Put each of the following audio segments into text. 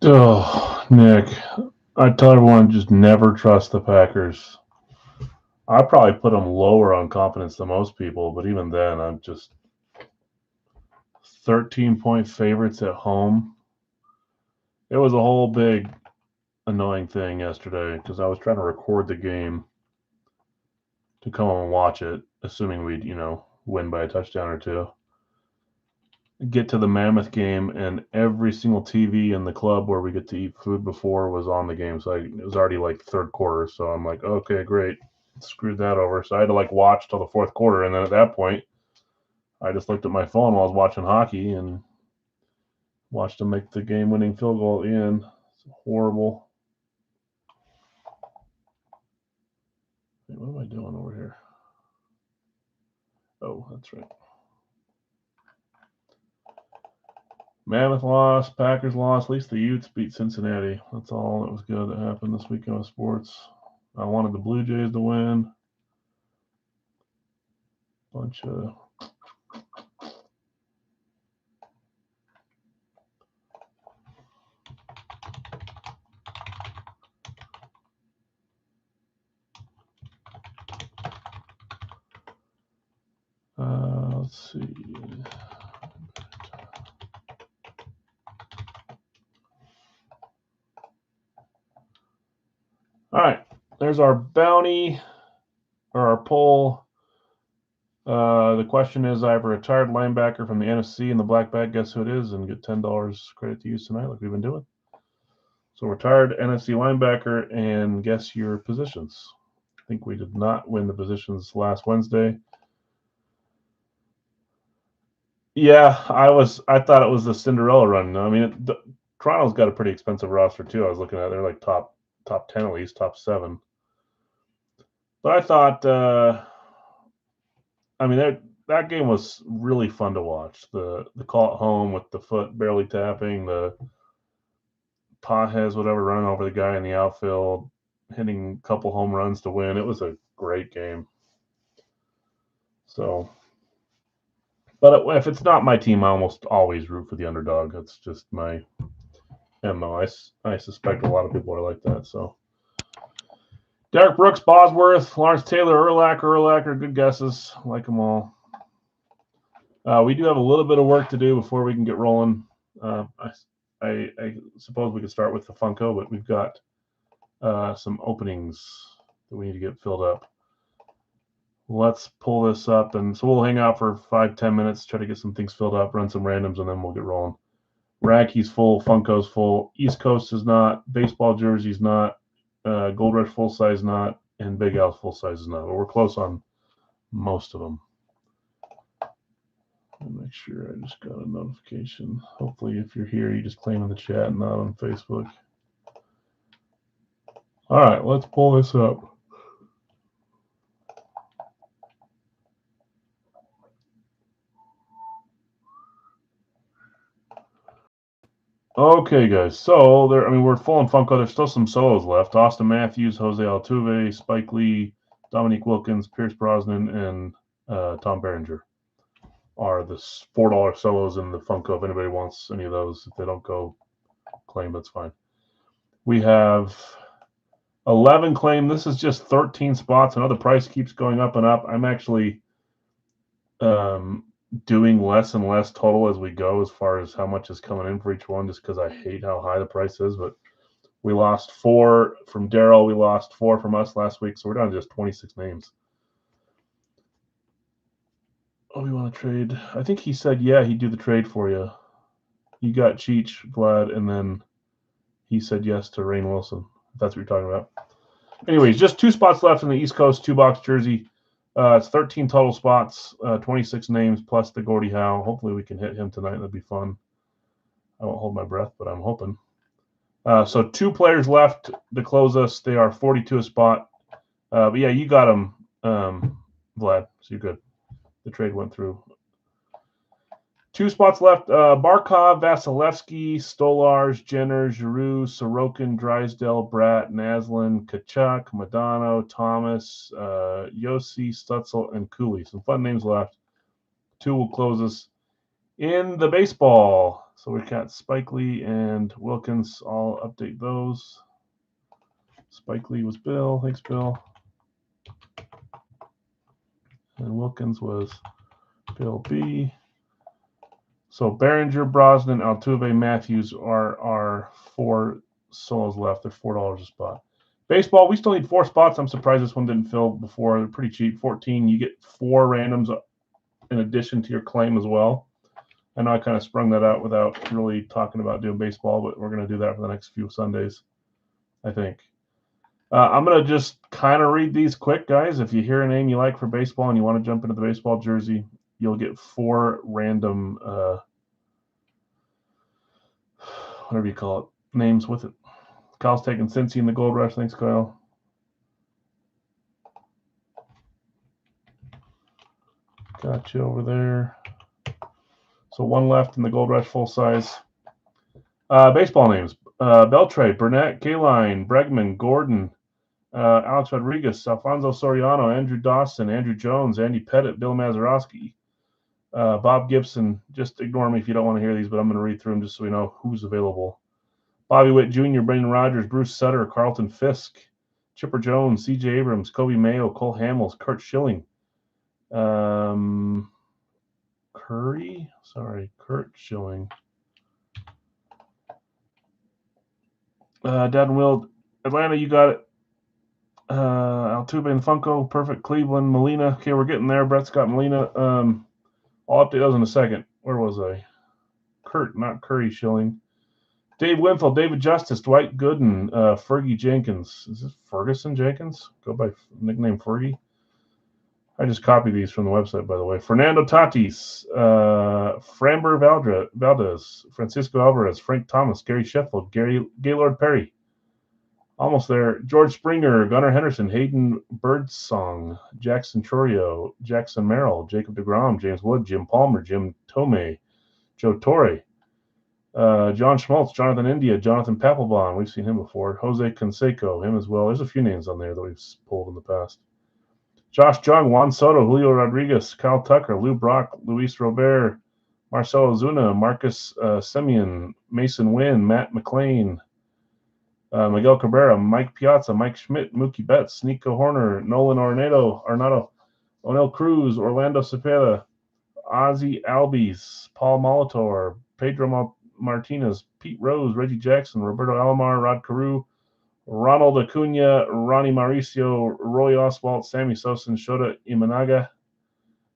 Oh, Nick, I tell everyone just never trust the Packers. I probably put them lower on confidence than most people, but even then, I'm just 13-point favorites at home. It was a whole big annoying thing yesterday because I was trying to record the game to come home and watch it, assuming we'd, win by a touchdown or two. Get to the Mammoth game, and every single TV in the club where we get to eat food before was on the game. So it was already like third quarter. So I'm like, okay, great. Screwed that over. So I had to watch till the fourth quarter. And then at that point, I just looked at my phone while I was watching hockey and watched them make the game winning field goal at the end. It's horrible. Wait, what am I doing over here? Oh, that's right. Mammoth lost, Packers lost. At least the Utes beat Cincinnati. That's all that was good that happened this weekend with sports. I wanted the Blue Jays to win. Bunch of let's see. All right, there's our bounty or our poll. The question is, I have a retired linebacker from the NFC in the black bag. Guess who it is, and get $10 credit to use tonight, like we've been doing. So retired NFC linebacker, and guess your positions. I think we did not win the positions last Wednesday. Yeah, I thought it was the Cinderella run. I mean, Toronto's got a pretty expensive roster too. I was looking at they're like top 10 at least, top 7. But I thought, I mean, that game was really fun to watch. The call at home with the foot barely tapping, the Pages whatever running over the guy in the outfield, hitting a couple home runs to win. It was a great game. So, but if it's not my team, I almost always root for the underdog. That's just my MO. I suspect a lot of people are like that. So, Derek Brooks, Bosworth, Lawrence Taylor, Urlacher, good guesses. Like them all. We do have a little bit of work to do before we can get rolling. I suppose we could start with the Funko, but we've got some openings that we need to get filled up. Let's pull this up, and so we'll hang out for 5-10 minutes, try to get some things filled up, run some randoms, and then we'll get rolling. Racky's full, Funko's full, East Coast is not, baseball jerseys not, Gold Rush full size not, and Big Al's full size is not. But we're close on most of them. I'll make sure I just got a notification. Hopefully, if you're here, you just claim in the chat and not on Facebook. All right, let's pull this up. Okay, guys. So we're full on Funko. There's still some solos left. Austin Matthews, Jose Altuve, Spike Lee, Dominique Wilkins, Pierce Brosnan, and Tom Berenger are the $4 solos in the Funko. If anybody wants any of those, if they don't go claim, that's fine. We have 11 claim. This is just 13 spots. I know the price keeps going up and up. I'm actually doing less and less total as we go as far as how much is coming in for each one, just because I hate how high the price is. But we lost 4 from Daryl. We lost 4 from us last week, so we're down to just 26 names. Oh, you want to trade? I think he said, yeah, he'd do the trade for you. You got Cheech, Vlad, and then he said yes to Rainn Wilson, if that's what you're talking about. Anyways, just 2 spots left in the East Coast 2-box jersey. It's 13 total spots, 26 names plus the Gordie Howe. Hopefully we can hit him tonight. That'd be fun. I won't hold my breath, but I'm hoping. So 2 players left to close us. They are 42 a spot. But yeah, you got them, Vlad. So you're good. The trade went through. 2 spots left. Barkov, Vasilevsky, Stolars, Jenner, Giroux, Sorokin, Drysdale, Bratt, Naslin, Kachuk, Madano, Thomas, Yossi, Stutzel, and Cooley. Some fun names left. 2 will close us. In the baseball, so we've got Spike Lee and Wilkins. I'll update those. Spike Lee was Bill. Thanks, Bill. And Wilkins was Bill B. So Behringer, Brosnan, Altuve, Matthews are our 4 solos left. They're $4 a spot. Baseball, we still need 4 spots. I'm surprised this one didn't fill before. They're pretty cheap. 14. You get 4 randoms in addition to your claim as well. I know I kind of sprung that out without really talking about doing baseball, but we're going to do that for the next few Sundays, I think. I'm going to just kind of read these quick, guys. If you hear a name you like for baseball and you want to jump into the baseball jersey, you'll get 4 random, whatever you call it, names with it. Kyle's taking Cincy in the Gold Rush. Thanks, Kyle. Got you over there. So 1 left in the Gold Rush full size. Baseball names. Beltre, Burnett, Kaline, Bregman, Gordon, Alex Rodriguez, Alfonso Soriano, Andrew Dawson, Andrew Jones, Andy Pettit, Bill Mazeroski, Bob Gibson. Just ignore me if you don't want to hear these, but I'm going to read through them just so we know who's available. Bobby Witt Jr., Brendan Rodgers, Bruce Sutter, Carlton Fisk, Chipper Jones, C.J. Abrams, Kobe Mayo, Cole Hamels, Kurt Schilling, Kurt Schilling. Dad and Will, Atlanta, you got it. Altuve and Funko, perfect. Cleveland, Molina. Okay, we're getting there. Brett's got Molina. I'll update those in a second. Where was I? Kurt, not Curry Schilling. Dave Winfield, David Justice, Dwight Gooden, Fergie Jenkins. Is this Ferguson Jenkins? Go by nickname Fergie. I just copied these from the website, by the way. Fernando Tatis, Framber Valdez, Francisco Alvarez, Frank Thomas, Gary Sheffield, Gaylord Perry. Almost there. George Springer, Gunnar Henderson, Hayden Birdsong, Jackson Chorio, Jackson Merrill, Jacob deGrom, James Wood, Jim Palmer, Jim Tomei, Joe Torre, John Schmaltz, Jonathan India, Jonathan Papelbon. We've seen him before. Jose Canseco, him as well. There's a few names on there that we've pulled in the past. Josh Jung, Juan Soto, Julio Rodriguez, Kyle Tucker, Lou Brock, Luis Robert, Marcelo Zuna, Marcus Semien, Mason Wynn, Matt McLean, Miguel Cabrera, Mike Piazza, Mike Schmidt, Mookie Betts, Nico Horner, Nolan Arenado, Onel Cruz, Orlando Cepeda, Ozzy Albies, Paul Molitor, Pedro Martinez, Pete Rose, Reggie Jackson, Roberto Alomar, Rod Carew, Ronald Acuna, Ronnie Mauricio, Roy Oswalt, Sammy Sosa, Shota Imanaga,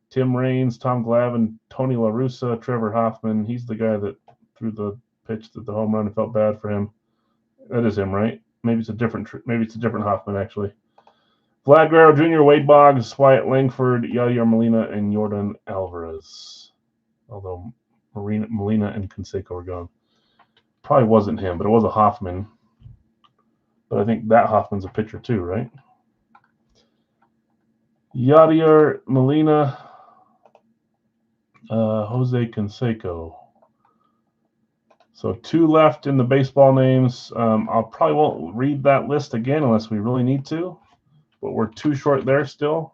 Tim Raines, Tom Glavine, Tony La Russa, Trevor Hoffman. He's the guy that threw the pitch that the home run and felt bad for him. That is him, right? Maybe it's a different Hoffman, actually. Vlad Guerrero Jr., Wade Boggs, Wyatt Langford, Yadier Molina, and Jordan Alvarez. Although Molina and Canseco are gone. Probably wasn't him, but it was a Hoffman. But I think that Hoffman's a pitcher too, right? Yadier Molina, Jose Canseco. So 2 left in the baseball names. I probably won't read that list again unless we really need to, but we're 2 short there still.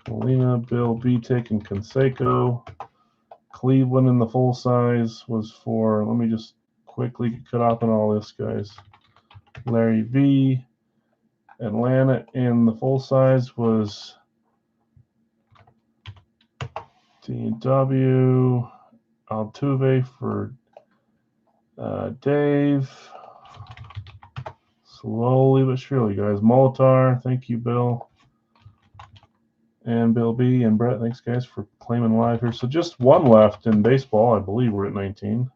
Molina, Bill Bietic, and Canseco. Cleveland in the full size was for, let me just quickly get cut off on all this, guys. Larry V. Atlanta in the full size was D&W. Altuve for Dave. Slowly but surely, guys. Molitar, thank you, Bill. And Bill B. and Brett, thanks, guys, for claiming live here. So just 1 left in baseball. I believe we're at 19.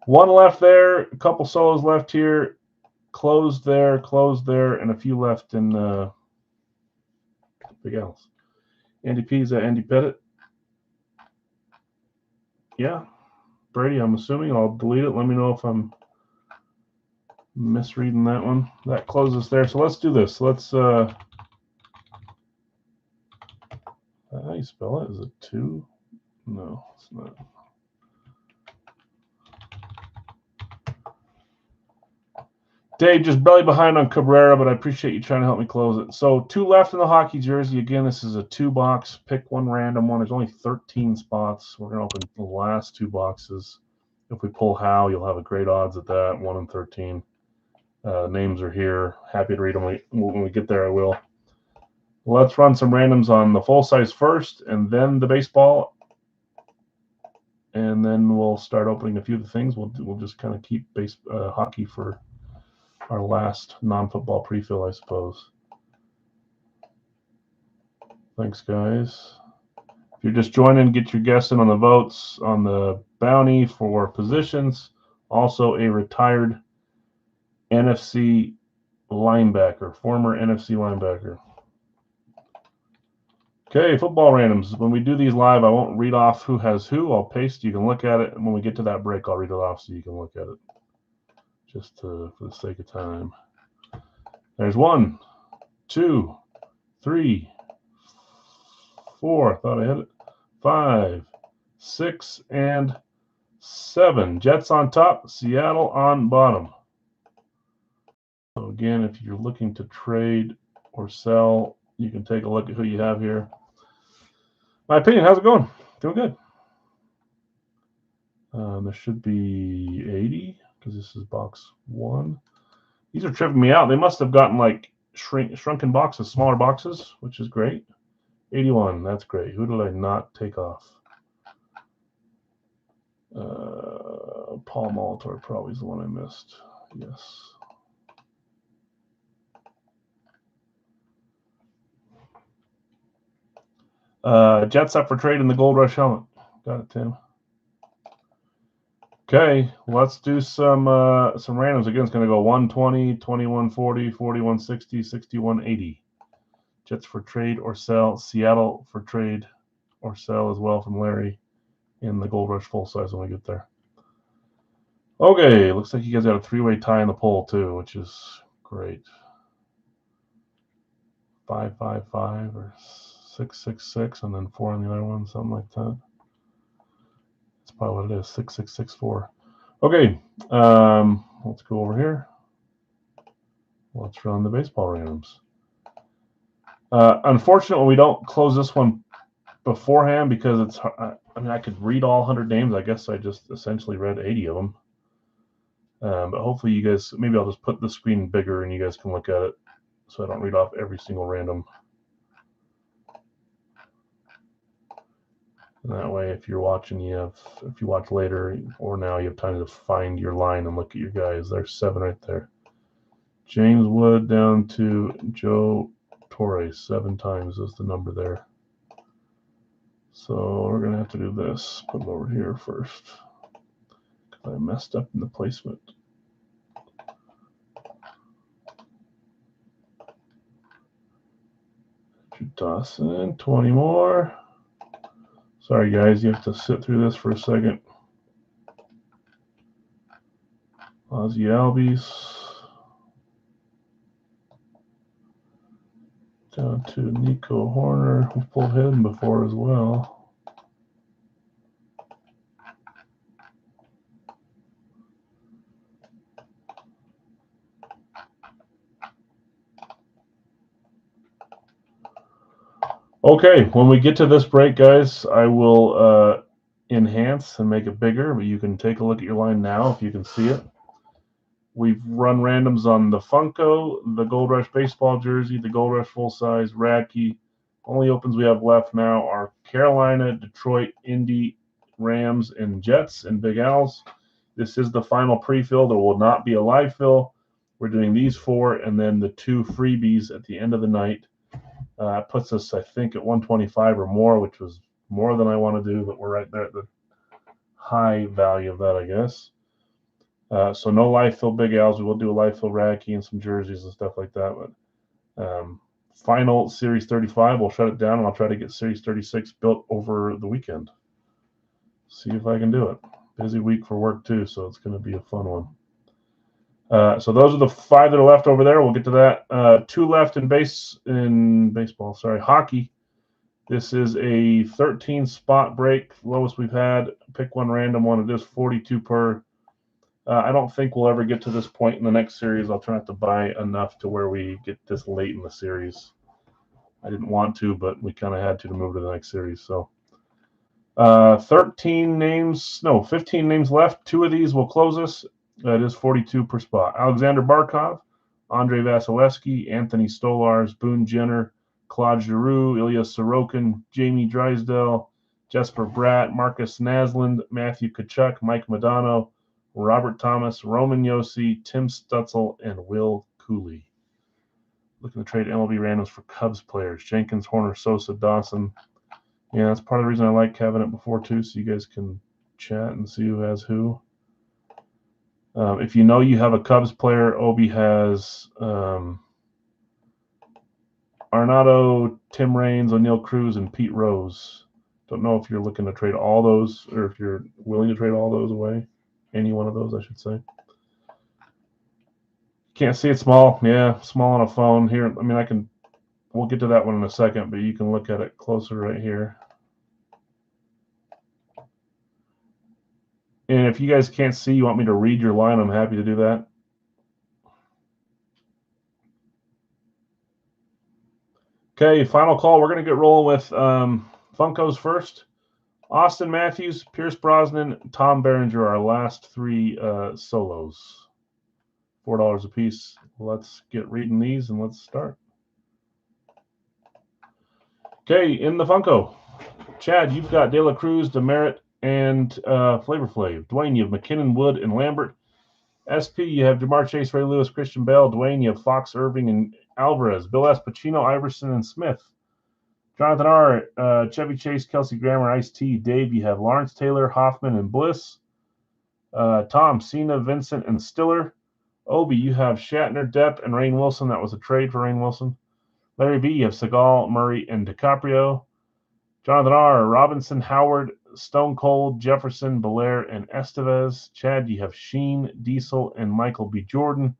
1 left there. A couple solos left here. Closed there, and a few left in Big L's. Andy Pizza, Andy Pettit. Yeah. Brady, I'm assuming. I'll delete it. Let me know if I'm misreading that one. That closes there. So let's do this. Let's how do you spell it? Is it 2? No, it's not. Dave, just barely behind on Cabrera, but I appreciate you trying to help me close it. So 2 left in the hockey jersey. Again, this is a 2-box. Pick one random one. There's only 13 spots. We're going to open the last 2 boxes. If we pull Howe, you'll have a great odds at that, 1 in 13. Names are here. Happy to read them when we get there. I will. Let's run some randoms on the full size first, and then the baseball, and then we'll start opening a few of the things. We'll just kind of keep hockey for our last non-football pre-fill, I suppose. Thanks, guys. If you're just joining, get your guess in on the votes on the bounty for positions. Also, a retired NFC linebacker, former NFC linebacker. Okay, football randoms. When we do these live, I won't read off who has who. I'll paste. You can look at it. And when we get to that break, I'll read it off so you can look at it. Just for the sake of time. There's 1, 2, 3, 4. Thought I had it. 5, 6, and 7. Jets on top, Seattle on bottom. So again, if you're looking to trade or sell, you can take a look at who you have here. My opinion, how's it going? Doing good. There should be 80 because this is box 1. These are tripping me out. They must have gotten like shrunken boxes, smaller boxes, which is great. 81, that's great. Who did I not take off? Paul Molitor probably is the one I missed. Yes. Jets up for trade in the Gold Rush helmet. Got it, Tim. Okay, let's do some randoms. Again, it's going to go 120, 2140, 4160, 6180. Jets for trade or sell. Seattle for trade or sell as well from Larry in the Gold Rush full size when we get there. Okay, looks like you guys got a 3-way tie in the poll too, which is great. 555 or 666, and then 4 on the other one, something like that. That's probably what it is, 6664. Okay, let's go over here. Let's run the baseball randoms. Unfortunately, we don't close this one beforehand because it's. I mean, I could read all 100 names. I guess I just essentially read 80 of them. But hopefully, you guys. Maybe I'll just put the screen bigger and you guys can look at it, so I don't read off every single random. And that way, if you're watching, if you watch later or now, you have time to find your line and look at your guys. There's 7 right there. James Wood down to Joe Torres, 7 times is the number there. So we're going to have to do this. Put it over here first. I messed up in the placement. Dawson, 20 more. Sorry, guys, you have to sit through this for a second. Ozzie Albies. Down to Nico Horner. We've pulled him before as well. Okay, when we get to this break, guys, I will enhance and make it bigger, but you can take a look at your line now if you can see it. We've run randoms on the Funko, the Gold Rush baseball jersey, the Gold Rush full size, Radke. Only opens we have left now are Carolina, Detroit, Indy, Rams, and Jets, and Big Al's. This is the final pre-fill. There will not be a live fill. We're doing these 4 and then the 2 freebies at the end of the night. It puts us, I think, at 125 or more, which was more than I want to do, but we're right there at the high value of that, I guess. So no live fill Big Al's. We will do a live fill Radke and some jerseys and stuff like that. But final Series 35, we'll shut it down, and I'll try to get Series 36 built over the weekend. See if I can do it. Busy week for work, too, so it's going to be a fun one. So those are the 5 that are left over there. We'll get to that. 2 left in baseball. Sorry, hockey. This is a 13 spot break, lowest we've had. Pick one random one. It is 42 per. I don't think we'll ever get to this point in the next series. I'll try not to buy enough to where we get this late in the series. I didn't want to, but we kind of had to move to the next series. So 15 names left. 2 of these will close us. That is 42 per spot. Alexander Barkov, Andre Vasilevsky, Anthony Stolars, Boone Jenner, Claude Giroux, Ilya Sorokin, Jamie Drysdale, Jesper Bratt, Marcus Naslund, Matthew Tkachuk, Mike Modano, Robert Thomas, Roman Josi, Tim Stutzel, and Will Cooley. Looking to trade MLB randoms for Cubs players. Jenkins, Horner, Sosa, Dawson. Yeah, that's part of the reason I like having it before, too, so you guys can chat and see who has who. If you know you have a Cubs player, Obi has Arenado, Tim Raines, O'Neill Cruz, and Pete Rose. Don't know if you're looking to trade all those or if you're willing to trade all those away. Any one of those, I should say. Can't see it small. Yeah, small on a phone. Here, I mean, we'll get to that one in a second, but you can look at it closer right here. And if you guys can't see, you want me to read your line, I'm happy to do that. Okay, final call. We're going to get rolling with Funkos first. Austin Matthews, Pierce Brosnan, Tom Berenger, our last 3 solos. $4 a piece. Let's get reading these and let's start. Okay, in the Funko. Chad, you've got De La Cruz, Demerit, and Flavor Flav. Dwayne, you have McKinnon, Wood, and Lambert. SP, you have Jamar Chase, Ray Lewis, Christian Bell. Dwayne, you have Fox, Irving, and Alvarez. Bill S. Pacino, Iverson, and Smith. Jonathan R., Chevy Chase, Kelsey Grammer, Ice-T. Dave, you have Lawrence Taylor, Hoffman, and Bliss. Tom, Cena, Vincent, and Stiller. Obi, you have Shatner, Depp, and Rainn Wilson. That was a trade for Rainn Wilson. Larry B, you have Seagal, Murray, and DiCaprio. Jonathan R., Robinson, Howard, Stone Cold, Jefferson, Belair, and Estevez. Chad, you have Sheen, Diesel, and Michael B. Jordan.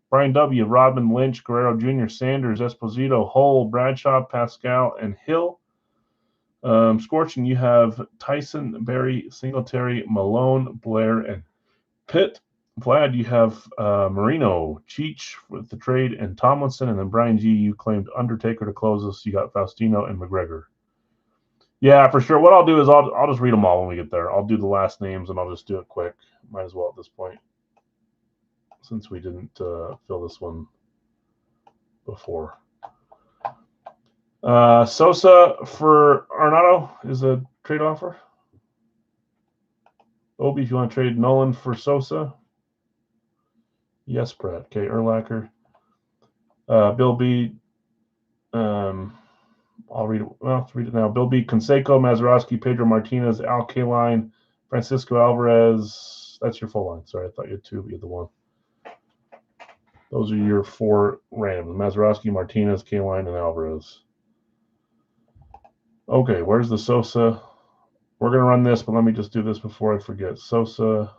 Brian W., Rodman, Lynch, Guerrero Jr., Sanders, Esposito, Hull, Bradshaw, Pascal, and Hill. Scorching, you have Tyson, Barry, Singletary, Malone, Blair, and Pitt. Vlad, you have Marino, Cheech with the trade, and Tomlinson. And then Brian G., you claimed Undertaker to close us. You got Faustino and McGregor. Yeah, for sure. What I'll do is I'll just read them all when we get there. I'll do the last names, and I'll just do it quick. Might as well at this point, since we didn't fill this one before. Sosa for Arenado is a trade offer. Obi, if you want to trade Nolan for Sosa. Yes, Brett. Okay, Urlacher. Bill B. I'll read it. Well, let's read it now. Bill B. Canseco, Mazeroski, Pedro Martinez, Al Kaline, Francisco Alvarez. That's your full line. Sorry, I thought you had 2, but you had the 1. Those are your 4 random. Mazeroski, Martinez, Kaline, and Alvarez. Okay, where's the Sosa? We're going to run this, but let me just do this before I forget. Sosa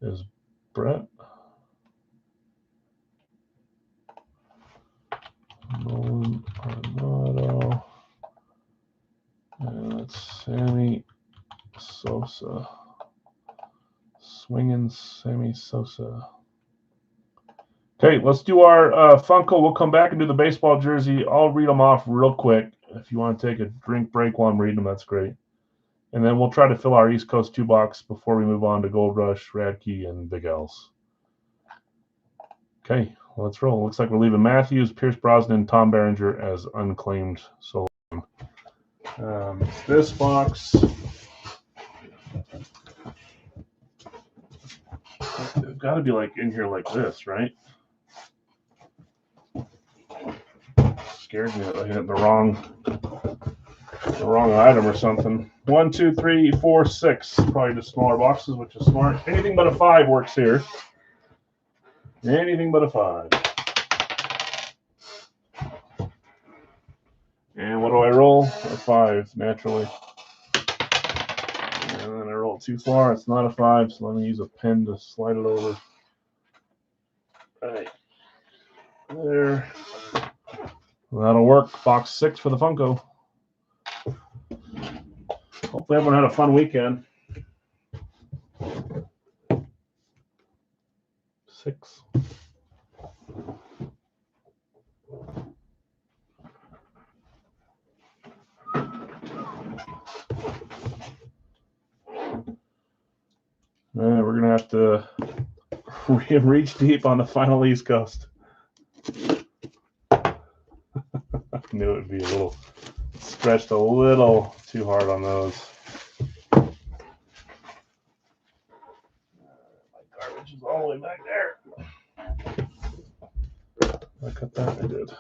is Brett. Nolan Arenado. And that's Sammy Sosa. Swinging Sammy Sosa. Okay, let's do our Funko. We'll come back and do the baseball jersey. I'll read them off real quick. If you want to take a drink break while I'm reading them, that's great. And then we'll try to fill our East Coast 2 box before we move on to Gold Rush, Radke, and Big L's. Okay, let's roll. Looks like we're leaving Matthews, Pierce Brosnan, Tom Berenger as unclaimed solo. This box. It's got to be like in here like this, right? Scared me that I hit the wrong item or something. 1, 2, 3, 4, 6. Probably just smaller boxes, which is smart. Anything but a 5 works here. Anything but a 5. And what do I roll? A 5, naturally. And then I roll too far. It's not a 5, so let me use a pen to slide it over. All right. There. That'll work. Box 6 for the Funko. Hopefully everyone had a fun weekend. We're going to have to reach deep on the final East Coast. I knew it would be a little stretched a little too hard on those. My garbage is all the way back there. I cut that? I did.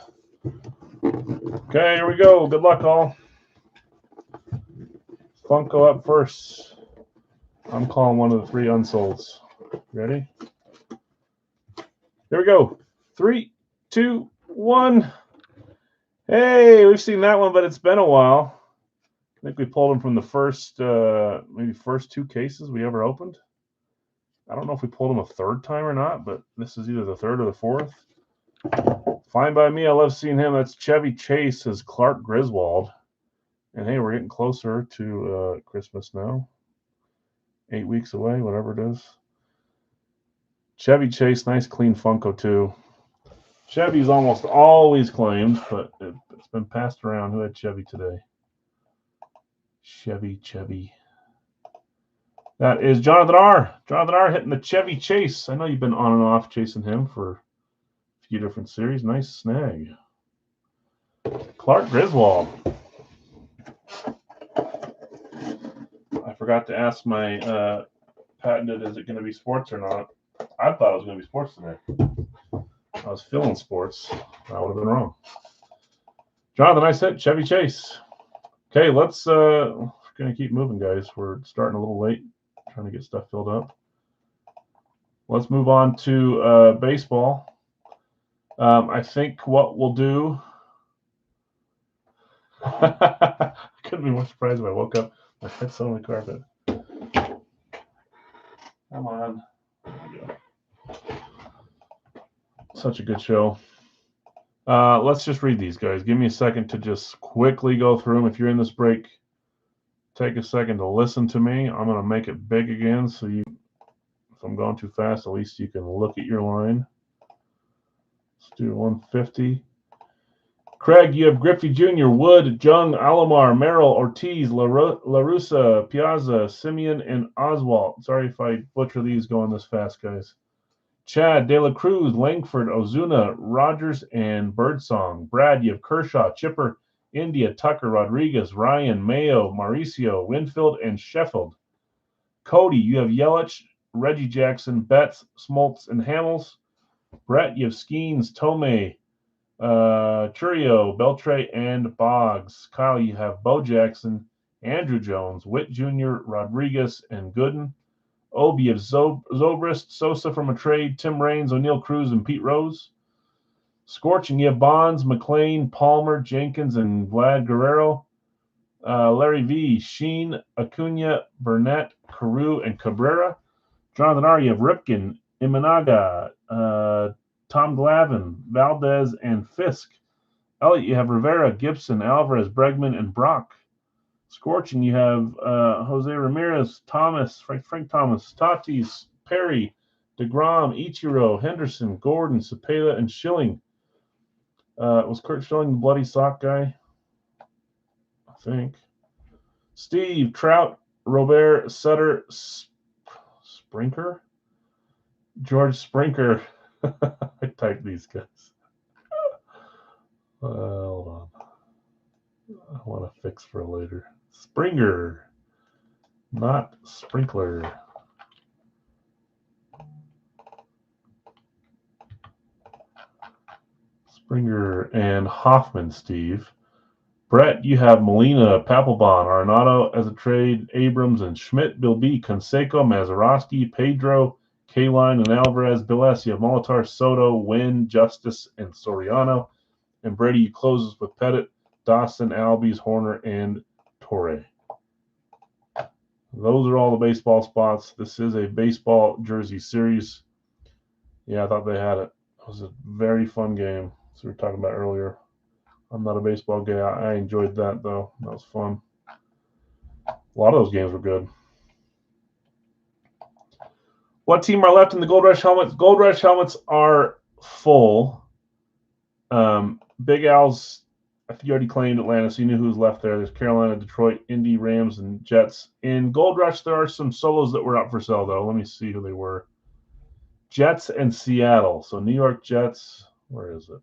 Okay, here we go. Good luck, all. Funko up first. I'm calling one of the 3 unsolds. Ready? Here we go. 3, 2, 1. Hey, we've seen that one, but it's been a while. I think we pulled them from the first, maybe first 2 cases we ever opened. I don't know if we pulled them a 3rd time or not, but this is either the 3rd or the 4th. Fine by me. I love seeing him. That's Chevy Chase as Clark Griswold. And hey, we're getting closer to Christmas now. 8 weeks away, whatever it is. Chevy Chase, nice clean Funko too. Chevy's almost always claimed, but it's been passed around. Who had Chevy today? Chevy. That is Jonathan R. Jonathan R. hitting the Chevy Chase. I know you've been on and off chasing him for a few different series. Nice snag. Clark Griswold. I forgot to ask my patented, is it going to be sports or not? I thought it was going to be sports today. I was feeling sports. I would have been wrong. Jonathan, I said Chevy Chase. Okay, let's we're going to keep moving, guys. We're starting a little late, trying to get stuff filled up. Let's move on to baseball. I think what we'll do. I couldn't be more surprised if I woke up. My head's on the carpet. Come on. There we go. Such a good show. Let's just read these, guys. Give me a second to just quickly go through them. If you're in this break, take a second to listen to me. I'm going to make it big again, so if I'm going too fast, at least you can look at your line. Let's do 150. Craig, you have Griffey Jr., Wood, Jung, Alomar, Merrill, Ortiz, LaRussa, Piazza, Simeon, and Oswalt. Sorry if I butcher these going this fast, guys. Chad, De La Cruz, Langford, Ozuna, Rogers, and Birdsong. Brad, you have Kershaw, Chipper, India, Tucker, Rodriguez, Ryan, Mayo, Mauricio, Winfield, and Sheffield. Cody, you have Yelich, Reggie Jackson, Betts, Smoltz, and Hamels. Brett, you have Skeens, Tomei, Churio, Beltre, and Boggs. Kyle, you have Bo Jackson, Andrew Jones, Witt Jr., Rodriguez, and Gooden. Obi of Zobrist, Sosa from a trade, Tim Raines, O'Neill Cruz, and Pete Rose. Scorching, you have Bonds, McLean, Palmer, Jenkins, and Vlad Guerrero. Larry V, Sheen, Acuna, Burnett, Carew, and Cabrera. Jonathan R, you have Ripken, Imanaga, Tom Glavine, Valdez, and Fisk. Elliot, you have Rivera, Gibson, Alvarez, Bregman, and Brock. Scorching, you have Jose Ramirez, Thomas, Frank Thomas, Tatis, Perry, DeGrom, Ichiro, Henderson, Gordon, Cepeda, and Schilling. Was Kurt Schilling the bloody sock guy? I think. Steve, Trout, Robert, Sutter, Sprinker? George Sprinker. I typed these guys. Hold on. I want to fix for later. Springer, not Sprinkler. Springer and Hoffman, Steve. Brett, you have Molina, Papelbon, Arenado as a trade, Abrams and Schmidt, Bill B, Canseco, Mazeroski, Pedro, Kaline, and Alvarez. Bill S, you have Molitor, Soto, Wynn, Justice, and Soriano. And Brady closes with Pettit, Dawson, Albies, Horner, and Torre. Those are all the baseball spots. This is a baseball jersey series. Yeah, I thought they had it. It was a very fun game, as we were talking about earlier. I'm not a baseball guy. I enjoyed that, though. That was fun. A lot of those games were good. What team are left in the Gold Rush helmets? Gold Rush helmets are full. Big Al's, I think you already claimed Atlanta, so you knew who was left there. There's Carolina, Detroit, Indy, Rams, and Jets. In Gold Rush, there are some solos that were up for sale, though. Let me see who they were. Jets and Seattle. So New York Jets, where is it?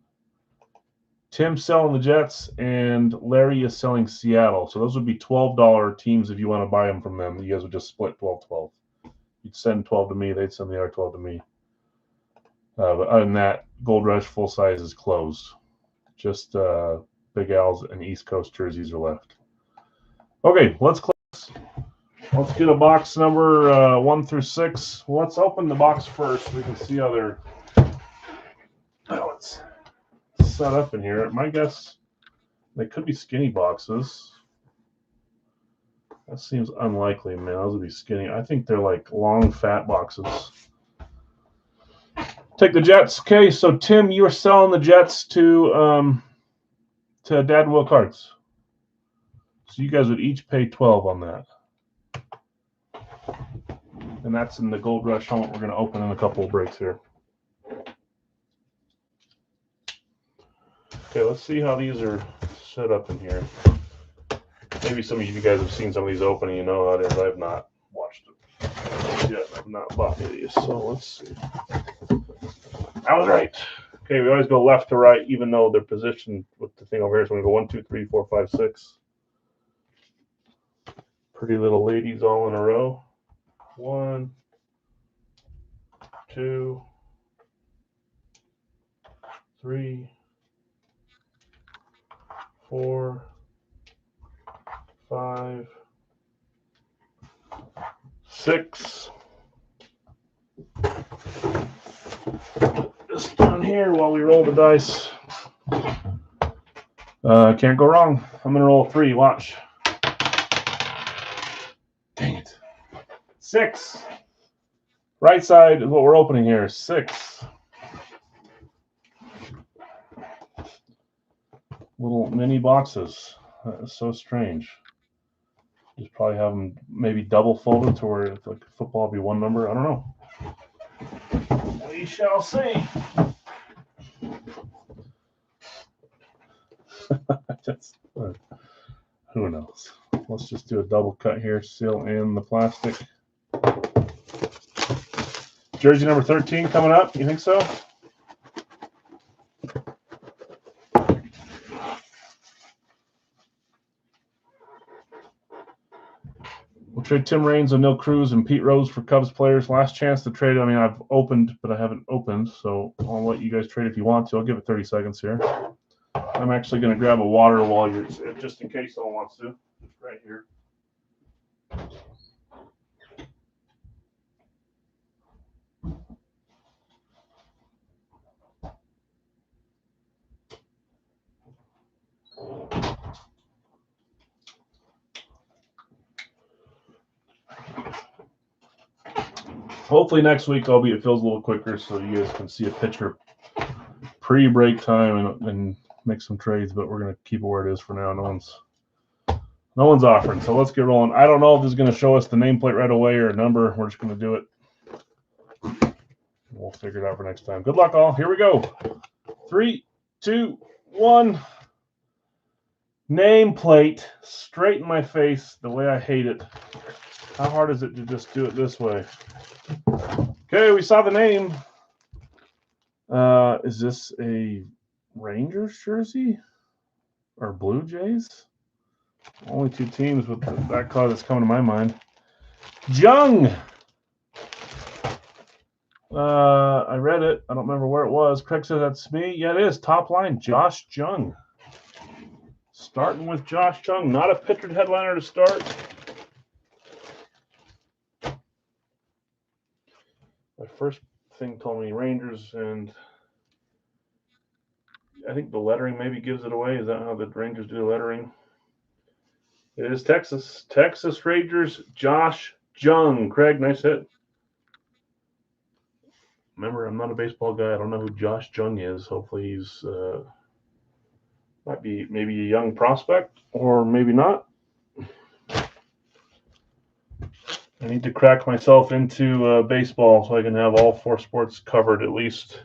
Tim's selling the Jets, and Larry is selling Seattle. So those would be $12 teams if you want to buy them from them. You guys would just split 12-12. You'd send 12 to me. They'd send the other 12 to me. But other than that, Gold Rush full size is closed. Just Big Al's and East Coast jerseys are left. Okay, let's close. Let's get a box number 1 through 6. Let's open the box first. We can see how they're it's set up in here. My guess, they could be skinny boxes. That seems unlikely, man. Those would be skinny. I think they're like long, fat boxes. Take the Jets. Okay, so Tim, you are selling the Jets to Dad Will Cards. So you guys would each pay 12 on that. And that's in the Gold Rush helmet we're going to open in a couple of breaks here. Okay, let's see how these are set up in here. Maybe some of you guys have seen some of these open and you know how it is. I have not watched it yet. I've not bought any of these. So let's see. I was right. Okay, we always go left to right, even though they're positioned with the thing over here. So we're going to go 1, 2, 3, 4, 5, 6. Pretty little ladies all in a row. 1, 2, 3, 4, 5, 6. This down here while we roll the dice. Can't go wrong. I'm going to roll 3. Watch. Dang it. 6. Right side is what we're opening here. 6. Little mini boxes. That is so strange. Just probably have them maybe double folded to where it's like football would be one number. I don't know. We shall see. Who knows? Let's just do a double cut here. Seal in the plastic. Jersey number 13 coming up. You think so? We'll trade Tim Raines, O'Neal Cruz, and Pete Rose for Cubs players. Last chance to trade. I mean, I've opened, but I haven't opened, so I'll let you guys trade if you want to. I'll give it 30 seconds here. I'm actually going to grab a water while you're, just in case someone wants to. Right here. Hopefully next week it feels a little quicker so you guys can see a picture pre-break time and make some trades, but we're going to keep it where it is for now. No one's offering, so let's get rolling. I don't know if this is going to show us the nameplate right away or a number. We're just going to do it. We'll figure it out for next time. Good luck, all. Here we go. 3, 2, 1. Nameplate straight in my face the way I hate it. How hard is it to just do it this way? Okay, we saw the name. Is this a Rangers jersey or Blue Jays? Only 2 teams with that color that's coming to my mind. Jung. I read it. I don't remember where it was. Craig said that's me. Yeah, it is. Top line, Josh Jung. Starting with Josh Jung. Not a pictured headliner to start. My first thing told me Rangers, and I think the lettering maybe gives it away. Is that how the Rangers do the lettering? It is Texas. Texas Rangers, Josh Jung. Craig, nice hit. Remember, I'm not a baseball guy. I don't know who Josh Jung is. Hopefully he's might be maybe a young prospect or maybe not. I need to crack myself into baseball so I can have all 4 sports covered at least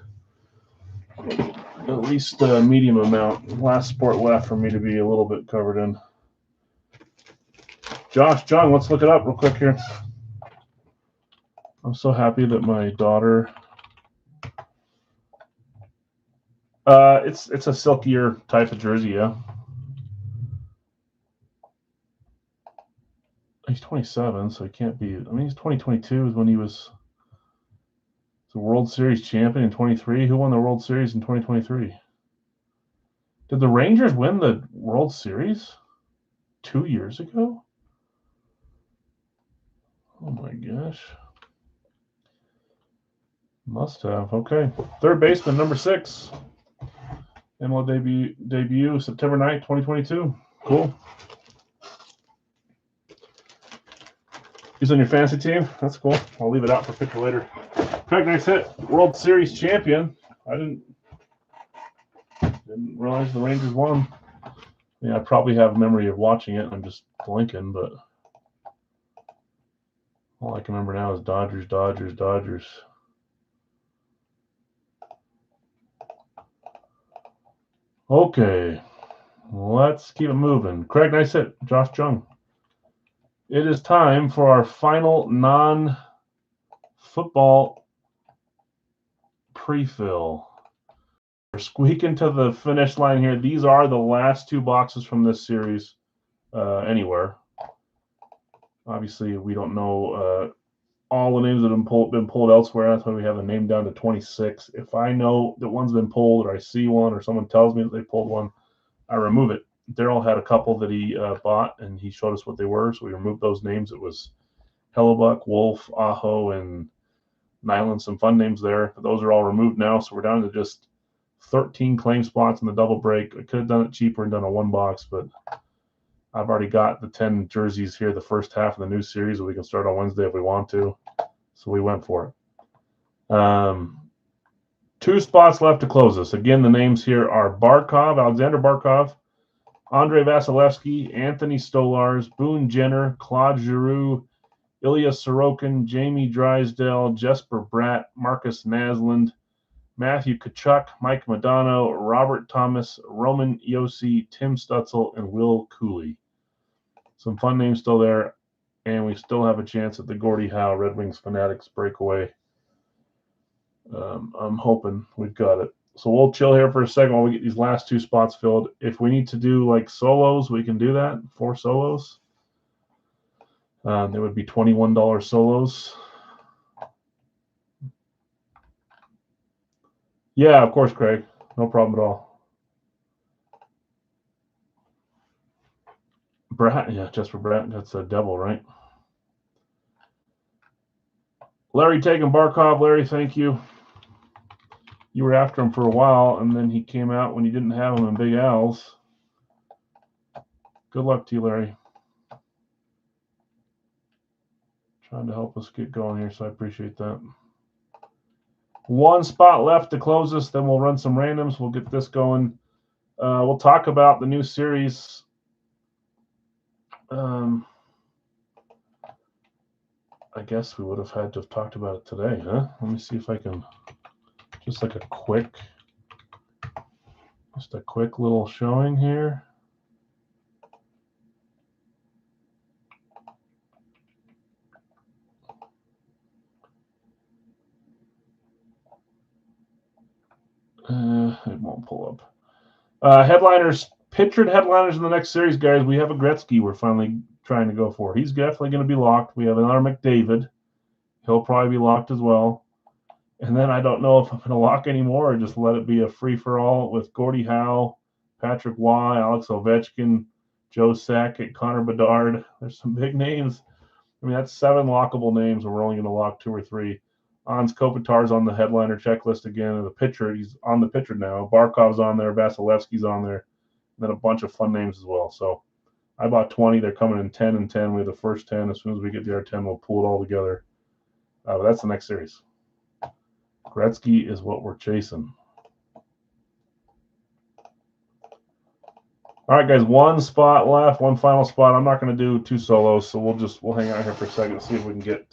at least a medium amount. Last sport left for me to be a little bit covered in. Josh, John, let's look it up real quick here. I'm so happy that my daughter. It's a silkier type of jersey, yeah. He's 27, so he can't be. I mean, he's 2022 is when he was the World Series champion in 23. Who won the World Series in 2023? Did the Rangers win the World Series 2 years ago? Oh my gosh. Must have. Okay. Third baseman, number 6. MLB debut September 9th, 2022. Cool. He's on your fantasy team? That's cool. I'll leave it out for picture later. Craig, nice hit. World Series champion. I didn't realize the Rangers won. Yeah, I probably have memory of watching it. I'm just blinking, but all I can remember now is Dodgers, Dodgers, Dodgers. Okay, let's keep it moving. Craig, nice hit. Josh Jung. It is time for our final non-football pre-fill. We're squeaking to the finish line here. These are the last 2 boxes from this series anywhere. Obviously, we don't know all the names that have been pulled elsewhere. That's why we have the name down to 26. If I know that one's been pulled, or I see one, or someone tells me that they pulled one, I remove it. Daryl had a couple that he bought, and he showed us what they were, so we removed those names. It was Hellebuck, Wolf, Aho, and Nyland, some fun names there. But those are all removed now, so we're down to just 13 claim spots in the double break. I could have done it cheaper and done a 1 box, but I've already got the 10 jerseys here, the first half of the new series, and we can start on Wednesday if we want to. So we went for it. 2 spots left to close this. Again, the names here are Barkov, Alexander Barkov, Andre Vasilevsky, Anthony Stolars, Boone Jenner, Claude Giroux, Ilya Sorokin, Jamie Drysdale, Jesper Bratt, Marcus Naslund, Matthew Tkachuk, Mike Modano, Robert Thomas, Roman Josi, Tim Stutzel, and Will Cooley. Some fun names still there, and we still have a chance at the Gordie Howe Red Wings Fanatics breakaway. I'm hoping we've got it. So we'll chill here for a second while we get these last 2 spots filled. If we need to do like solos, we can do that. 4 solos. There would be $21 solos. Yeah, of course, Craig. No problem at all. Bratt, yeah, Jesper Bratt. That's a devil, right? Larry taking Barkov. Larry, thank you. You were after him for a while, and then he came out when you didn't have him in Big Al's. Good luck to you, Larry. Trying to help us get going here, so I appreciate that. 1 spot left to close this, then we'll run some randoms. We'll get this going. We'll talk about the new series. I guess we would have had to have talked about it today, huh? Let me see if I can, just a quick little showing here. It won't pull up. Headliners, pictured headliners in the next series, guys. We have a Gretzky we're finally trying to go for. He's definitely going to be locked. We have another McDavid. He'll probably be locked as well. And then I don't know if I'm going to lock anymore or just let it be a free-for-all with Gordie Howe, Patrick Waugh, Alex Ovechkin, Joe Sakic, Connor Bedard. There's some big names. I mean, that's 7 lockable names, and we're only going to lock 2 or 3. Ans Kopitar's on the headliner checklist again. The pitcher, he's on the pitcher now. Barkov's on there. Vasilevsky's on there. And then a bunch of fun names as well. So I bought 20. They're coming in 10 and 10. We have the first 10. As soon as we get the R10, we'll pull it all together. But that's the next series. Gretzky is what we're chasing. All right, guys, 1 spot left, 1 final spot. I'm not going to do 2 solos, so we'll hang out here for a second and see if we can get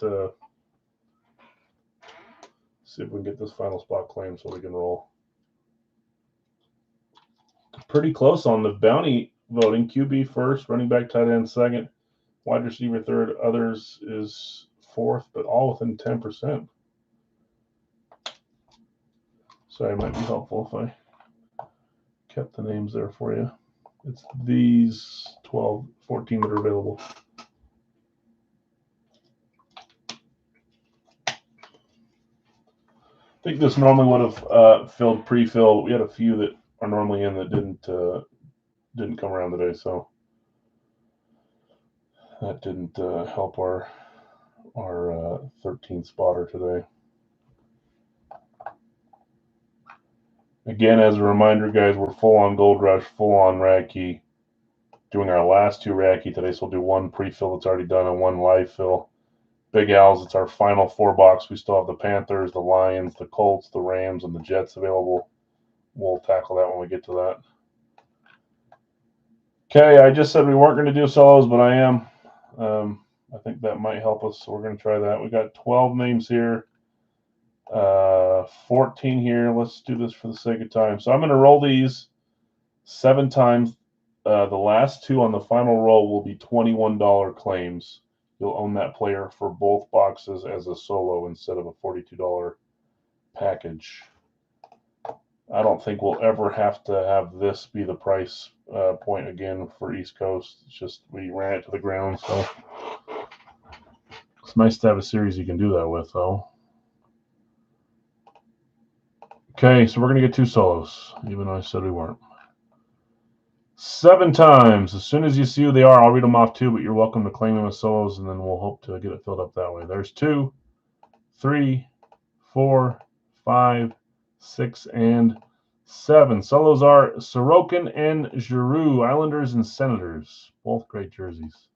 this final spot claimed so we can roll. Pretty close on the bounty voting. QB first, running back, tight end second, wide receiver third. Others is fourth, but all within 10%. Sorry, it might be helpful if I kept the names there for you. It's these 12, 14 that are available. I think this normally would have filled pre-filled. We had a few that are normally in that didn't come around today, so that didn't help our 13th spotter today. Again, as a reminder, guys, we're full on Gold Rush, full on Radkey. Doing our last 2 Radkey today, so we'll do 1 pre-fill that's already done and 1 live fill. Big Al's, it's our final 4 box. We still have the Panthers, the Lions, the Colts, the Rams, and the Jets available. We'll tackle that when we get to that. Okay, I just said we weren't going to do solos, but I am. I think that might help us, so we're going to try that. We got 12 names here, 14 here. Let's do this for the sake of time. So I'm going to roll these 7 times. The last 2 on the final roll will be $21 claims. You'll own that player for both boxes as a solo instead of a $42 package. I don't think we'll ever have to have this be the price point again for East Coast. It's just we ran it to the ground, so it's nice to have a series you can do that with, though. Okay, so we're going to get 2 solos, even though I said we weren't. 7 times. As soon as you see who they are, I'll read them off too, but you're welcome to claim them as solos, and then we'll hope to get it filled up that way. There's 2, 3, 4, 5, 6, and 7. Solos are Sorokin and Giroux, Islanders and Senators. Both great jerseys.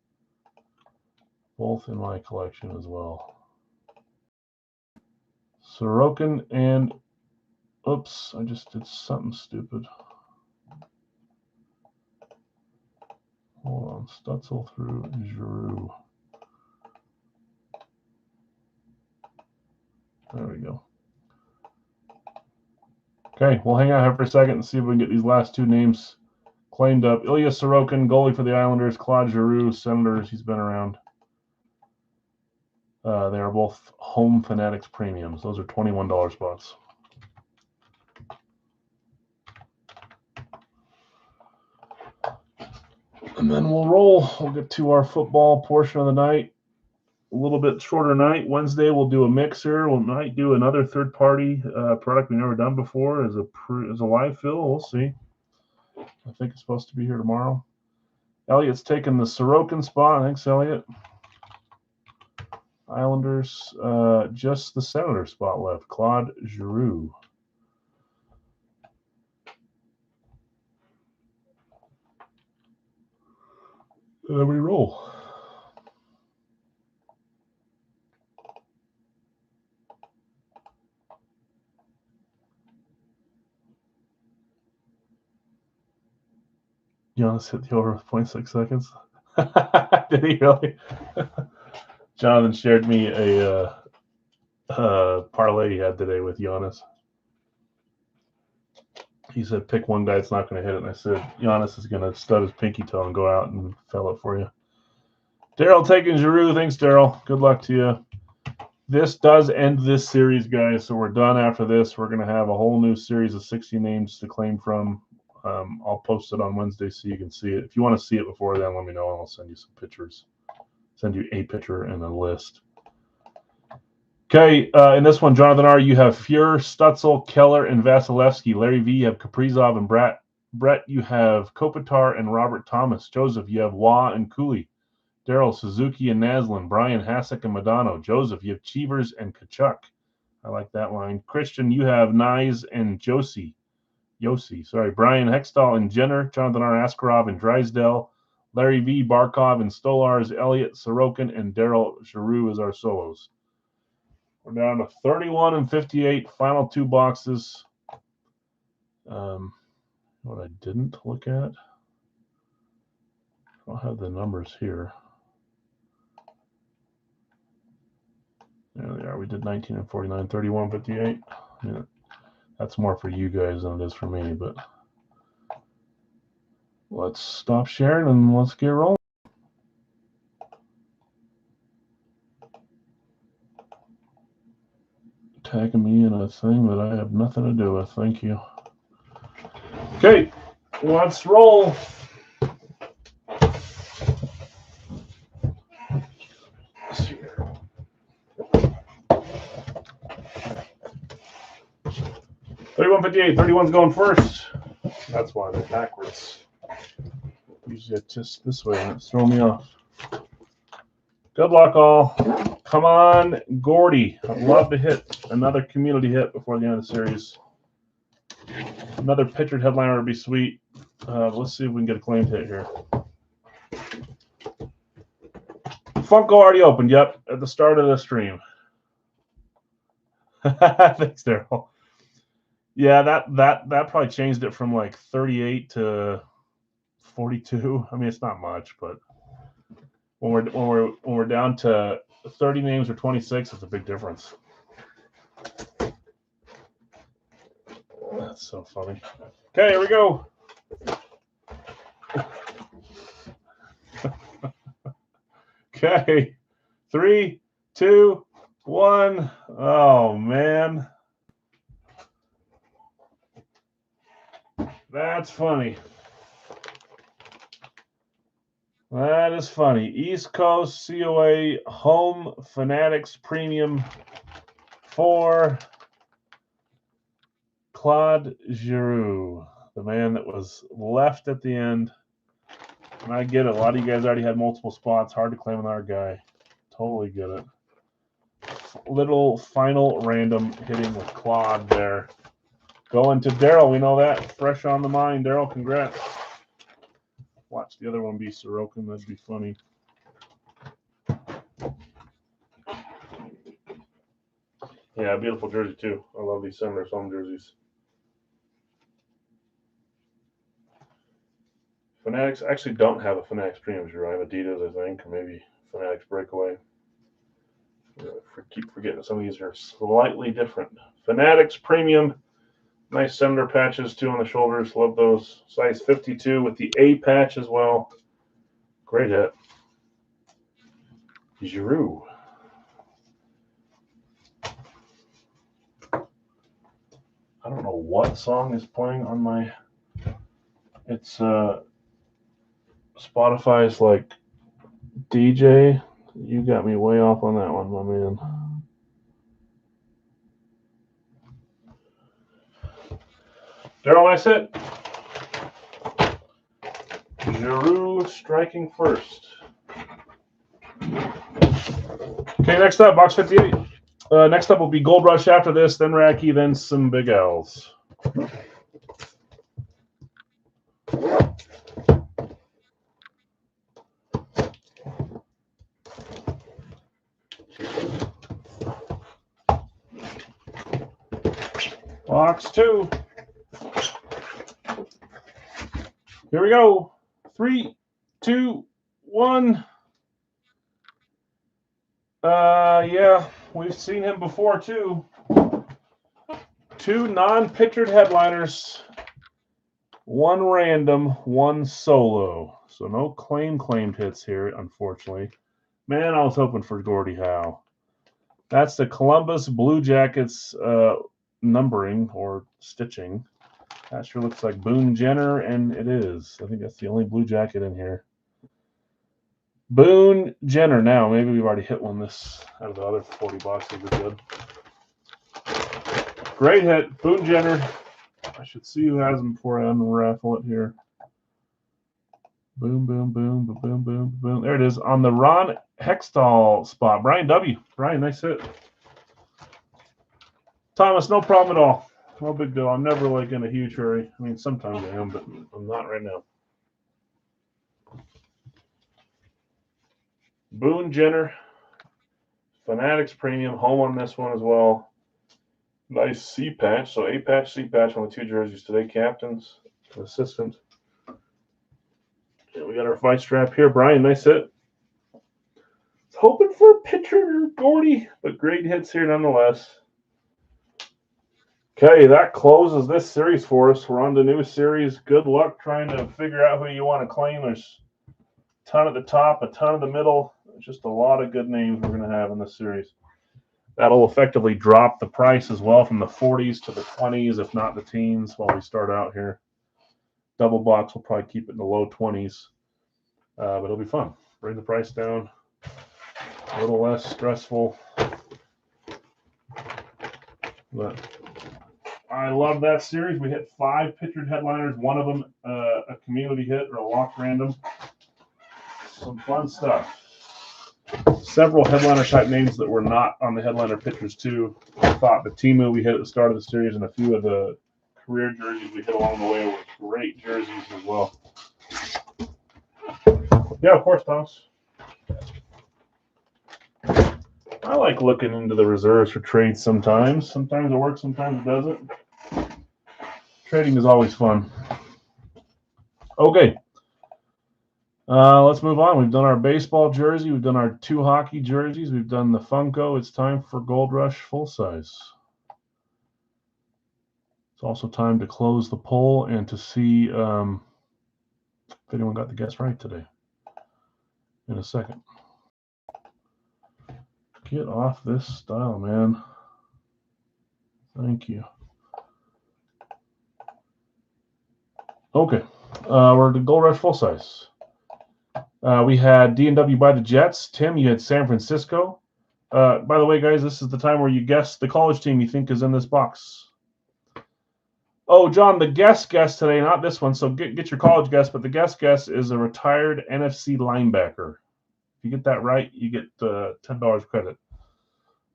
Both in my collection as well. Sorokin and... Oops, I just did something stupid. Hold on, Stutzel through Giroux. There we go. Okay, we'll hang out here for a second and see if we can get these last 2 names claimed up. Ilya Sorokin, goalie for the Islanders. Claude Giroux, Senators. He's been around. They are both Home Fanatics premiums. Those are $21 spots. And then we'll roll. We'll get to our football portion of the night. A little bit shorter night. Wednesday, we'll do a mixer. We might do another third-party product we've never done before as a live fill. We'll see. I think it's supposed to be here tomorrow. Elliot's taking the Sorokin spot. Thanks, Elliot. Islanders, just the Senator spot left. Claude Giroux. And then we roll. Giannis hit the over with 0.6 seconds. Did he really? Jonathan shared me a parlay he had today with Giannis. He said, pick one guy that's not going to hit it. And I said, Giannis is going to stud his pinky toe and go out and fill it for you. Daryl taking Giroux. Thanks, Daryl. Good luck to you. This does end this series, guys. So we're done after this. We're going to have a whole new series of 60 names to claim from. I'll post it on Wednesday so you can see it. If you want to see it before then, let me know and I'll send you some pictures. Send you a picture and a list. Okay, in this one, Jonathan R., you have Fuhr, Stutzel, Keller, and Vasilevsky. Larry V., you have Kaprizov and Brett. Brett, you have Kopitar and Robert Thomas. Joseph, you have Waugh and Cooley. Daryl, Suzuki and Naslin. Brian, Hasek and Madano. Joseph, you have Cheevers and Kachuk. I like that line. Christian, you have Nyes and Yossi. Brian, Hextall and Jenner. Jonathan R., Askarov and Drysdale. Larry V., Barkov and Stolars. Elliott, Sorokin, and Daryl Giroux as our solos. We're down to 31 and 58. Final 2 boxes. What I didn't look at. I'll have the numbers here. There they are. We did 19 and 49, 31 and 58. Yeah, that's more for you guys than it is for me, but Let's stop sharing and let's get rolling. Tagging me in a thing that I have nothing to do with. Thank you. Okay, let's roll. $31.58. 31's going first. That's why they're backwards. Usually it's just this way and it's throwing me off. Good luck, all. Come on, Gordy. I'd love to hit another community hit before the end of the series. Another pictured headliner would be sweet. Let's see if we can get a claimed hit here. Funko already opened. Yep, at the start of the stream. Thanks, Daryl. Yeah, that probably changed it from like 38 to 42. I mean, it's not much, but when we're down to 30 names or 26, it's a big difference. That's so funny. Okay, here we go. Okay, 3, 2, 1. Oh man, that's funny. That is funny. East Coast COA Home Fanatics Premium for Claude Giroux, the man that was left at the end. And I get it. A lot of you guys already had multiple spots. Hard to claim another guy. Totally get it. Little final random hitting with Claude there. Going to Daryl. We know that. Fresh on the mind. Daryl, congrats. Watch the other one be Sorokin. That'd be funny. Yeah, beautiful jersey too. I love these Senators home jerseys. Fanatics actually don't have a Fanatics Premium jersey. I have Adidas, I think, or maybe Fanatics Breakaway. Keep forgetting some of these are slightly different. Fanatics Premium. Nice Senator patches too on the shoulders. Love those. Size 52 with the A patch as well. Great hit. Giroux. I don't know what song is playing on my. It's Spotify's like DJ. You got me way off on that one, my man. Daryl, nice hit. Giroux striking first. Okay, next up, box 58. Next up will be Gold Rush after this, then Racky, then some Big L's. Box 2. Here we go. 3, 2, 1. Yeah, we've seen him before too. 2 non-pictured headliners, 1 random, 1 solo. So no claimed hits here, unfortunately. Man, I was hoping for Gordie Howe. That's the Columbus Blue Jackets numbering or stitching. That sure looks like Boone Jenner, and it is. I think that's the only blue jacket in here. Boone Jenner. Now, maybe we've already hit one this out of the other 40 boxes we did. Great hit. Boone Jenner. I should see who has him before I unraffle it here. Boom, boom, boom, boom, boom, boom, boom. There it is on the Ron Hextall spot. Brian W. Brian, nice hit. Thomas, no problem at all. No big deal. I'm never like in a huge hurry. I mean, sometimes I am, but I'm not right now. Boone Jenner, Fanatics Premium, home on this one as well. Nice C patch. So A patch, C patch on the 2 jerseys today. Captains, assistant. And we got our fight strap here. Brian, nice hit. Hoping for a pitcher, Gordy, but great hits here nonetheless. Okay, that closes this series for us. We're on to new series. Good luck trying to figure out who you want to claim. There's a ton at the top, a ton in the middle. Just a lot of good names we're going to have in this series. That'll effectively drop the price as well from the 40s to the 20s, if not the teens, while we start out here. Double box will probably keep it in the low 20s, but it'll be fun. Bring the price down, a little less stressful. But I love that series. We hit 5 pictured headliners, one of them a community hit or a lock random. Some fun stuff. Several headliner type names that were not on the headliner pictures too. I thought the Temu we hit at the start of the series and a few of the career jerseys we hit along the way were great jerseys as well. Yeah, of course, Thomas. I like looking into the reserves for trades sometimes. Sometimes it works, sometimes it doesn't. Trading is always fun. Okay. Let's move on. We've done our baseball jersey. We've done our 2 hockey jerseys. We've done the Funko. It's time for Gold Rush full size. It's also time to close the poll and to see if anyone got the guess right today. In a second. Get off this style, man. Thank you. Okay. We're the Gold Rush full size. We had D&W by the Jets. Tim, you had San Francisco. By the way, guys, this is the time where you guess the college team you think is in this box. Oh, John, the guess today, not this one. So get your college guess, but the guess is a retired NFC linebacker. If you get that right, you get $10 credit.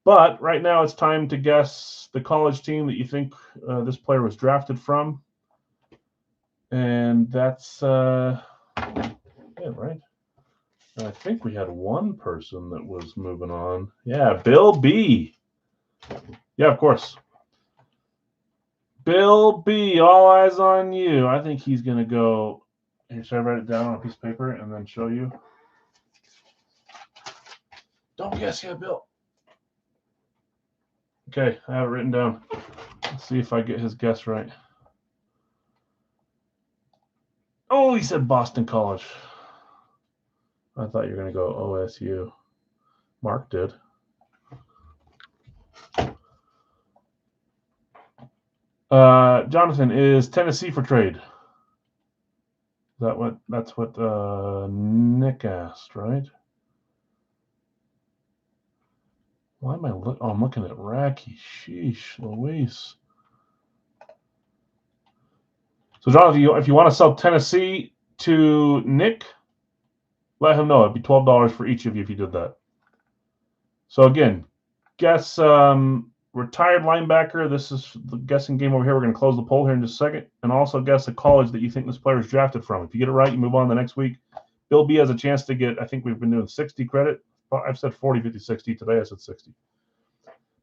But right now it's time to guess the college team that you think this player was drafted from. And that's, yeah, right? I think we had one person that was moving on. Yeah, Bill B. Yeah, of course. Bill B, all eyes on you. I think he's going to go. Here, should I write it down on a piece of paper and then show you? Don't guess yet, Bill. Okay, I have it written down. Let's see if I get his guess right. Oh, he said Boston College. I thought you were going to go OSU. Mark did. Jonathan, is Tennessee for trade? That's what Nick asked, right? Why am I I'm looking at Racky. Sheesh, Louise. So, Jonathan, if you want to sell Tennessee to Nick, let him know. It'd be $12 for each of you if you did that. So again, guess retired linebacker. This is the guessing game over here. We're going to close the poll here in just a second. And also guess the college that you think this player is drafted from. If you get it right, you move on the next week. Bill B has a chance to get, I think we've been doing 60 credit. I've said 40, 50, 60. Today I said 60.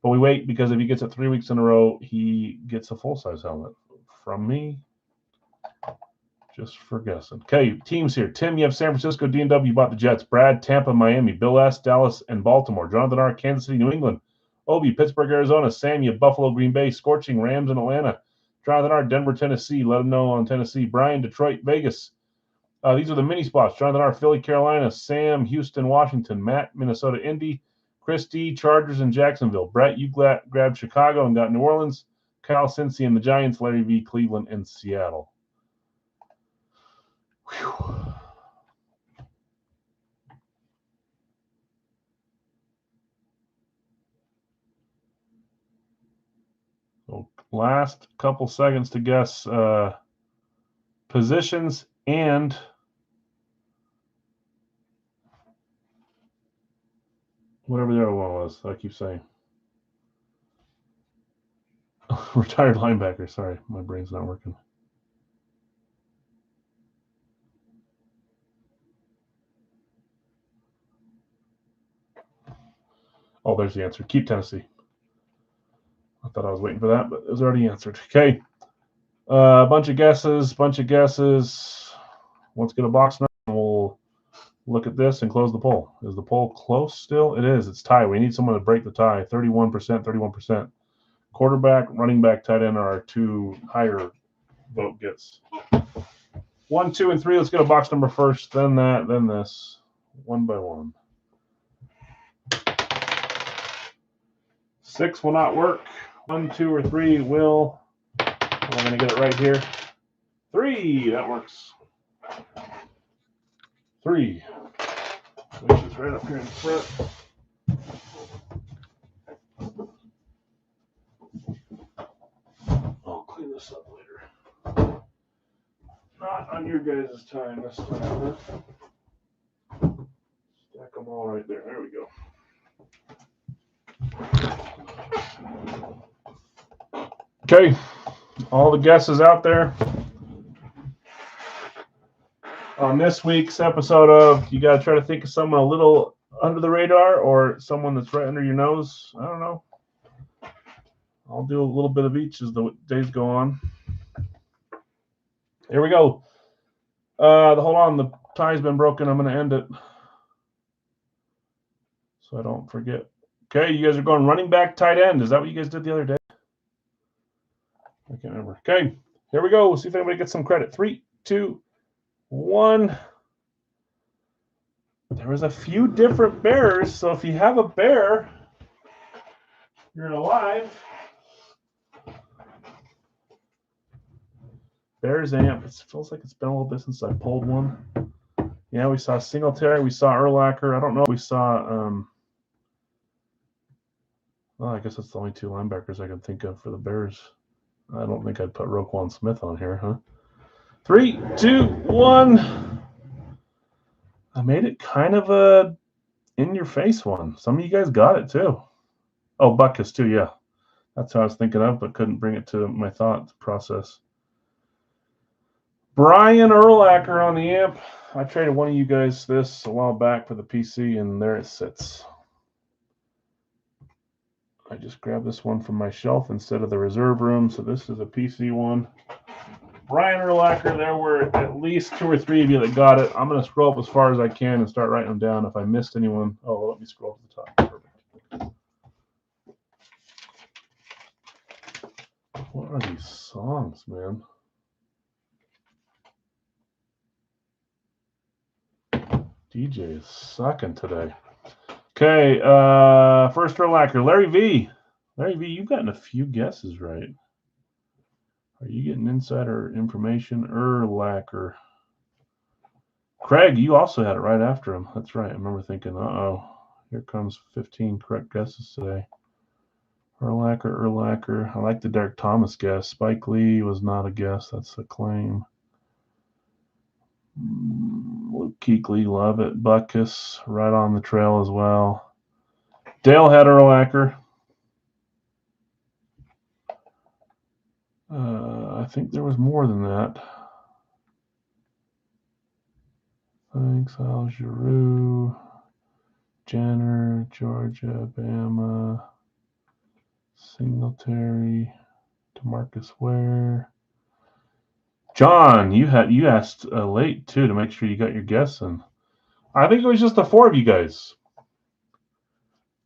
But we wait because if he gets it 3 weeks in a row, he gets a full-size helmet from me. Just for guessing. Okay, teams here. Tim, you have San Francisco. D&W bought the Jets. Brad, Tampa, Miami. Bill S, Dallas, and Baltimore. Jonathan R, Kansas City, New England. Obi, Pittsburgh, Arizona. Sam, you have Buffalo, Green Bay. Scorching, Rams, and Atlanta. Jonathan R, Denver, Tennessee. Let him know on Tennessee. Brian, Detroit, Vegas. These are the mini spots. Jonathan R, Philly, Carolina. Sam, Houston, Washington. Matt, Minnesota, Indy. Chris D, Chargers, and Jacksonville. Brett, you grabbed Chicago and got New Orleans. Kyle, Cincy, and the Giants. Larry V, Cleveland, and Seattle. Whew. So last couple seconds to guess positions and whatever the other one was. I keep saying. Retired linebacker. Sorry, my brain's not working. Oh, there's the answer. Keep Tennessee. I thought I was waiting for that, but it was already answered. Okay. Bunch of guesses. Let's get a box number. We'll look at this and close the poll. Is the poll close still? It is. It's tied. We need someone to break the tie. 31%, 31%. Quarterback, running back, tight end are our 2 higher vote gets. 1, 2, and 3. Let's get a box number first, then that, then this. 1 by 1. 6 will not work. 1, 2, or 3 will. We're going to get it right here. 3, that works. 3. Which is right up here in front. I'll clean this up later. Not on your guys' time this time, huh? Stack them all right there. There we go. Okay, all the guesses out there on this week's episode of, you got to try to think of someone a little under the radar or someone that's right under your nose. I don't know. I'll do a little bit of each as the days go on. Here we go. Hold on, the tie's been broken. I'm going to end it so I don't forget. Okay, you guys are going running back, tight end. Is that what you guys did the other day? I can't remember. Okay, here we go. We'll see if anybody gets some credit. 3, 2, 1. There was a few different bears, so if you have a bear, you're alive. Bears amp. It feels like it's been a little bit since I pulled one. Yeah, we saw Singletary. We saw Urlacher. I don't know if we saw. Well, I guess that's the only 2 linebackers I can think of for the Bears. I don't think I'd put Roquan Smith on here, huh? 3, 2, 1. I made it kind of a in-your-face one. Some of you guys got it, too. Oh, Butkus, too, yeah. That's how I was thinking of, but couldn't bring it to my thought process. Brian Urlacher on the amp. I traded one of you guys this a while back for the PC, and there it sits. I just grabbed this one from my shelf instead of the reserve room, so this is a PC one. Brian Urlacher, there were at least 2 or 3 of you that got it. I'm going to scroll up as far as I can and start writing them down. If I missed anyone, let me scroll to the top. Perfect. What are these songs, man? DJ is sucking today. Okay, first Urlacher, Larry V. Larry V, you've gotten a few guesses right. Are you getting insider information? Urlacher. Craig, you also had it right after him. That's right. I remember thinking, here comes 15 correct guesses today. Urlacher. I like the Derek Thomas guess. Spike Lee was not a guess. That's a claim. Luke Kuechly, love it. Butkus, right on the trail as well. Dale had Urlacher. I think there was more than that. Thanks, Al Giroux, Jenner, Georgia, Bama, Singletary, DeMarcus Ware. John, you asked late too to make sure you got your guess in. I think it was just the 4 of you guys.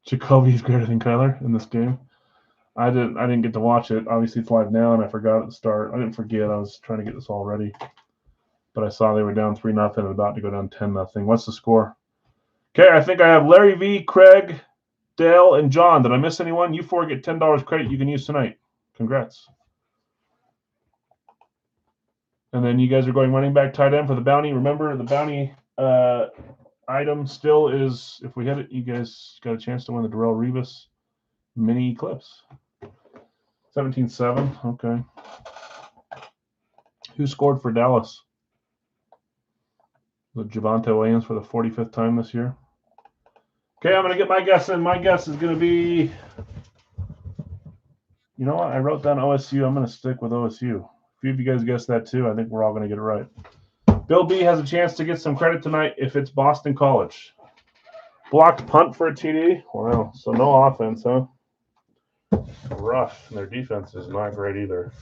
Jacoby's greater than Kyler in this game. I didn't get to watch it. Obviously, it's live now, and I forgot at the start. I didn't forget. I was trying to get this all ready, but I saw they were down 3-0 and about to go down 10-0. What's the score? Okay, I think I have Larry V, Craig, Dale, and John. Did I miss anyone? You 4 get $10 credit you can use tonight. Congrats. And then you guys are going running back, tight end for the bounty. Remember, the bounty item still is, if we hit it, you guys got a chance to win the Darrelle Revis mini Eclipse. 17-7. Okay. Who scored for Dallas? Was it Javonte Williams for the 45th time this year? Okay, I'm going to get my guess in. My guess is going to be, you know what? I wrote down OSU. I'm going to stick with OSU. A few of you guys guessed that too. I think we're all going to get it right. Bill B has a chance to get some credit tonight if it's Boston College. Blocked punt for a TD. Wow, so no offense, huh? Rough. Their defense is not great either.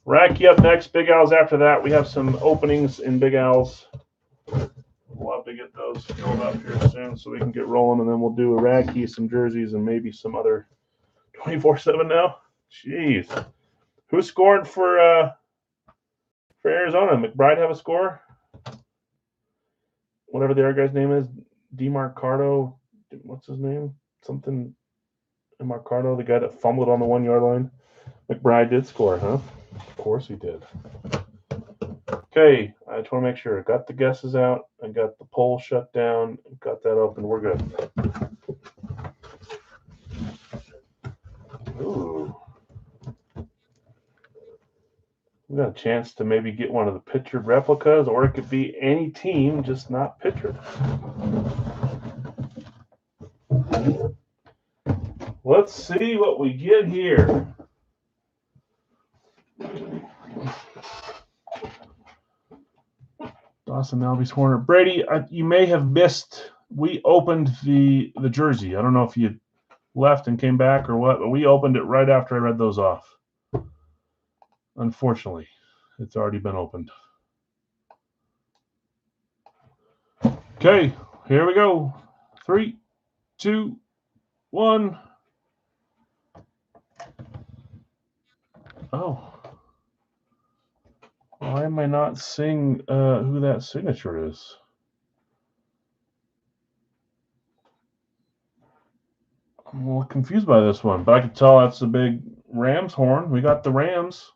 Racky up next. Big Al's after that. We have some openings in Big Al's. We'll have to get those filled up here soon so we can get rolling, and then we'll do a Racky, some jerseys, and maybe some other 24-7 now? Jeez. Who scored for Arizona? McBride have a score? Whatever the other guy's name is. DeMarcado. What's his name? Something. DeMarcado, the guy that fumbled on the 1 yard line. McBride did score, huh? Of course he did. Okay, I just want to make sure. I got the guesses out. I got the poll shut down. Got that open. We're good. Ooh. We got a chance to maybe get one of the pictured replicas, or it could be any team, just not pictured. Let's see what we get here. Dawson Albies Horner. Brady, you may have missed. We opened the jersey. I don't know if you left and came back or what, but we opened it right after I read those off. Unfortunately, it's already been opened. Okay, here we go. 3, 2, 1. Oh. Why am I not seeing who that signature is? I'm a little confused by this one, but I can tell that's a big Rams horn. We got the Rams.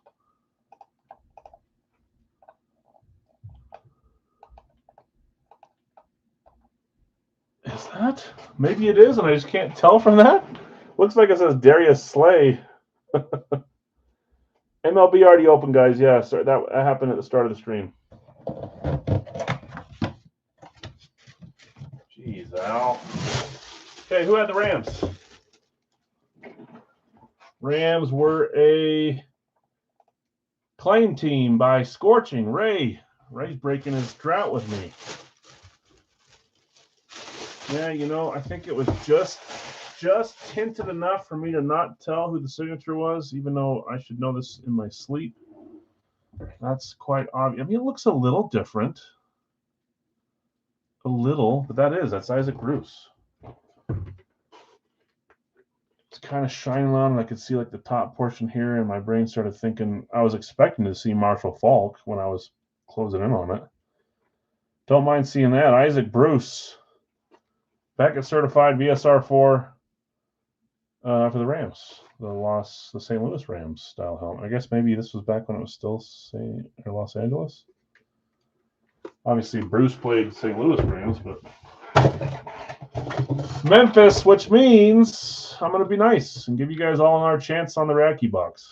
Is that? Maybe it is, and I just can't tell from that. Looks like it says Darius Slay. MLB already open, guys. Yeah, sorry, that happened at the start of the stream. Jeez, Al. Okay, who had the Rams? Rams were a claim team by Scorching. Ray's breaking his drought with me. Yeah, I think it was just hinted enough for me to not tell who the signature was, even though I should know this in my sleep. That's quite obvious. I mean, it looks a little different. A little, but that's Isaac Bruce. It's kind of shining on, and I could see like the top portion here, and my brain started thinking I was expecting to see Marshall Faulk when I was closing in on it. Don't mind seeing that. Isaac Bruce, Beckett certified VSR4 for the Rams. The St. Louis Rams style helmet. I guess maybe this was back when it was still Los Angeles. Obviously, Bruce played St. Louis Rams, but Memphis, which means I'm going to be nice and give you guys all another chance on the Racky box.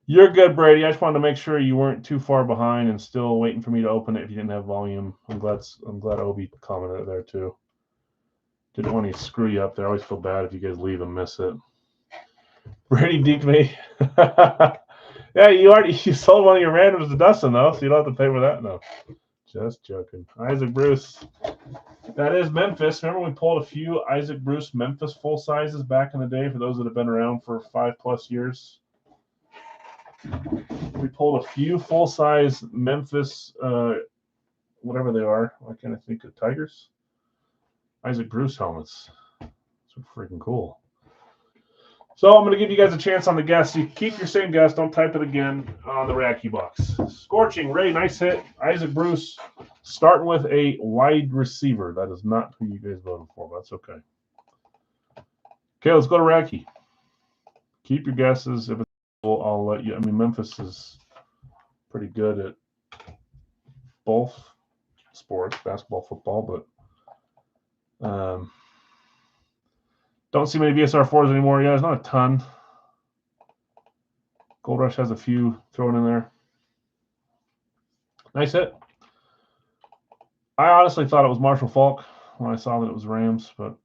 You're good, Brady. I just wanted to make sure you weren't too far behind and still waiting for me to open it if you didn't have volume. I'm glad Obi commented there too. Didn't want to screw you up there. I always feel bad if you guys leave and miss it. Brady deked me. Yeah, you sold one of your randoms to Dustin though, so you don't have to pay for that. No, just joking. Isaac Bruce. That is Memphis. Remember we pulled a few Isaac Bruce Memphis full sizes back in the day for those that have been around for 5+ years. We pulled a few full size Memphis, whatever they are. Why can't I think of Tigers? Isaac Bruce helmets. So freaking cool. So I'm going to give you guys a chance on the guess. You keep your same guess. Don't type it again on the Racky box. Scorching. Ray, nice hit. Isaac Bruce starting with a wide receiver. That is not who you guys voted for, but that's okay. Okay, let's go to Racky. Keep your guesses. If it's cool, I'll let you. I mean, Memphis is pretty good at both sports, basketball, football, but don't see many VSR4s anymore. Yeah, there's not a ton. Gold Rush has a few thrown in there. Nice hit. I honestly thought it was Marshall Faulk when I saw that it was Rams, but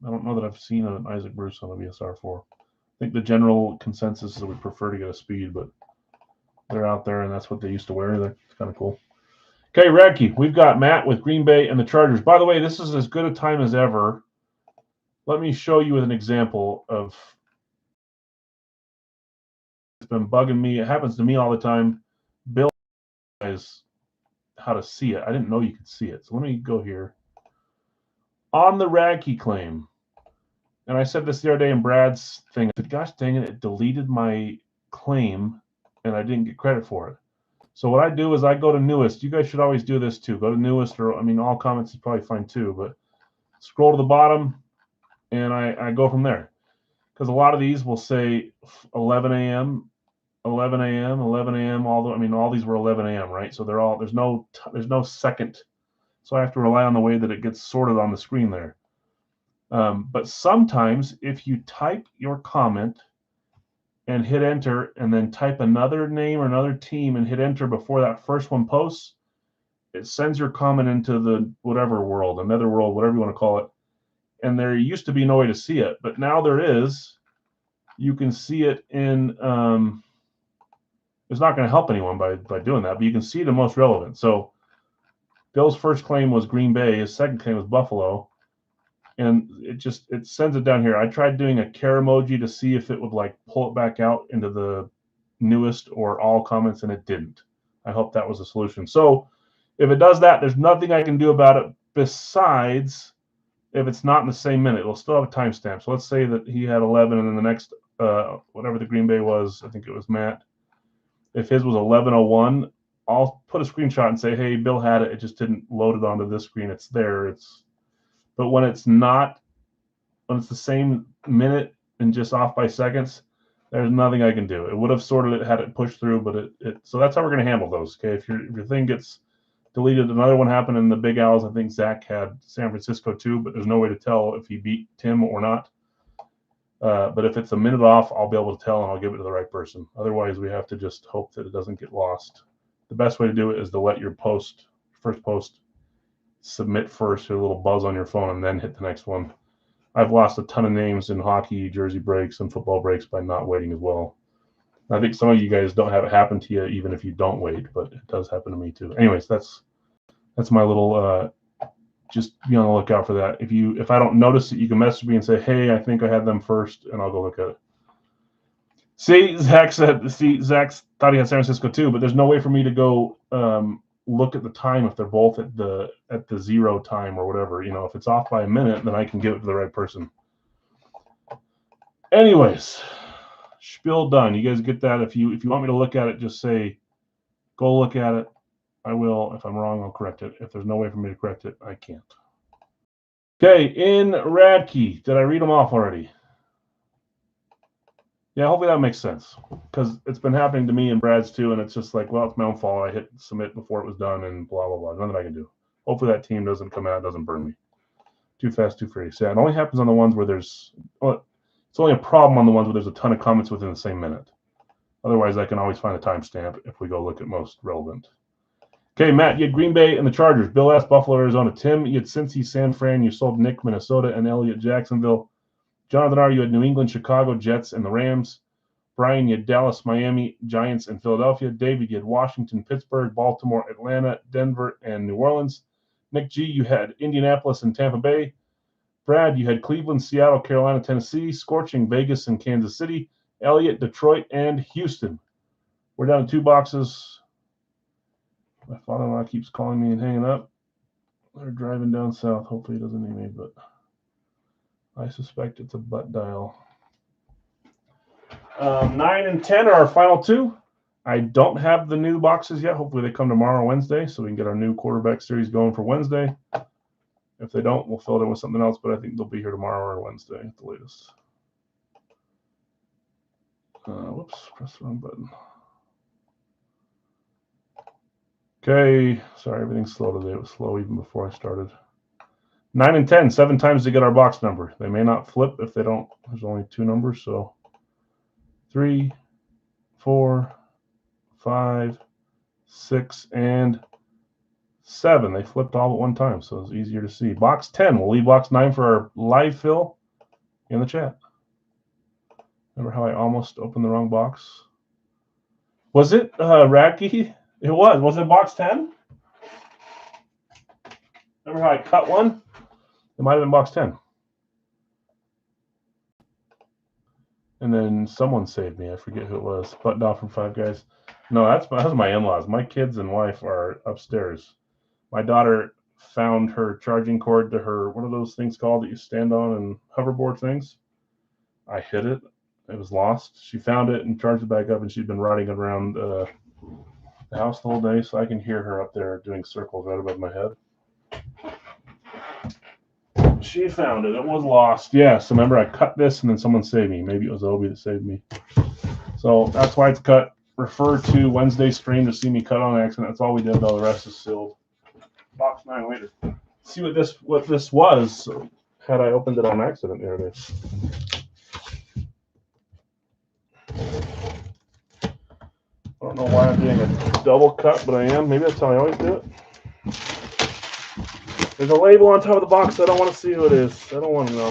I don't know that I've seen an Isaac Bruce on a VSR4. I think the general consensus is that we prefer to get a speed, but they're out there, and that's what they used to wear. That's kind of cool. Okay, Radke, we've got Matt with Green Bay and the Chargers. By the way, this is as good a time as ever. Let me show you with an example of it's been bugging me. It happens to me all the time. Bill is how to see it. I didn't know you could see it. So let me go here. On the Radke claim, And I said this the other day in Brad's thing. I said, gosh dang it, it deleted my claim and I didn't get credit for it. So what I do is I go to Newest. You guys should always do this too. Go to Newest, or I mean, all comments is probably fine too, but scroll to the bottom and I go from there. Because a lot of these will say 11 a.m., 11 a.m., 11 a.m. All these were 11 a.m., right? So there's no second. So I have to rely on the way that it gets sorted on the screen there. But sometimes if you type your comment and hit enter and then type another name or another team and hit enter before that first one posts, it sends your comment into the whatever world, another world, whatever you want to call it. And there used to be no way to see it, but now there is. You can see it in, it's not going to help anyone by doing that, but you can see the most relevant. So Bill's first claim was Green Bay. His second claim was Buffalo. And it sends it down here. I tried doing a care emoji to see if it would like pull it back out into the Newest or all comments, and it didn't. I hope that was a solution. So if it does that, there's nothing I can do about it besides if it's not in the same minute. It'll still have a timestamp. So let's say that he had 11 and then the next, whatever the Green Bay was, I think it was Matt. If his was 11:01, I'll put a screenshot and say, hey, Bill had it. It just didn't load it onto this screen. It's there. But when it's not, when it's the same minute and just off by seconds, there's nothing I can do. It would have sorted it had it pushed through, but so that's how we're going to handle those. Okay, if your thing gets deleted, another one happened in the Big Owls. I think Zach had San Francisco too, but there's no way to tell if he beat Tim or not. But if it's a minute off, I'll be able to tell and I'll give it to the right person. Otherwise, we have to just hope that it doesn't get lost. The best way to do it is to let your first post submit first, hit a little buzz on your phone, and then hit the next one. I've lost a ton of names in hockey, jersey breaks, and football breaks by not waiting as well. I think some of you guys don't have it happen to you, even if you don't wait, but it does happen to me too. Anyways, that's my little. Just be on the lookout for that. If I don't notice it, you can message me and say, hey, I think I had them first, and I'll go look at it. See, Zach thought he had San Francisco too, but there's no way for me to go look at the time if they're both at the 0 time or whatever. If it's off by a minute, then I can give it to the right person. Anyways, spiel done. You guys get that? If you want me to look at it, just say, go look at it. I will. If I'm wrong, I'll correct it. If there's no way for me to correct it, I can't. Okay, in Radkey, did I read them off already? Yeah, hopefully that makes sense, because it's been happening to me and Brad's too, and it's just like, well, it's my own fault. I hit submit before it was done, and blah, blah, blah. Nothing I can do. Hopefully that team doesn't come out, doesn't burn me. Too fast, too furious. Yeah, it only happens on the ones where it's only a problem on the ones where there's a ton of comments within the same minute. Otherwise, I can always find a timestamp if we go look at most relevant. Okay, Matt, you had Green Bay and the Chargers. Bill asked Buffalo, Arizona. Tim, you had Cincy, San Fran. You sold Nick, Minnesota, and Elliott, Jacksonville. Jonathan R., you had New England, Chicago, Jets, and the Rams. Brian, you had Dallas, Miami, Giants, and Philadelphia. David, you had Washington, Pittsburgh, Baltimore, Atlanta, Denver, and New Orleans. Nick G., you had Indianapolis and Tampa Bay. Brad, you had Cleveland, Seattle, Carolina, Tennessee. Scorching, Vegas, and Kansas City. Elliott, Detroit, and Houston. We're down to 2 boxes. My father-in-law keeps calling me and hanging up. They're driving down south. Hopefully he doesn't need me, but I suspect it's a butt dial. 9 and 10 are our final 2. I don't have the new boxes yet. Hopefully they come tomorrow, Wednesday, so we can get our new quarterback series going for Wednesday. If they don't, we'll fill it in with something else, but I think they'll be here tomorrow or Wednesday at the latest. Whoops, press the wrong button. Okay, sorry, everything's slow today. It was slow even before I started. 9 and 10, 7 times to get our box number. They may not flip if they don't. There's only 2 numbers, so 3, 4, 5, 6, and 7. They flipped all at one time, so it's easier to see. Box 10. We'll leave box 9 for our live fill in the chat. Remember how I almost opened the wrong box? Was it Radke? It was. Was it box 10? Remember how I cut one? It might have been box 10. And then someone saved me. I forget who it was. Button off from Five Guys. No, that's my in-laws. My kids and wife are upstairs. My daughter found her charging cord to her, what are those things called that you stand on and hoverboard things? I hit it. It was lost. She found it and charged it back up, and she'd been riding it around the house the whole day, so I can hear her up there doing circles right above my head. She found it. It was lost. Yes, remember I cut this and then someone saved me. Maybe it was Obi that saved me. So that's why it's cut. Refer to Wednesday's stream to see me cut on accident. That's all we did. All the rest is sealed. Box 9 later. See what this was had I opened it on accident. There it is. I don't know why I'm doing a double cut, but I am. Maybe that's how I always do it. There's a label on top of the box. I don't want to see who it is. I don't want to know.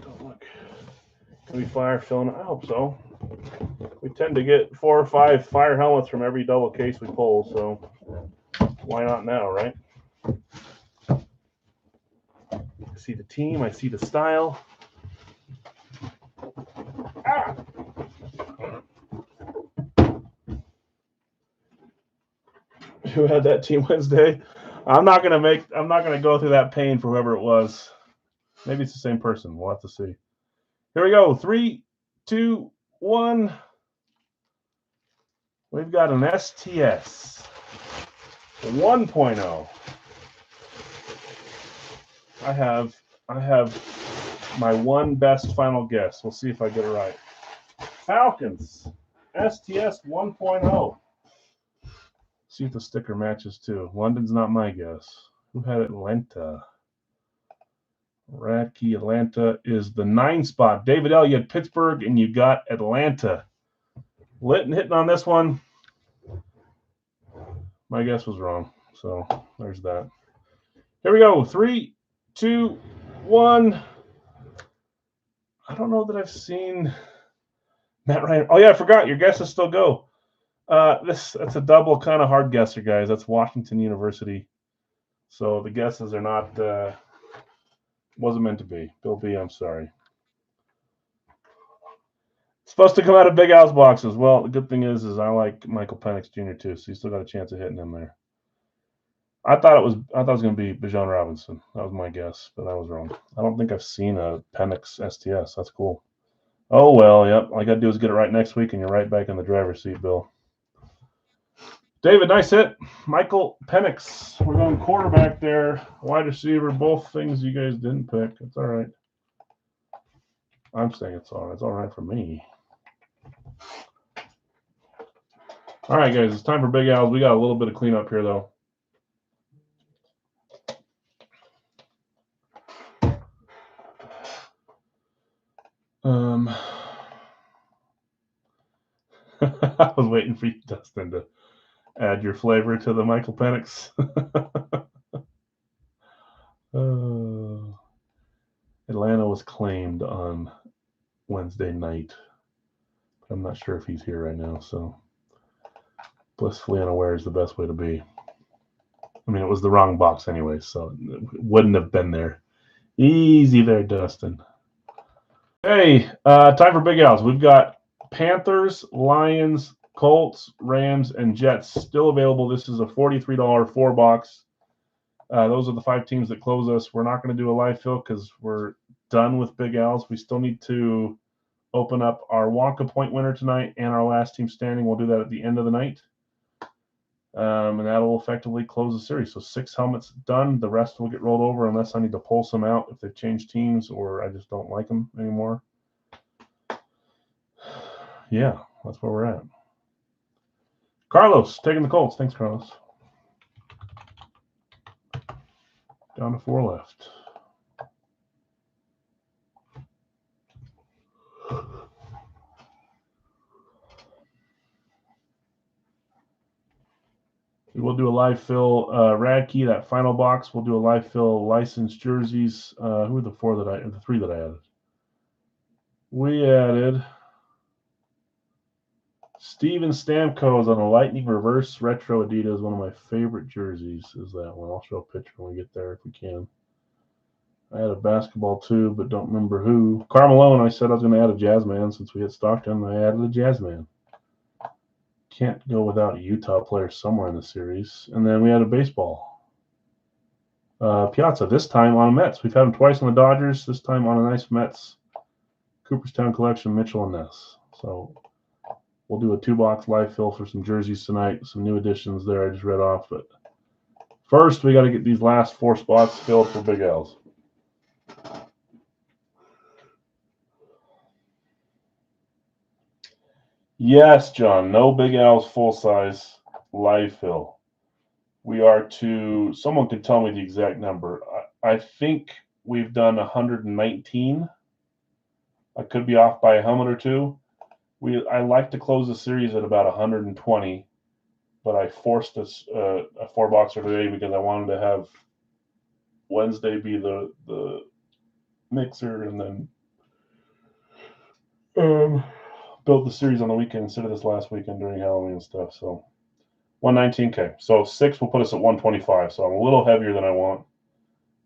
Don't look. Can we fire filling? I hope so. We tend to get 4 or 5 fire helmets from every double case we pull, so why not now, right? I see the team. I see the style. Ah! Who had that team Wednesday? I'm not gonna go through that pain for whoever it was. Maybe it's the same person. We'll have to see. Here we go. 3, 2, 1. We've got an STS 1.0. I have my one best final guess. We'll see if I get it right. Falcons STS 1.0. See if the sticker matches too. London's not my guess. Who had Atlanta? Radke, Atlanta is the 9 spot. David L., you had Pittsburgh and you got Atlanta. Litton hitting on this one. My guess was wrong. So there's that. Here we go. 3, 2, 1. I don't know that I've seen Matt Ryan. Oh, yeah, I forgot. Your guesses still go. That's a double kind of hard guesser, guys. That's Washington University. So the guesses are not wasn't meant to be. Bill B, I'm sorry. It's supposed to come out of Big Al's boxes. Well, the good thing is I like Michael Penix Jr. too, so you still got a chance of hitting him there. I thought it was going to be Bijan Robinson. That was my guess, but I was wrong. I don't think I've seen a Penix STS. That's cool. Oh well, yep. All I got to do is get it right next week, and you're right back in the driver's seat, Bill. David, nice hit. Michael Penix. We're going quarterback there. Wide receiver, both things you guys didn't pick. It's all right. I'm saying it's all right. It's all right for me. All right, guys. It's time for Big Al's. We got a little bit of cleanup here, though. I was waiting for you, Dustin, to add your flavor to the Michael Penix. Atlanta was claimed on Wednesday night. But I'm not sure if he's here right now, so blissfully unaware is the best way to be. I mean, it was the wrong box anyway, so it wouldn't have been there. Easy there, Dustin. Hey, time for Big Al's. We've got Panthers, Lions, Colts, Rams, and Jets still available. This is a $43 4-box. Those are the 5 teams that close us. We're not going to do a live fill because we're done with Big Al's. We still need to open up our Wonka point winner tonight and our last team standing. We'll do that at the end of the night. And that'll effectively close the series. So 6 helmets done. The rest will get rolled over unless I need to pull some out if they've changed teams or I just don't like them anymore. Yeah, that's where we're at. Carlos taking the Colts. Thanks, Carlos. Down to 4 left. We will do a live fill Radke, that final box. We'll do a live fill licensed jerseys. Who are the 3 that I added? We added Steven Stamkos on a Lightning Reverse Retro Adidas. One of my favorite jerseys is that one. I'll show a picture when we get there if we can. I had a basketball too, but don't remember who. Carmelo, I said I was going to add a Jazzman since we hit Stockton. I added a Jazzman. Can't go without a Utah player somewhere in the series. And then we had a baseball. Piazza, this time on Mets. We've had him twice on the Dodgers, this time on a nice Mets. Cooperstown Collection, Mitchell and Ness. So we'll do a 2-box live fill for some jerseys tonight. Some new additions there I just read off. But first, we got to get these last 4 spots filled for Big L's. Yes, John. No Big L's full-size live fill. We are to, someone could tell me the exact number. I think we've done 119. I could be off by a helmet or two. I like to close the series at about 120, but I forced a 4-boxer today because I wanted to have Wednesday be the mixer and then build the series on the weekend instead of this last weekend during Halloween and stuff. So 119K. So 6 will put us at 125. So I'm a little heavier than I want,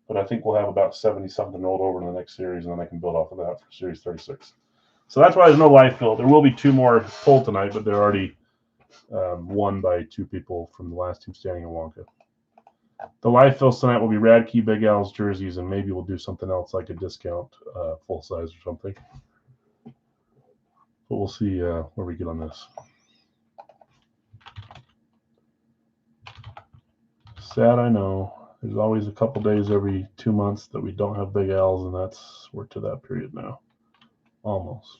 but I think we'll have about 70-something rolled over in the next series, and then I can build off of that for Series 36. So that's why there's no live fill. There will be 2 more pulled tonight, but they're already won by 2 people from the last team standing in Wonka. The live fills tonight will be Radke, Big L's jerseys, and maybe we'll do something else like a discount full size or something. But we'll see where we get on this. Sad, I know. There's always a couple days every 2 months that we don't have Big L's, and we're to that period now. Almost.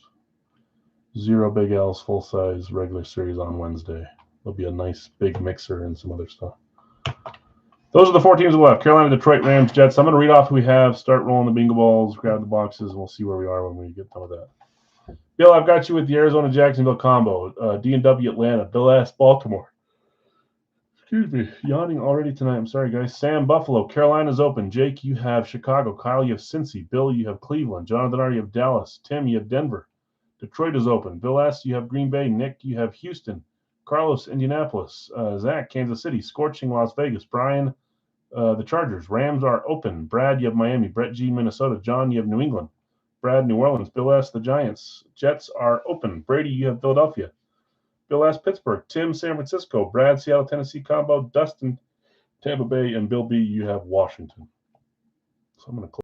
0 Big L's full-size regular series on Wednesday. There'll be a nice big mixer and some other stuff. Those are the 4 teams left. Carolina, Detroit, Rams, Jets. I'm going to read off who we have, start rolling the bingo balls, grab the boxes, and we'll see where we are when we get done with that. Bill, I've got you with the Arizona-Jacksonville combo. D&W Atlanta. Bill S. Baltimore. Excuse me. Yawning already tonight. I'm sorry, guys. Sam Buffalo. Carolina's open. Jake, you have Chicago. Kyle, you have Cincy. Bill, you have Cleveland. Jonathan R., you have Dallas. Tim, you have Denver. Detroit is open. Bill S., you have Green Bay. Nick, you have Houston. Carlos, Indianapolis. Zach, Kansas City. Scorching Las Vegas. Brian, the Chargers. Rams are open. Brad, you have Miami. Brett G., Minnesota. John, you have New England. Brad, New Orleans. Bill S., the Giants. Jets are open. Brady, you have Philadelphia. Bill S., Pittsburgh. Tim, San Francisco. Brad, Seattle, Tennessee combo. Dustin, Tampa Bay. And Bill B., you have Washington. So I'm going to close.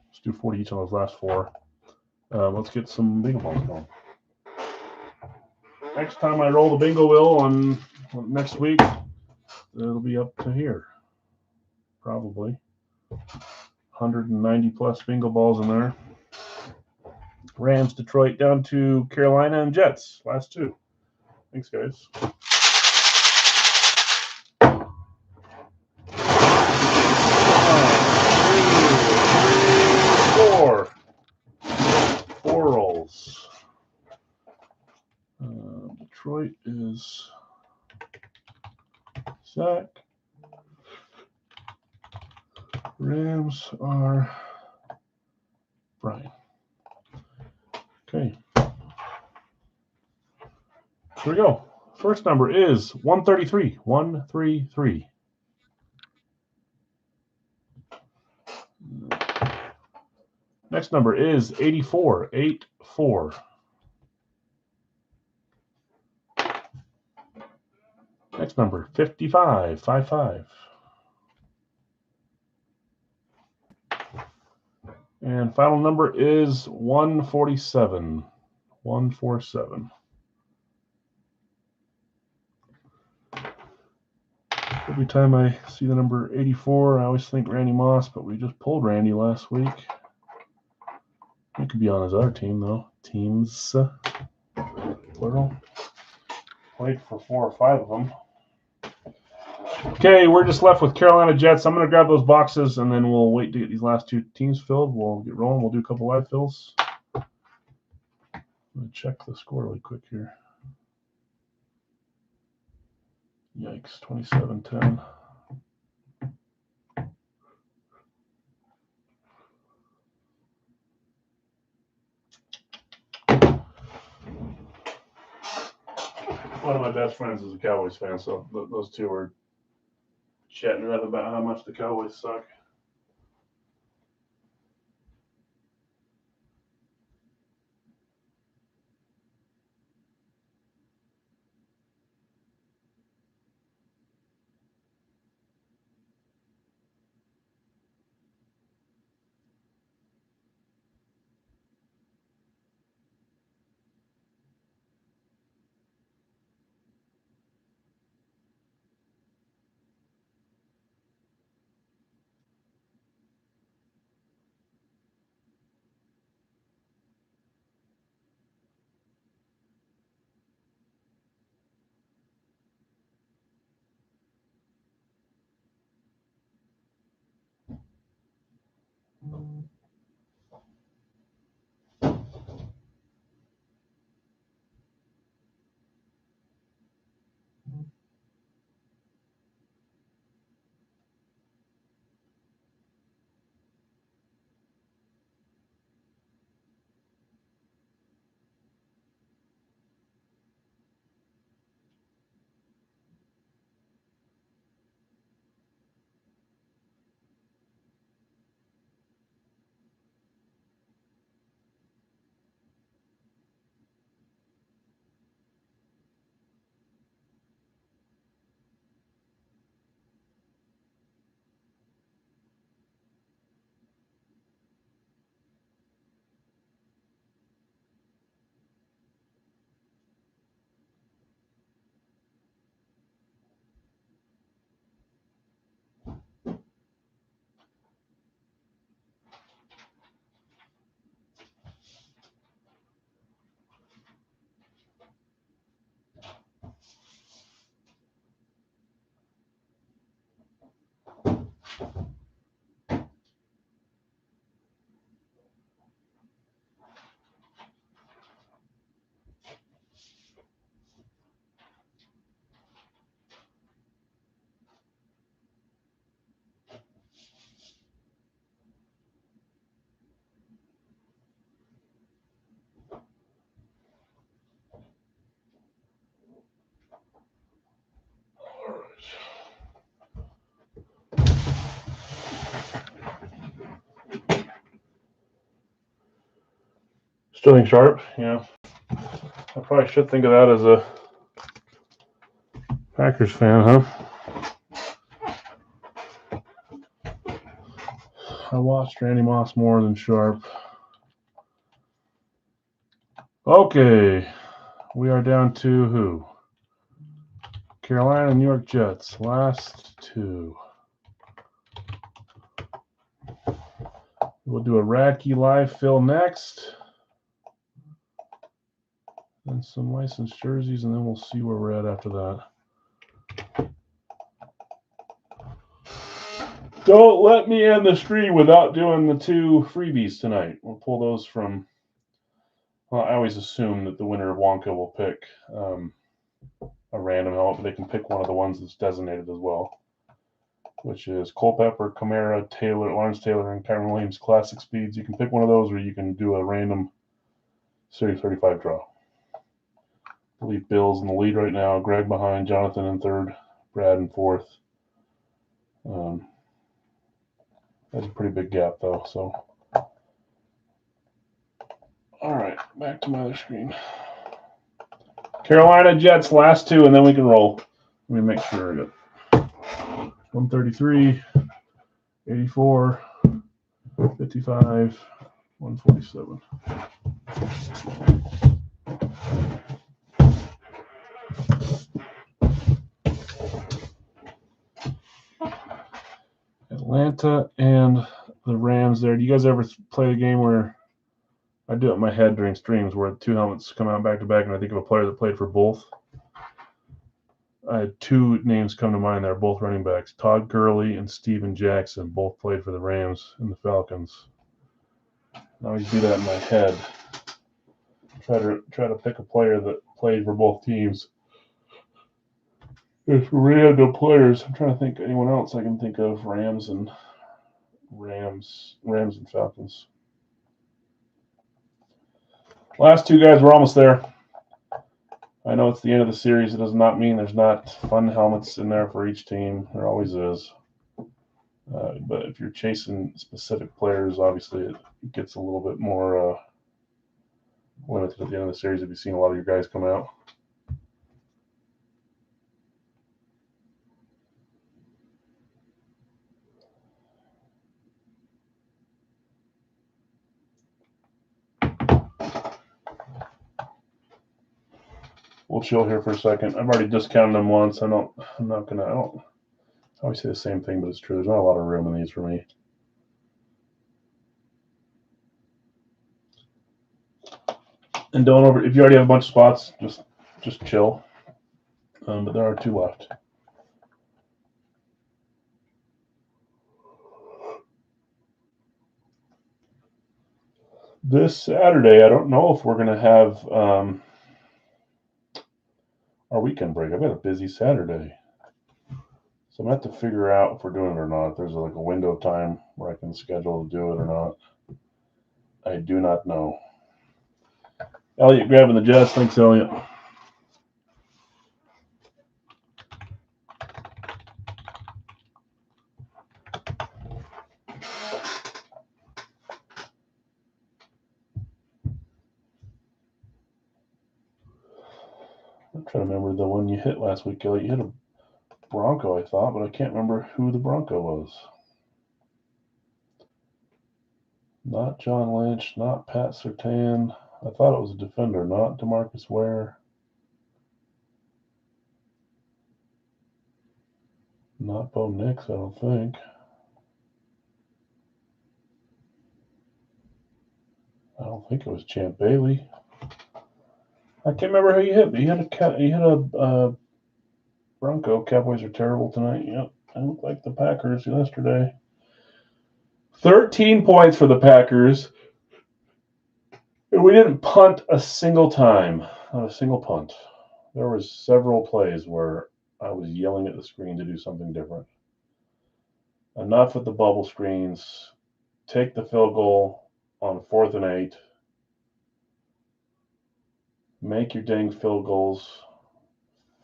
Let's do 40 each on those last 4. Let's get some bingo balls going. Next time I roll the bingo wheel on next week, it'll be up to here. Probably 190 plus bingo balls in there. Rams, Detroit, down to Carolina and Jets. Last 2. Thanks, guys. Four rolls. Detroit is Zach. Rams are Brian. Okay. Here we go. First number is 133. 133. Next number is 84. 84. Next number, 55. 55. And final number is 147. 147. Every time I see the number 84, I always think Randy Moss, but we just pulled Randy last week. He could be on his other team, though. Teams, plural. Played for 4 or 5 of them. Okay, we're just left with Carolina Jets. I'm going to grab those boxes, and then we'll wait to get these last 2 teams filled. We'll get rolling. We'll do a couple live fills. I'm going to check the score really quick here. Yikes, 27-10. best friends is a Cowboys fan, so those two were chatting about how much the Cowboys suck. Sterling Sharp, yeah. I probably should think of that as a Packers fan, huh? I watched Randy Moss more than Sharp. Okay, we are down to who? Carolina and New York Jets. Last two. We'll do a Radke live fill next. And some licensed jerseys, and then we'll see where we're at after that. Don't let me end the stream without doing the two freebies tonight. We'll pull those from. Well, I always assume that the winner of Wonka will pick a random helmet, but they can pick one of the ones that's designated as well, which is Culpepper, Camara, Taylor, Lawrence Taylor, and Kyron Williams Classic Speeds. You can pick one of those, or you can do a random Series 35 draw. I believe Bill's in the lead right now, Greg behind, Jonathan in third, Brad in fourth. That's a pretty big gap, though. So, all right, back to my other screen. Carolina Jets, last two, and then we can roll. Let me make sure I got 133, 84, 55, 147. Atlanta and the Rams there. Do you guys ever play a game where I do it in my head during streams where two helmets come out back to back and I think of a player that played for both? I had two names come to mind there, both running backs. Todd Gurley and Steven Jackson both played for the Rams and the Falcons. I always do that in my head. Try to pick a player that played for both teams. If random players, I'm trying to think of anyone else I can think of. Rams and Falcons. Last two guys, we're almost there. I know it's the end of the series. It does not mean there's not fun helmets in there for each team. There always is. But if you're chasing specific players, obviously it gets a little bit more limited at the end of the series if you've seen a lot of your guys come out. We'll chill here for a second. I've already discounted them once. I always say the same thing, but it's true. There's not a lot of room in these for me. And if you already have a bunch of spots, just chill. But there are 2 left. This Saturday, I don't know if we're going to have our weekend break. I've got a busy Saturday. So I'm going to have to figure out if we're doing it or not. If there's like a window of time where I can schedule to do it or not. I do not know. Elliot grabbing the Jets. Thanks, Elliot. I'm trying to remember the one you hit last week, Elliot. You hit a Bronco, I thought, but I can't remember who the Bronco was. Not John Lynch, not Pat Surtain. I thought it was a defender, not DeMarcus Ware. Not Bo Nix, I don't think. I don't think it was Champ Bailey. I can't remember who you hit, but you hit a Bronco. Cowboys are terrible tonight. Yep, they look like the Packers yesterday. 13 points for the Packers. We didn't punt a single time. Not a single punt. There was several plays where I was yelling at the screen to do something different. Enough with the bubble screens. Take the field goal on 4th and 8. Make your dang field goals.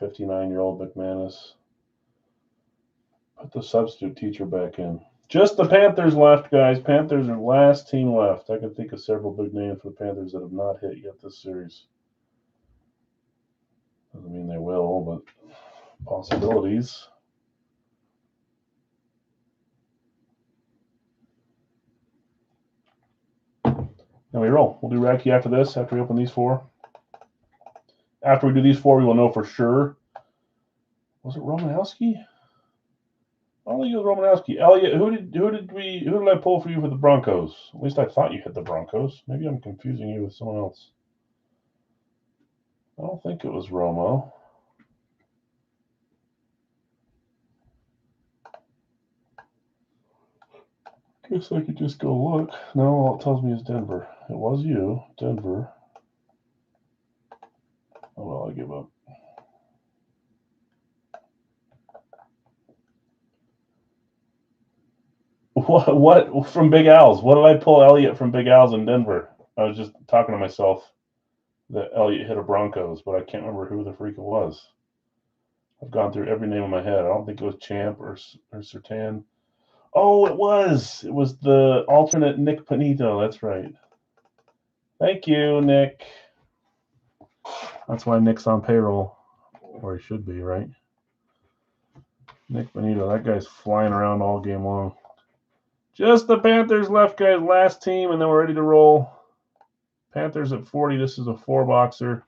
59-year-old McManus. Put the substitute teacher back in. Just the Panthers left, guys. Panthers are the last team left. I can think of several big names for the Panthers that have not hit yet this series. Doesn't mean they will, but possibilities. Now we roll. We'll do Racky after this, after we open these 4. After we do these 4, we will know for sure. Was it Romanowski? I don't think it was Romanowski. Elliot, who did I pull for you for the Broncos? At least I thought you hit the Broncos. Maybe I'm confusing you with someone else. I don't think it was Romo. Guess I could just go look. No, all it tells me is Denver. It was you, Denver. Oh, well, I give up. What from Big Al's? What did I pull Elliot from Big Al's in Denver? I was just talking to myself that Elliot hit a Broncos, but I can't remember who the freak it was. I've gone through every name in my head. I don't think it was Champ or Surtain. Oh, it was. It was the alternate Nick Panito. That's right. Thank you, Nick. That's why Nick's on payroll, or he should be, right? Nick Panito. That guy's flying around all game long. Just the Panthers left, guys. Last team, and then we're ready to roll. Panthers at 40. This is a 4-boxer.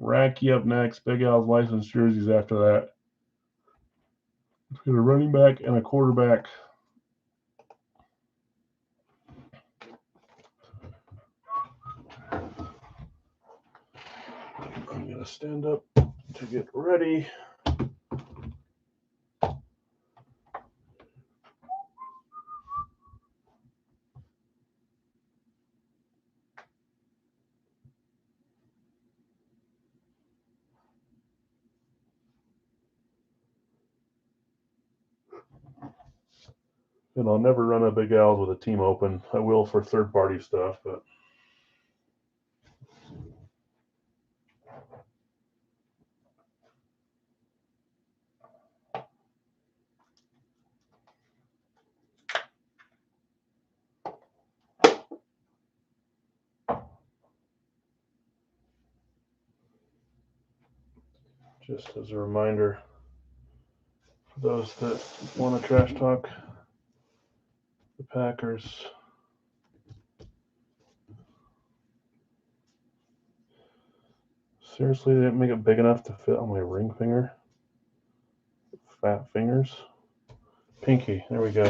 Racky up next. Big Al's licensed jerseys after that. We got a running back and a quarterback. I'm going to stand up to get ready. And I'll never run a Big Al's with a team open. I will for third-party stuff, but Just as a reminder for those that want to trash talk the Packers. Seriously, they didn't make it big enough to fit on my ring finger? Fat fingers. Pinky, there we go.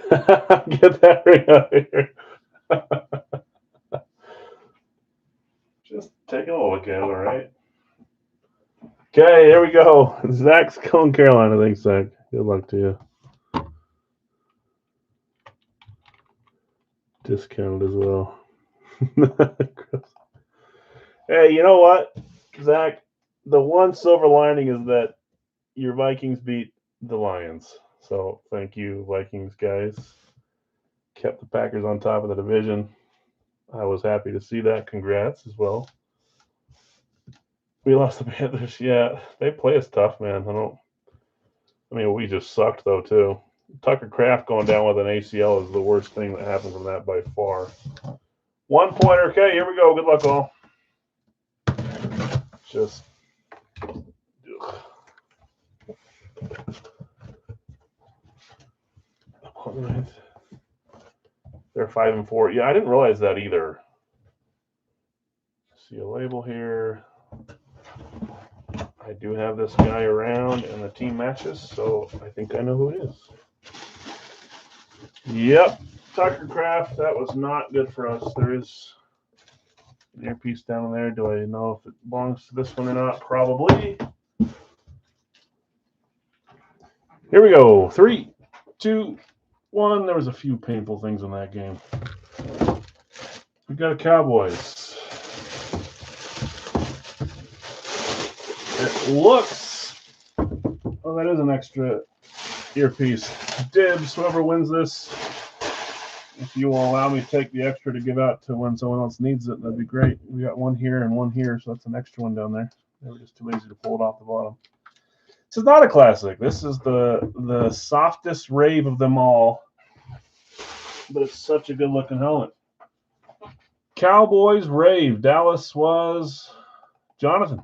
Get that ring out here. Just take a look at it, all right? Okay, here we go. Zach's going Carolina. Thanks, Zach. Good luck to you. Discounted as well. Hey, you know what, Zach? The one silver lining is that your Vikings beat the Lions. So thank you, Vikings guys. Kept the Packers on top of the division. I was happy to see that. Congrats as well. We lost the Panthers. Yeah, they play us tough, man. We just sucked though too. Tucker Kraft going down with an ACL is the worst thing that happened from that by far. 1 pointer. Okay, here we go. Good luck, all. Just. They're 5-4. Yeah, I didn't realize that either. See a label here. I do have this guy around and the team matches, so I think I know who it is. Yep, Tucker Kraft. That was not good for us. There is an earpiece down there. Do I know if it belongs to this one or not? Probably. Here we go. 3, 2, 1. There was a few painful things in that game. We got a Cowboys. It looks. Oh, that is an extra earpiece. Dibs, whoever wins this. If you will allow me to take the extra to give out to when someone else needs it, that'd be great. We got one here and one here, so that's an extra one down there. They were just too lazy to pull it off the bottom. This is not a classic. This is the softest rave of them all, but it's such a good-looking helmet. Cowboys rave. Dallas was Jonathan.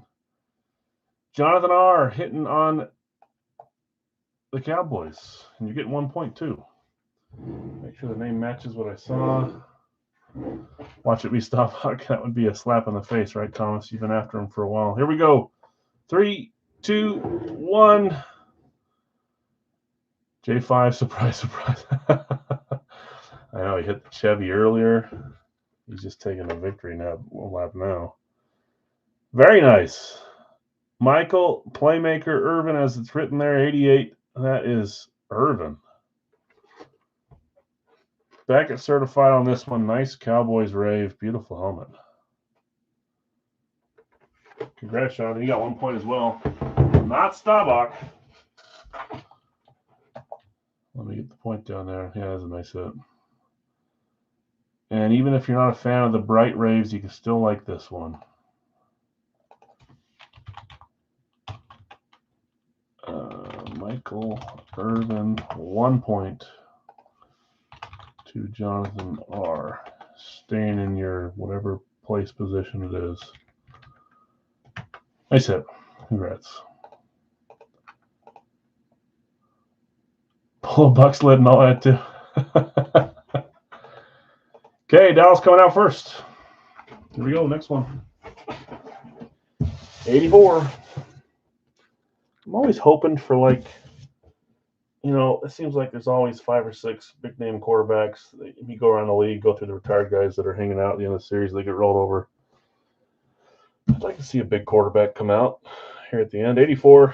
Jonathan R. hitting on the Cowboys, and you're getting 1 point too. Make sure the name matches what I saw. Watch it be stop. That would be a slap in the face, right, Thomas? You've been after him for a while. Here we go. 3, 2, 1. J5, surprise, surprise. I know he hit Chevy earlier. He's just taking a victory lap now. Very nice. Michael, playmaker, Irvin, as it's written there, 88. That is Irvin. Beckett certified on this one. Nice Cowboys rave. Beautiful helmet. Congrats, Sean. You got 1 point as well. Not Staubach. Let me get the point down there. Yeah, that's a nice hit. And even if you're not a fan of the bright raves, you can still like this one. Michael Irvin, 1 point to Jonathan R. Staying in your whatever place position it is. Nice hit. Congrats. Pull a buck sled and all that too. Okay, Dallas coming out first. Here we go. Next one. 84. I'm always hoping for it seems like there's always 5 or 6 big name quarterbacks. If you go around the league, go through the retired guys that are hanging out at the end of the series, they get rolled over. I'd like to see a big quarterback come out here at the end. 84,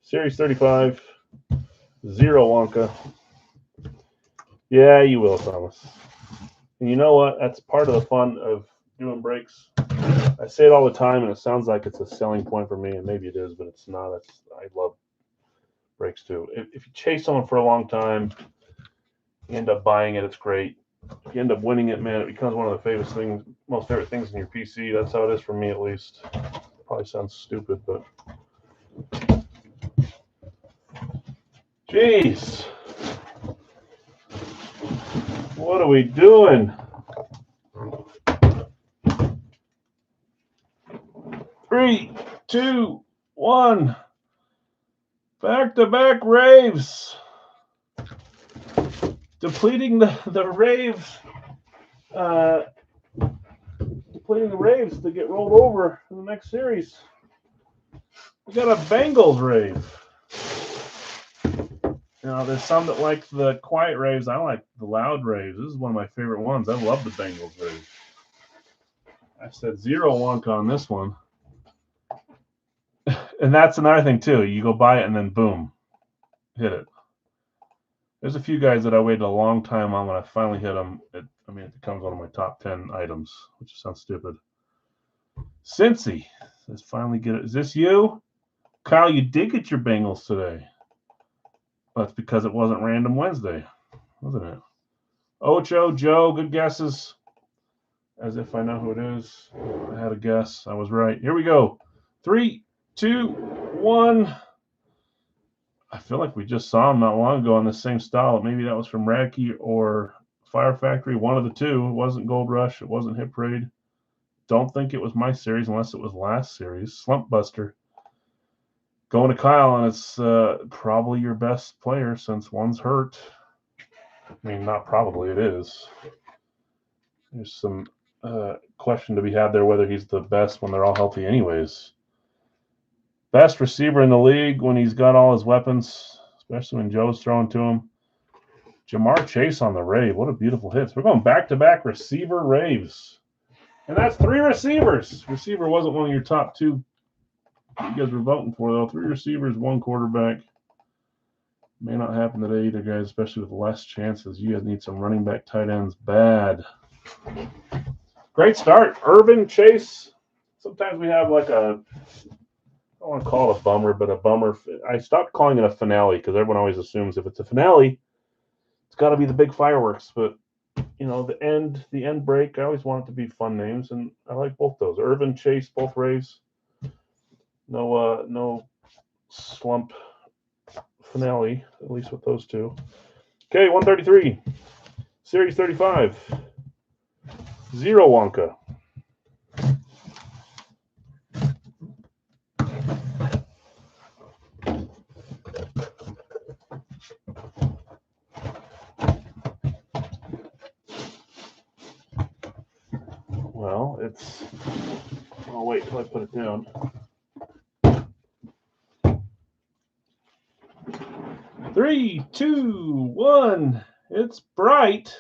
Series 35, 0 Wonka. Yeah, you will, Thomas. And you know what? That's part of the fun of doing breaks. I say it all the time, and it sounds like it's a selling point for me, and maybe it is, but it's not. I love breaks too. If you chase someone for a long time, you end up buying it. It's great. If you end up winning it, man, it becomes one of the most favorite things in your PC. That's how it is for me, at least. Probably sounds stupid, but jeez, what are we doing? 3, 2, 1. Back-to-back Raves. Depleting the Raves. Depleting the Raves to get rolled over in the next series. We got a Bengals Rave. You know, there's some that like the quiet raves. I like the loud raves. This is one of my favorite ones. I love the Bengals rave. I said 0 Wonka on this one. And that's another thing, too. You go buy it and then boom, hit it. There's a few guys that I waited a long time on. When I finally hit them, it becomes one of my top 10 items, which sounds stupid. Cincy says, finally get it. Is this you? Kyle, you did get your Bengals today. That's because it wasn't Random Wednesday, wasn't it? Ocho, Joe, good guesses. As if I know who it is. I had a guess. I was right. Here we go. 3, 2, 1. I feel like we just saw him not long ago on the same style. Maybe that was from Radke or Fire Factory. One of the two. It wasn't Gold Rush. It wasn't Hit Parade. Don't think it was my series unless it was last series. Slump Buster. Going to Kyle, and it's probably your best player since one's hurt. I mean, not probably, it is. There's some question to be had there whether he's the best when they're all healthy anyways. Best receiver in the league when he's got all his weapons, especially when Joe's throwing to him. Jamar Chase on the rave. What a beautiful hit. We're going back-to-back receiver raves. And that's 3 receivers. Receiver wasn't one of your top 2 you guys were voting for, though. 3 receivers, 1 quarterback. May not happen today either, guys, especially with less chances. You guys need some running back tight ends bad. Great start. Urban, Chase. Sometimes we have like a, I don't want to call it a bummer, but a bummer. I stopped calling it a finale because everyone always assumes if it's a finale, it's got to be the big fireworks. But, you know, the end break, I always want it to be fun names, and I like both those. Urban, Chase, both raves. No slump finale, at least with those two. Okay, 133. Series 35. 0 Wonka. Well, I'll wait till I put it down. 3, 2, 1. It's bright,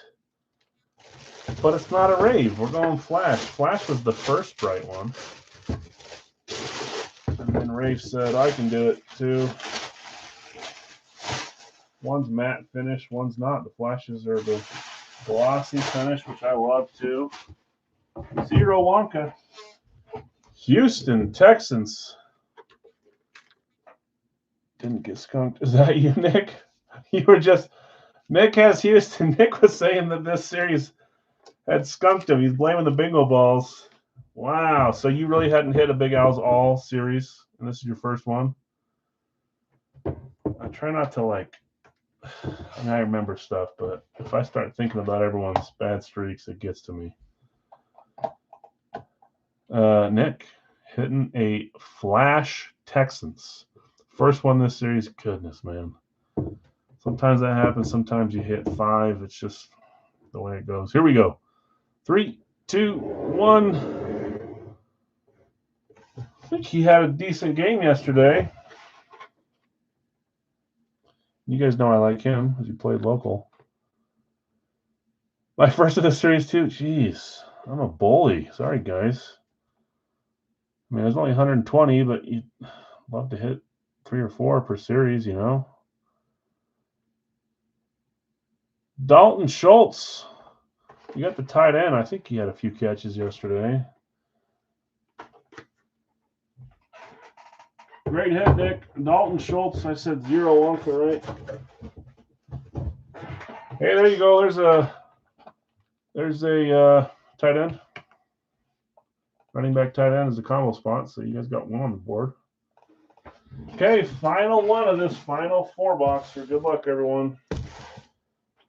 but it's not a rave. We're going Flash. Flash was the first bright one. And then Rave said, I can do it too. One's matte finish, one's not. The Flashes are the glossy finish, which I love too. 0 Wonka. Houston Texans. Didn't get skunked. Is that you, Nick? You were just... Nick has Houston. Nick was saying that this series had skunked him. He's blaming the bingo balls. Wow. So you really hadn't hit a Big Al's all series, and this is your first one? I try not to, like... I mean, I remember stuff, but if I start thinking about everyone's bad streaks, it gets to me. Nick hitting a Flash Texans. First one this series. Goodness, man. Sometimes that happens. Sometimes you hit 5. It's just the way it goes. Here we go. 3, 2, 1. I think he had a decent game yesterday. You guys know I like him as he played local. My first of the series, too. Jeez. I'm a bully. Sorry, guys. I mean, there's only 120, but you'd love to hit 3 or 4 per series, you know. Dalton Schultz. You got the tight end. I think he had a few catches yesterday. Great hit, Nick. Dalton Schultz. I said 0 Wonka, right? Hey, there you go. There's a tight end. Running back tight end is a combo spot, so you guys got one on the board. Okay, final one of this final 4-boxer. Good luck, everyone. I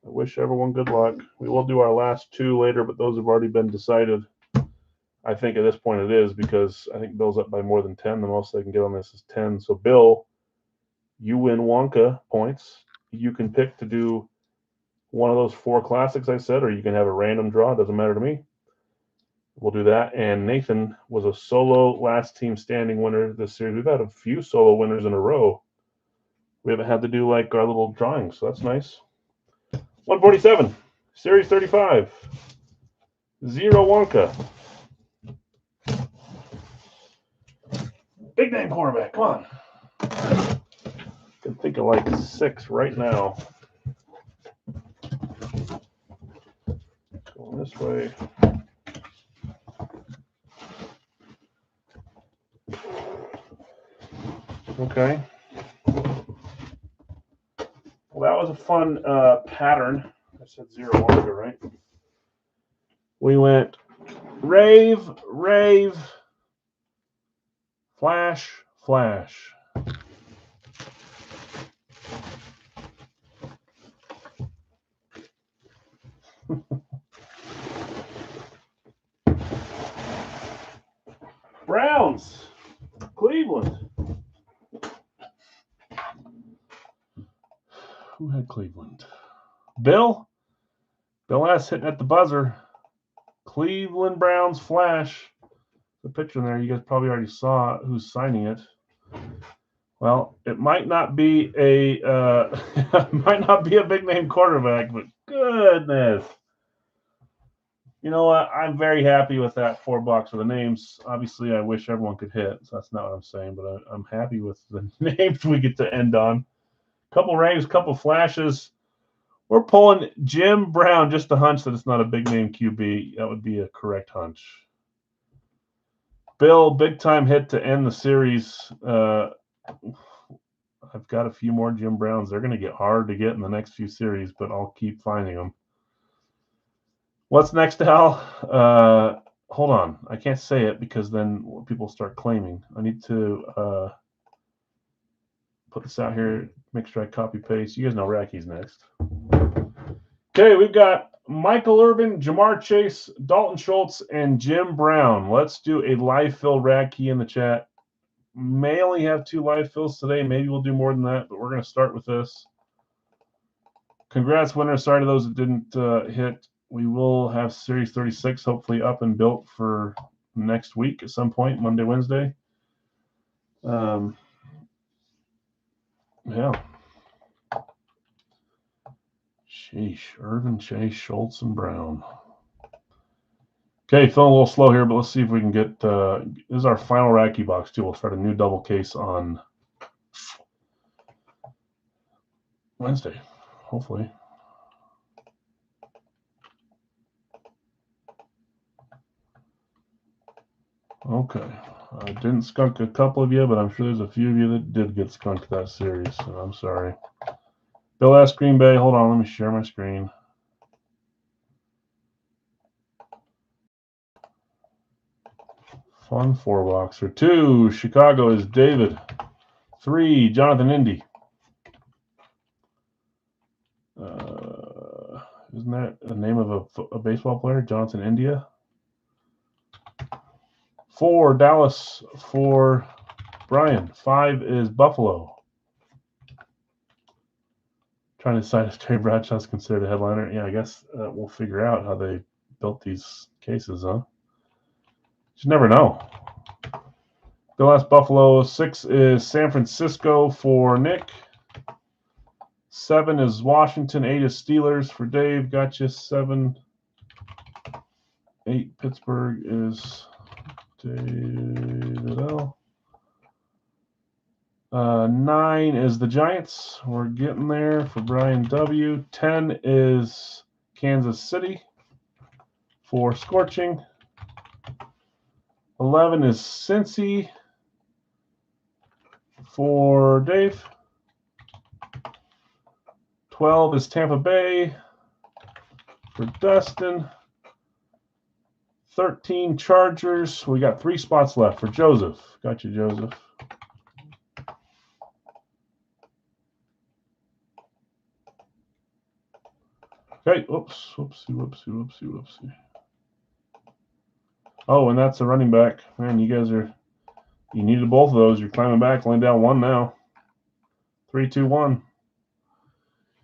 wish everyone good luck. We will do our last 2 later, but those have already been decided. I think at this point it is, because I think Bill's up by more than 10. The most they can get on this is 10. So, Bill, you win Wonka points. You can pick to do one of those 4 classics I said, or you can have a random draw. It doesn't matter to me. We'll do that. And Nathan was a solo last team standing winner this series. We've had a few solo winners in a row. We haven't had to do like our little drawings, so that's nice. 147, Series 35, Zero Wonka. Big name quarterback, come on. I can think of like 6 right now. Going this way. Okay. Well, that was a fun pattern. I said Zero Wonka, right? We went rave, rave, flash, flash. Browns, Cleveland. Who had Cleveland? Bill? Bill S. hitting at the buzzer. Cleveland Browns flash. The picture in there, you guys probably already saw who's signing it. Well, it might not be a big name quarterback, but goodness. You know what? I'm very happy with that $4 for the names. Obviously, I wish everyone could hit, so that's not what I'm saying, but I'm happy with the names we get to end on. Couple raves, couple flashes. We're pulling Jim Brown, just a hunch that it's not a big name QB. That would be a correct hunch. Bill, big time hit to end the series. I've got a few more Jim Browns. They're going to get hard to get in the next few series, but I'll keep finding them. What's next, Al? Hold on. I can't say it because then people start claiming. I need to put this out here, make sure I copy paste. You guys know Racky's next. Okay, we've got Michael Irvin, Jamar Chase, Dalton Schultz, and Jim Brown. Let's do a live fill Racky in the chat. May only have 2 live fills today. Maybe we'll do more than that, but we're going to start with this. Congrats, winner. Sorry to those that didn't hit. We will have Series 36 hopefully up and built for next week at some point, Monday, Wednesday. Yeah. Sheesh. Irvin, Chase, Schultz, and Brown. Okay, feeling a little slow here, but let's see if we can get. This is our final Racky box, too. We'll start a new double case on Wednesday, hopefully. Okay. I didn't skunk a couple of you, but I'm sure there's a few of you that did get skunked that series, so I'm sorry. Bill S. Green Bay. Hold on, let me share my screen. Fun 4-boxer. 2, Chicago is David. 3, Jonathan Indy. Isn't that the name of a baseball player? Jonathan India. 4, Dallas for Brian. 5 is Buffalo. Trying to decide if Terry Bradshaw is considered a headliner. Yeah, I guess we'll figure out how they built these cases, huh? You never know. Bill S. Buffalo. 6 is San Francisco for Nick. 7 is Washington. 8 is Steelers for Dave. Gotcha. 7. 8 Pittsburgh is David L. 9 is the Giants. We're getting there for Brian W. 10 is Kansas City for Scorching. 11 is Cincy for Dave. 12 is Tampa Bay for Dustin. 13 Chargers. We got 3 spots left for Joseph. Got you, Joseph. Okay, whoopsie. Oh, and that's a running back. Man, you needed both of those. You're climbing back, laying down one now. 3, 2, 1.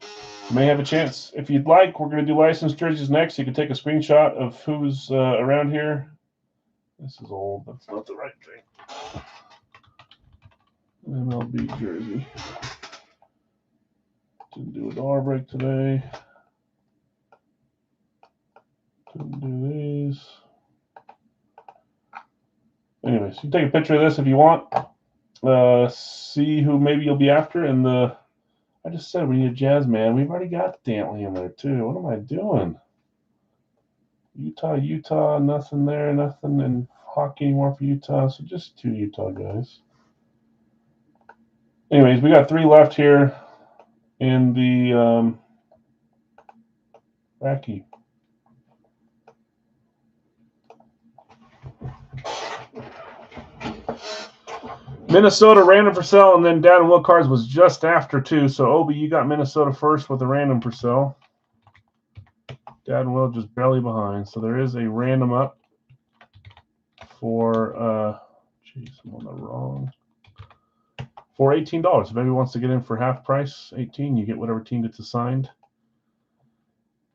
You may have a chance. If you'd like, we're going to do licensed jerseys next. You can take a screenshot of who's around here. This is old. That's not the right thing. MLB jersey. Didn't do a dollar break today. Didn't do these. Anyways, you can take a picture of this if you want. See who maybe you'll be after. And I just said we need a Jazz man. We've already got Dantley in there too. What am I doing? Utah, nothing there, nothing in hockey anymore for Utah. So just 2 Utah guys. Anyways, we got 3 left here in the Racky. Minnesota random for sale, and then Dad and Will cards was just after too. So Obi, you got Minnesota first with a random for sale. Dad and Will just barely behind. So there is a random up for I'm on the wrong. For $18. If anybody wants to get in for half price, 18, you get whatever team gets assigned.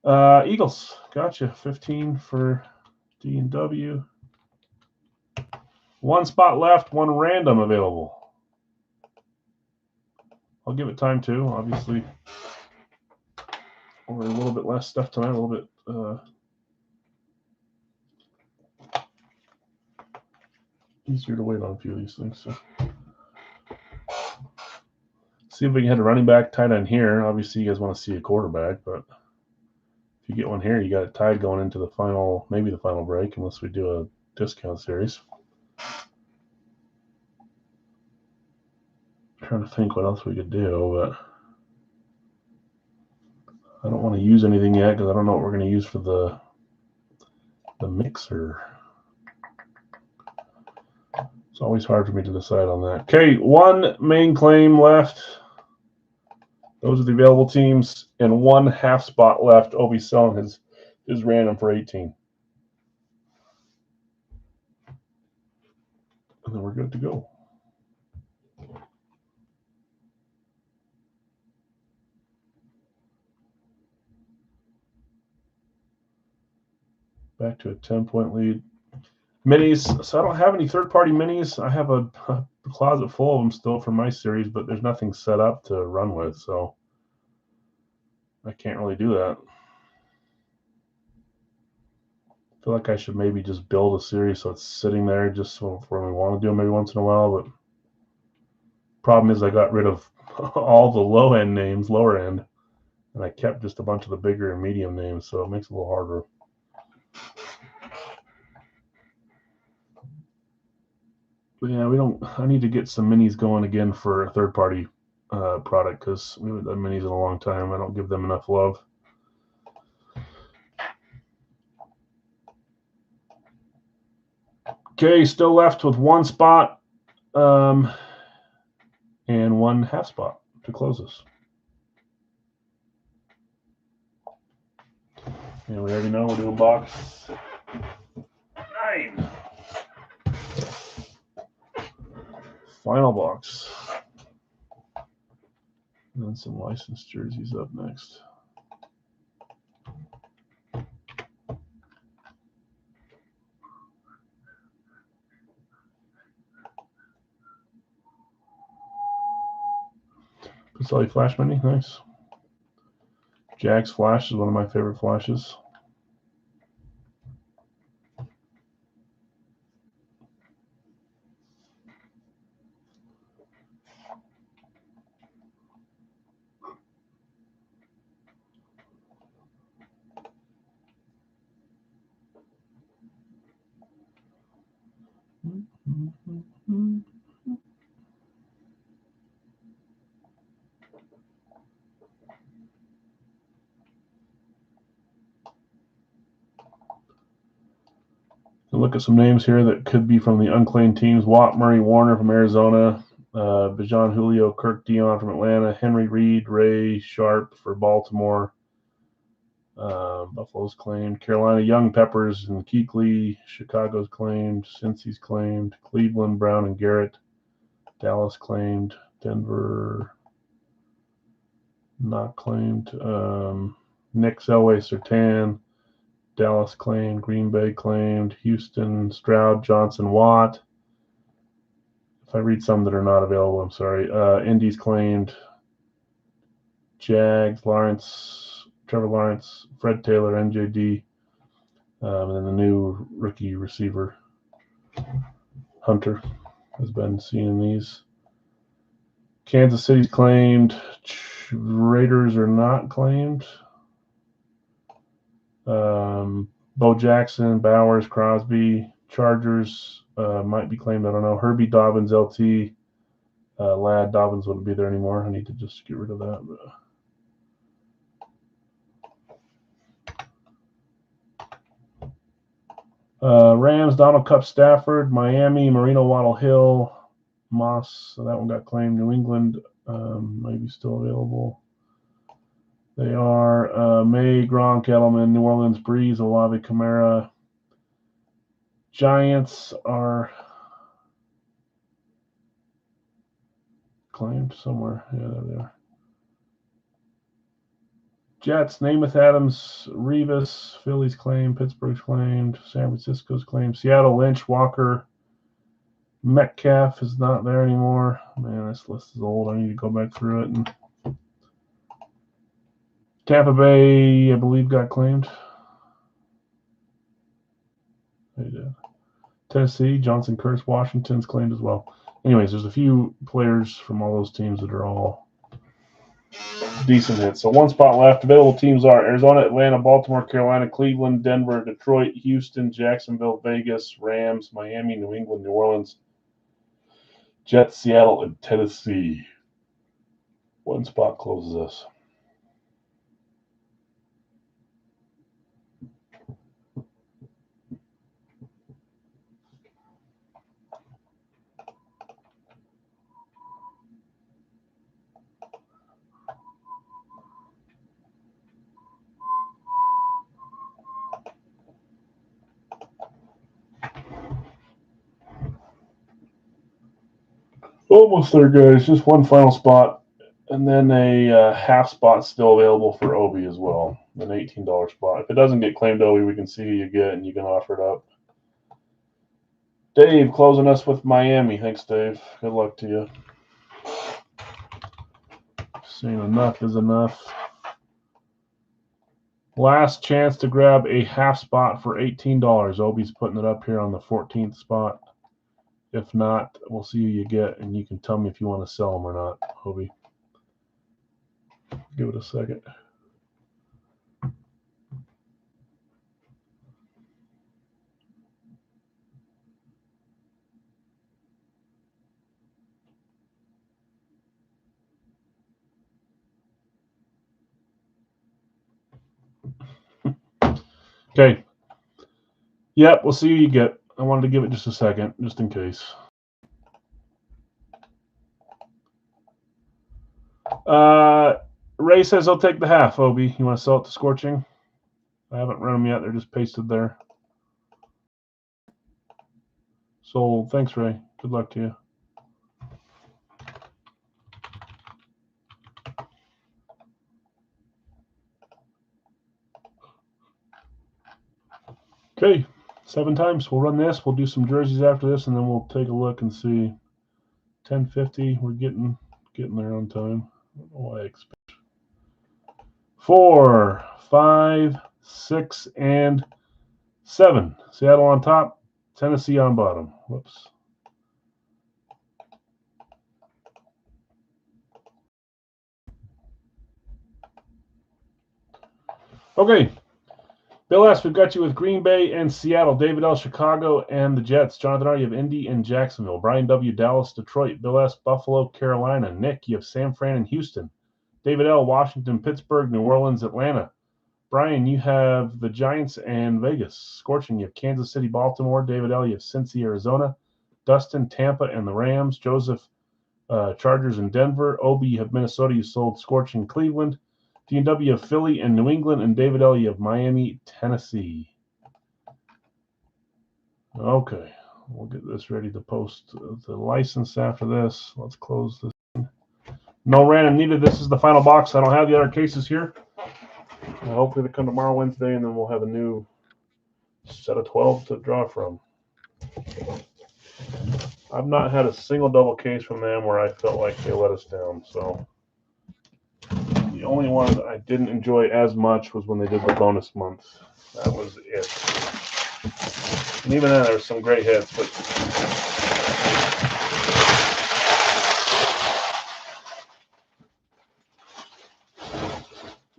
Eagles, gotcha. 15 for D and W. 1 spot left, 1 random available. I'll give it time too. Obviously, we're a little bit less stuff tonight. A little bit. Easier to wait on a few of these things. So. See if we can hit a running back tight end here. Obviously, you guys want to see a quarterback, but if you get one here, you got it tied going into the final, maybe the final break, unless we do a discount series. I'm trying to think what else we could do, but I don't want to use anything yet because I don't know what we're going to use for the mixer. It's always hard for me to decide on that. Okay, 1 main claim left. Those are the available teams, and 1 half spot left. Obi's selling his random for 18. And then we're good to go. Back to a 10-point lead. Minis. So I don't have any third-party minis. I have a closet full of them still for my series, but there's nothing set up to run with, so I can't really do that. I feel like I should maybe just build a series so it's sitting there just so when we want to do them every once in a while, but problem is I got rid of all the low-end names, lower end, and I kept just a bunch of the bigger and medium names, so it makes it a little harder. But yeah, I need to get some minis going again for a third-party product because we haven't done minis in a long time. I don't give them enough love. Okay, still left with 1 spot and 1 half spot to close this. And we already know we're doing box 9. Final box. And then some licensed jerseys up next. Pacelli Flash Mini, nice. Jags Flash is one of my favorite flashes. Look at some names here that could be from the unclaimed teams. Watt, Murray, Warner from Arizona, Bijan, Julio, Kirk, Dion from Atlanta, Henry, Reed, Ray, Sharp for Baltimore, Buffalo's claimed. Carolina, Young, Peppers, and Kuechly. Chicago's claimed. Cincy's claimed. Cleveland, Brown and Garrett. Dallas claimed. Denver, not claimed. Nick, Elway, Surtain. Dallas claimed. Green Bay claimed. Houston, Stroud, Johnson, Watt. If I read some that are not available, I'm sorry. Indy's claimed. Jags, Lawrence, Trevor Lawrence, Fred Taylor, NJD, and then the new rookie receiver, Hunter, has been seen in these. Kansas City's claimed. Raiders are not claimed. Bo Jackson, Bowers, Crosby, Chargers might be claimed. I don't know. Herbie, Dobbins, LT, Ladd. Dobbins wouldn't be there anymore. I need to just get rid of that. Rams, Donald Cup, Stafford, Miami, Marino, Waddle, Hill, Moss. So that one got claimed. New England maybe still available. They are May, Gronk, Edelman, New Orleans, Breeze, Olave, Kamara. Giants are claimed somewhere. Yeah, there they are. Jets, Namath, Adams, Revis, Philly's claimed, Pittsburgh's claimed, San Francisco's claimed, Seattle, Lynch, Walker, Metcalf is not there anymore. Man, this list is old. I need to go back through it. And Tampa Bay, I believe, got claimed. They did. Tennessee, Johnson, Curtis, Washington's claimed as well. Anyways, there's a few players from all those teams that are all decent hits. So one spot left. Available teams are Arizona, Atlanta, Baltimore, Carolina, Cleveland, Denver, Detroit, Houston, Jacksonville, Vegas, Rams, Miami, New England, New Orleans, Jets, Seattle, and Tennessee. One spot closes us. Almost there, guys. Just one final spot, and then a half spot still available for Obi as well, an $18 spot. If it doesn't get claimed Obi, we can see who you get, and you can offer it up. Dave closing us with Miami. Thanks, Dave. Good luck to you. Saying enough is enough. Last chance to grab a half spot for $18. Obi's putting it up here on the 14th spot. If not, we'll see who you get, and you can tell me if you want to sell them or not, Obi. Give it a second. Okay. Yep, we'll see who you get. I wanted to give it just a second, just in case. Ray says I'll take the half, Obi. You want to sell it to Scorching? I haven't run them yet. They're just pasted there. Sold. Thanks, Ray. Good luck to you. Okay, 7 times. We'll run this. We'll do some jerseys after this, and then we'll take a look and see. 10:50. We're getting there on time. I don't know why I expect. 4, 5, 6, and 7. Seattle on top. Tennessee on bottom. Whoops. Okay. Bill S., we've got you with Green Bay and Seattle. David L., Chicago and the Jets. Jonathan R., you have Indy and Jacksonville. Brian W., Dallas, Detroit. Bill S., Buffalo, Carolina. Nick, you have San Fran and Houston. David L., Washington, Pittsburgh, New Orleans, Atlanta. Brian, you have the Giants and Vegas. Scorching, you have Kansas City, Baltimore. David L., you have Cincy, Arizona. Dustin, Tampa and the Rams. Joseph, Chargers and Denver. Obi, you have Minnesota. You sold Scorching, Cleveland. D&W of Philly and New England, and David L. of Miami, Tennessee. Okay, we'll get this ready to post the license after this. Let's close this. No random needed. This is the final box. I don't have the other cases here. Hopefully they come tomorrow, Wednesday, and then we'll have a new set of 12 to draw from. I've not had a single double case from them where I felt like they let us down. So the only one that I didn't enjoy as much was when they did the bonus month. That was it. And even then, there were some great hits, but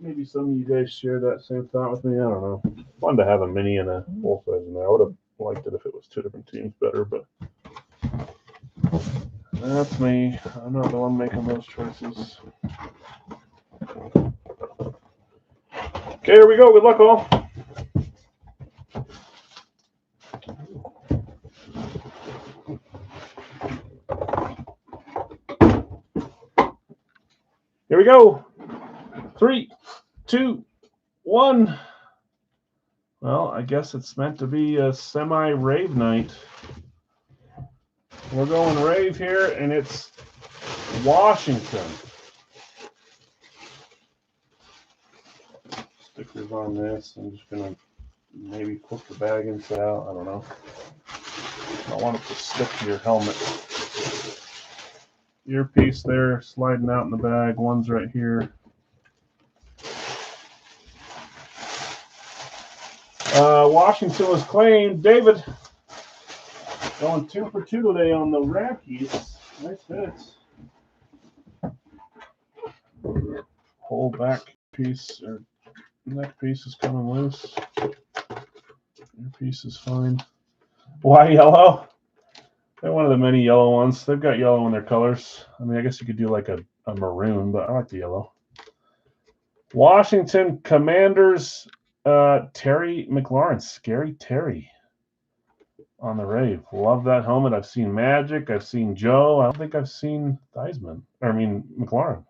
maybe some of you guys share that same thought with me. I don't know. Fun to have a mini and a full size in there. I would have liked it if it was two different teams better, but that's me. I'm not the one making those choices. Okay, here we go. Good luck, all. Here we go. 3, 2, 1. Well, I guess it's meant to be a semi-rave night. We're going rave here, and it's Washington. Stickers on this. I'm just going to maybe put the bag inside out. I don't know. I want it to stick to your helmet. Earpiece there, sliding out in the bag. One's right here. Washington was claimed. David going 2 for 2 today on the Rockies. Nice hits. Whole back piece or neck piece is coming loose. Earpiece is fine. Why yellow? They're one of the many yellow ones. They've got yellow in their colors. I mean, I guess you could do like a maroon, but I like the yellow. Washington Commanders, Terry McLaurin, Scary Terry on the rave. Love that helmet. I've seen Magic. I've seen Joe. I don't think I've seen McLaurin.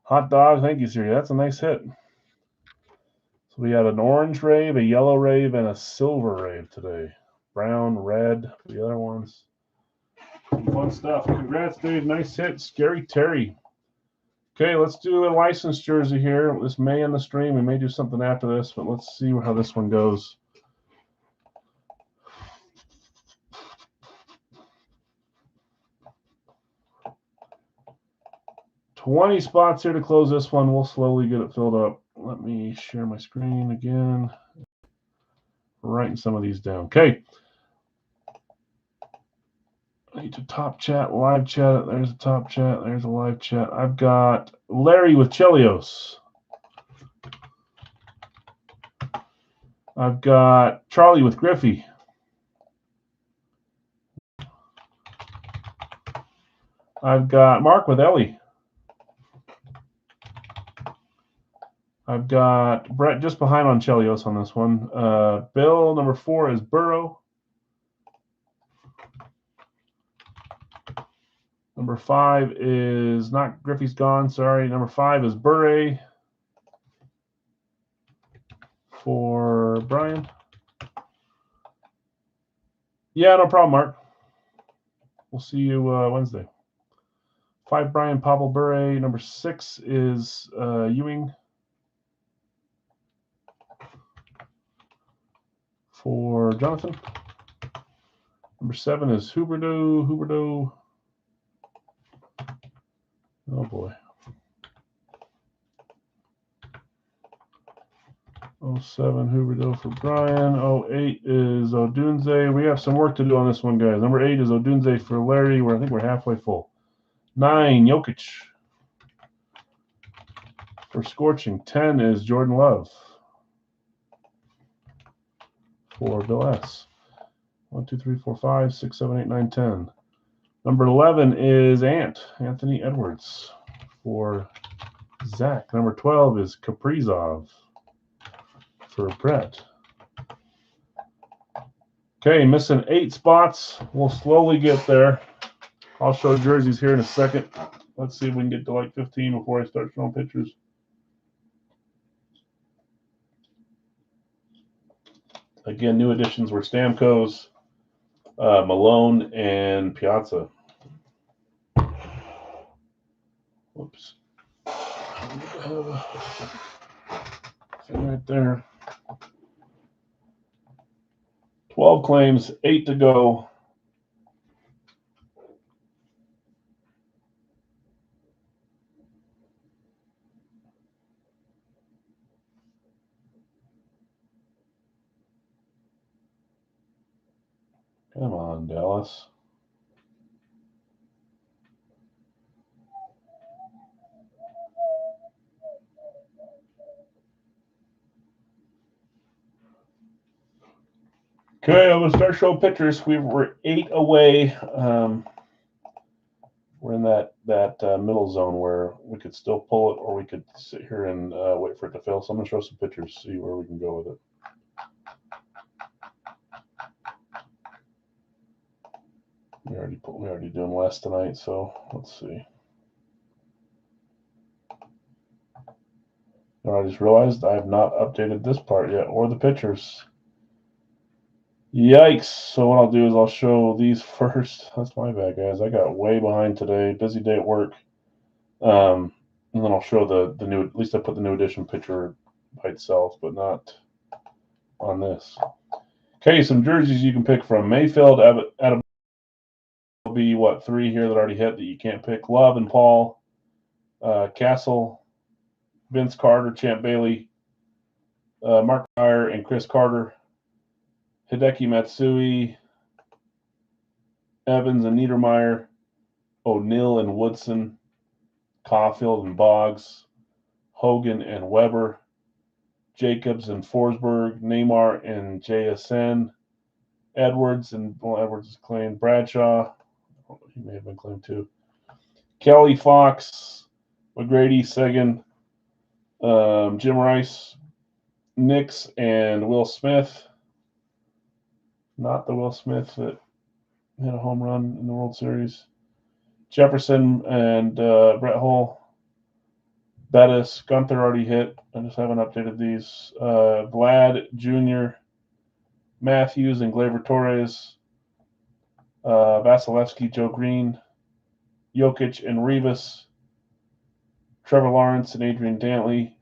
Hot dog. Thank you, Siri. That's a nice hit. So we had an orange rave, a yellow rave, and a silver rave today. Brown, red, the other ones. Fun stuff. Congrats, Dave. Nice hit. Scary Terry. Okay, let's do a licensed jersey here. This may end the stream. We may do something after this, but let's see how this one goes. $20 spots here to close this one. We'll slowly get it filled up. Let me share my screen again. Writing some of these down. Okay. I need to top chat, live chat. There's a top chat. There's a live chat. I've got Larry with Chelios. I've got Charlie with Griffey. I've got Mark with Ellie. I've got Brett just behind on Chelios on this one. Bill, number 4 is Burrow. Number 5 is not Griffey's gone. Sorry. Number 5 is Burray for Brian. Yeah, no problem, Mark. We'll see you Wednesday. 5 Brian, Pablo Burray. Number 6 is Ewing for Jonathan. Number 7 is Huberdeau. Oh boy. 07 Huberdeau for Brian. 08 is Odunze. We have some work to do on this one, guys. Number 8 is Odunze for Larry. I think we're halfway full. 9 Jokic for Scorching. 10 is Jordan Love for Bill S. 1, 2, 3, 4, 5, 6, 7, 8, 9, 10. Number 11 is Anthony Edwards for Zach. Number 12 is Kaprizov for Brett. Okay, missing 8 spots. We'll slowly get there. I'll show jerseys here in a second. Let's see if we can get to like 15 before I start showing pictures. Again, new additions were Stamkos, Malone, and Piazza. Whoops. Thing right there. 12 claims, 8 to go. Come on, Dallas. Okay, I'm gonna start showing pictures. We were 8 away. We're in that middle zone where we could still pull it, or we could sit here and wait for it to fail. So I'm gonna show some pictures, see where we can go with it. We already doing less tonight, so let's see. Now I just realized I have not updated this part yet, or the pictures. Yikes! So what I'll do is I'll show these first. That's my bad, guys. I got way behind today. Busy day at work. And then I'll show the new. At least I put the new edition picture by itself, but not on this. Okay, some jerseys you can pick from. Mayfield, will be what 3 here that already hit that you can't pick. Love and Paul, Castle, Vince Carter, Champ Bailey, Mark Meyer, and Chris Carter. Hideki Matsui, Evans and Niedermeyer, O'Neill and Woodson, Caulfield and Boggs, Hogan and Weber, Jacobs and Forsberg, Neymar and JSN, Edwards is claimed, Bradshaw, he may have been claimed too, Kelly, Fox, McGrady, Seguin, Jim Rice, Nix, and Will Smith. Not the Will Smith that hit a home run in the World Series. Jefferson and Brett Hull. Bettis, Gunther already hit. I just haven't updated these. Vlad Jr., Matthews and Gleyber Torres. Vasilevsky, Joe Green. Jokic and Rivas. Trevor Lawrence and Adrian Dantley.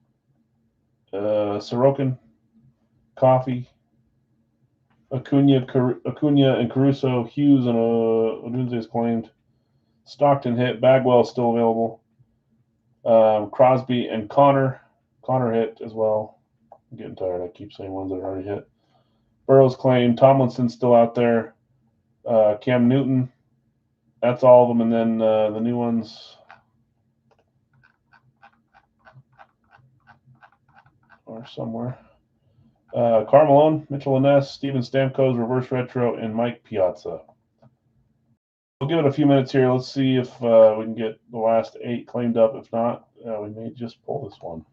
Sorokin, Coffee. Acuna and Caruso. Hughes and Odunze is claimed. Stockton hit. Bagwell still available. Crosby and Connor hit as well. I'm getting tired. I keep saying ones that are already hit. Burrow's claimed. Tomlinson's still out there. Cam Newton. That's all of them. And then the new ones are somewhere. Karl Malone, Mitchell Ness, Steven Stamkos, Reverse Retro, and Mike Piazza. We'll give it a few minutes here. Let's see if we can get the last 8 claimed up. If not, we may just pull this one.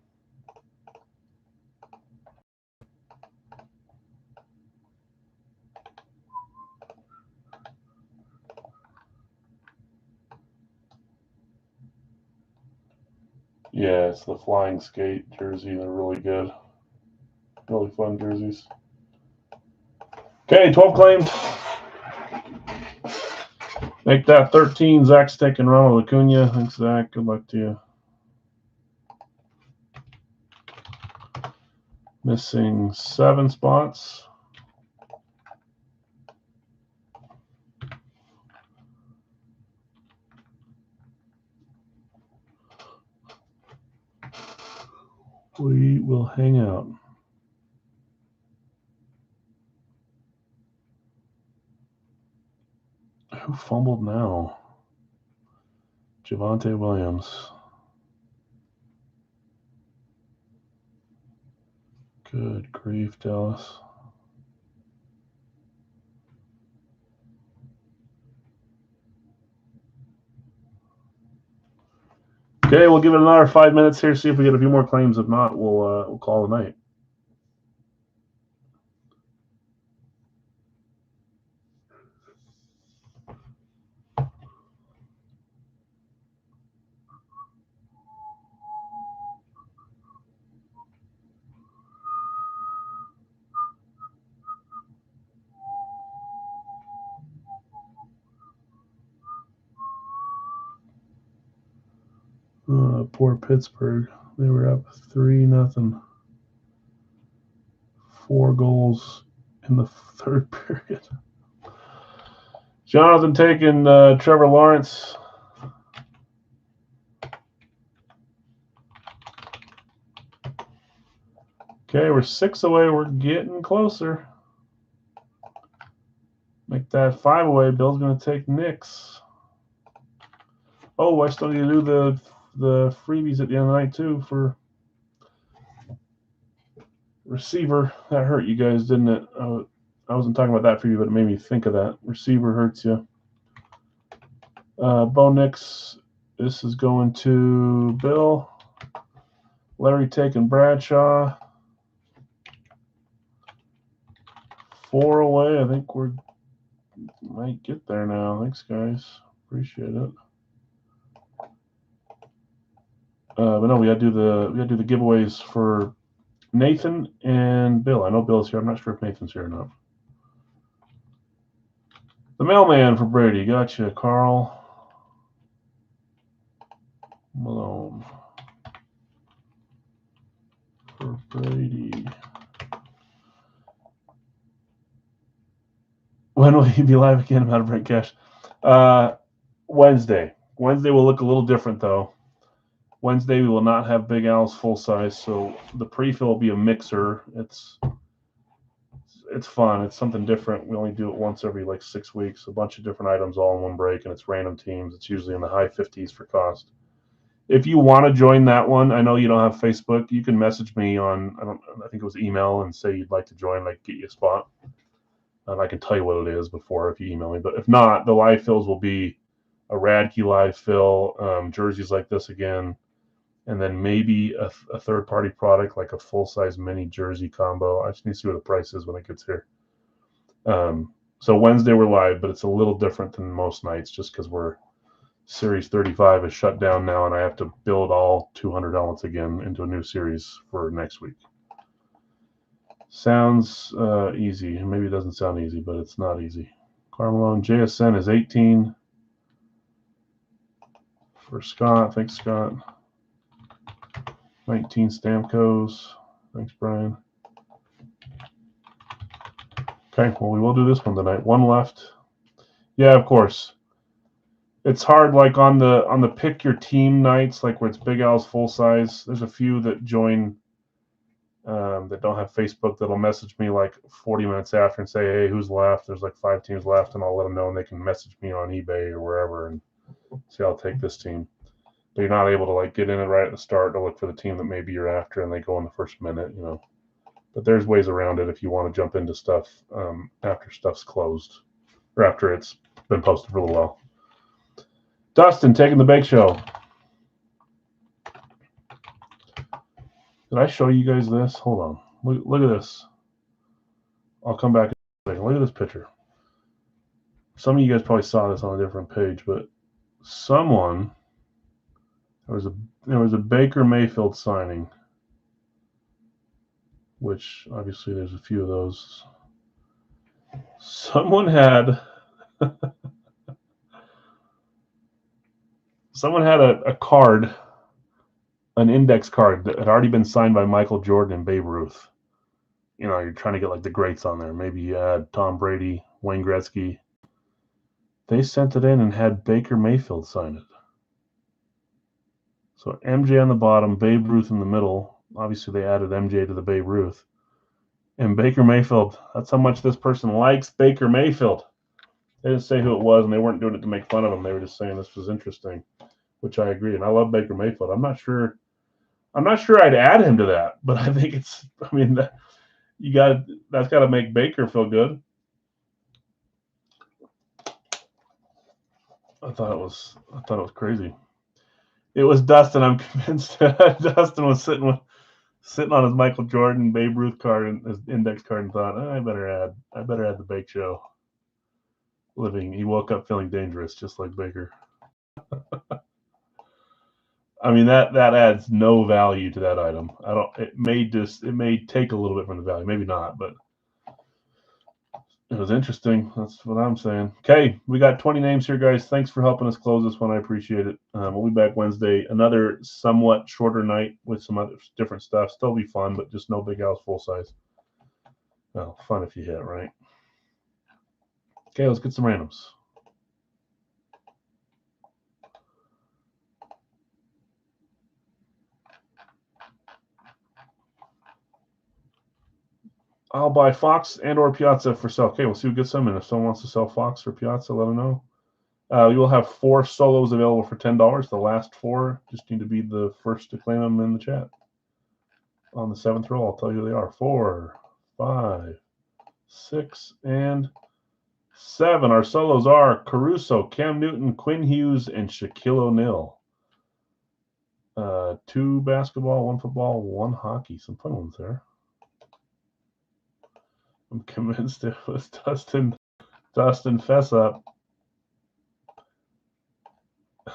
Yeah, it's the Flying Skate jersey. They're really good. Really fun jerseys. Okay, 12 claimed. Make that 13. Zach's taking Ronald Acuna. Thanks, Zach. Good luck to you. Missing 7 spots. We will hang out. Who fumbled now? Javonte Williams. Good grief, Dallas. Okay, we'll give it another 5 minutes here, see if we get a few more claims. If not, we'll call it a night. poor Pittsburgh. They were up 3-0. 4 goals in the third period. Jonathan taking Trevor Lawrence. Okay, we're 6 away. We're getting closer. Make that 5 away. Bill's going to take Knicks. Oh, I still need to do the freebies at the end of the night, too, for receiver. That hurt you guys, didn't it? I wasn't talking about that for you, but it made me think of that. Receiver hurts you. Bo Nix, this is going to Bill. Larry taking Bradshaw. 4 away. I think we might get there now. Thanks, guys. Appreciate it. But no, we gotta do the giveaways for Nathan and Bill. I know Bill's here. I'm not sure if Nathan's here or not. The mailman for Brady. Gotcha, Carl Malone for Brady. When will he be live again? I'm out of Brent Cash. Wednesday. Wednesday will look a little different, though. Wednesday we will not have Big Al's full size, so the pre-fill will be a mixer. It's fun. It's something different. We only do it once every 6 weeks. A bunch of different items all in one break, and it's random teams. It's usually in the high 50s for cost. If you want to join that one, I know you don't have Facebook. You can message me on I think it was email and say you'd like to join. I can get you a spot, and I can tell you what it is before if you email me. But if not, the live fills will be a Radke live fill, jerseys like this again. And then maybe a third-party product like a full-size mini jersey combo. I just need to see what the price is when it gets here. So Wednesday we're live, but it's a little different than most nights just because Series 35 is shut down now, and I have to build all 200 helmets again into a new series for next week. Sounds easy. Maybe it doesn't sound easy, but it's not easy. Carmelo JSN is 18 for Scott. Thanks, Scott. 19 Stamkos. Thanks, Brian. Okay, well, we will do this one tonight. 1 left. Yeah, of course. It's hard, on the pick your team nights, where it's Big Al's full size. There's a few that join that don't have Facebook that'll message me 40 minutes after and say, hey, who's left? There's 5 teams left, and I'll let them know, and they can message me on eBay or wherever and say I'll take this team. But you're not able to get in it right at the start to look for the team that maybe you're after, and they go in the first minute, But there's ways around it if you want to jump into stuff after stuff's closed or after it's been posted for a little while. Dustin taking the bake show. Did I show you guys this? Hold on. Look at this. I'll come back in a second. Look at this picture. Some of you guys probably saw this on a different page, but there was a Baker Mayfield signing, which obviously there's a few of those. Someone had a card, an index card that had already been signed by Michael Jordan and Babe Ruth. You're trying to get the greats on there. Maybe you had Tom Brady, Wayne Gretzky. They sent it in and had Baker Mayfield sign it. So MJ on the bottom, Babe Ruth in the middle. Obviously, they added MJ to the Babe Ruth. And Baker Mayfield, that's how much this person likes Baker Mayfield. They didn't say who it was, and they weren't doing it to make fun of him. They were just saying this was interesting, which I agree. And I love Baker Mayfield. I'm not sure I'd add him to that, but I think that's got to make Baker feel good. I thought it was crazy. It was Dustin. I'm convinced Dustin was sitting on his Michael Jordan Babe Ruth card and his index card and thought, I better add the Bake Show. He woke up feeling dangerous, just like Baker. That adds no value to that item. It may take a little bit from the value, maybe not, but It was interesting. That's what I'm saying. Okay, we got 20 names here, guys. Thanks for helping us close this one. I appreciate it. We'll be back Wednesday. Another somewhat shorter night with some other different stuff. Still be fun, but just no big house full size. Well, fun if you hit, right? Okay, let's get some randoms. I'll buy Fox and or Piazza for sale. Okay, we'll see who gets them. And if someone wants to sell Fox or Piazza, let them know. You will have 4 solos available for $10. The last 4 just need to be the first to claim them in the chat. On the 7th row, I'll tell you who they are. 4, 5, 6, and 7. Our solos are Caruso, Cam Newton, Quinn Hughes, and Shaquille O'Neal. 2 basketball, 1 football, 1 hockey. Some fun ones there. I'm convinced it was Dustin Fess-Up.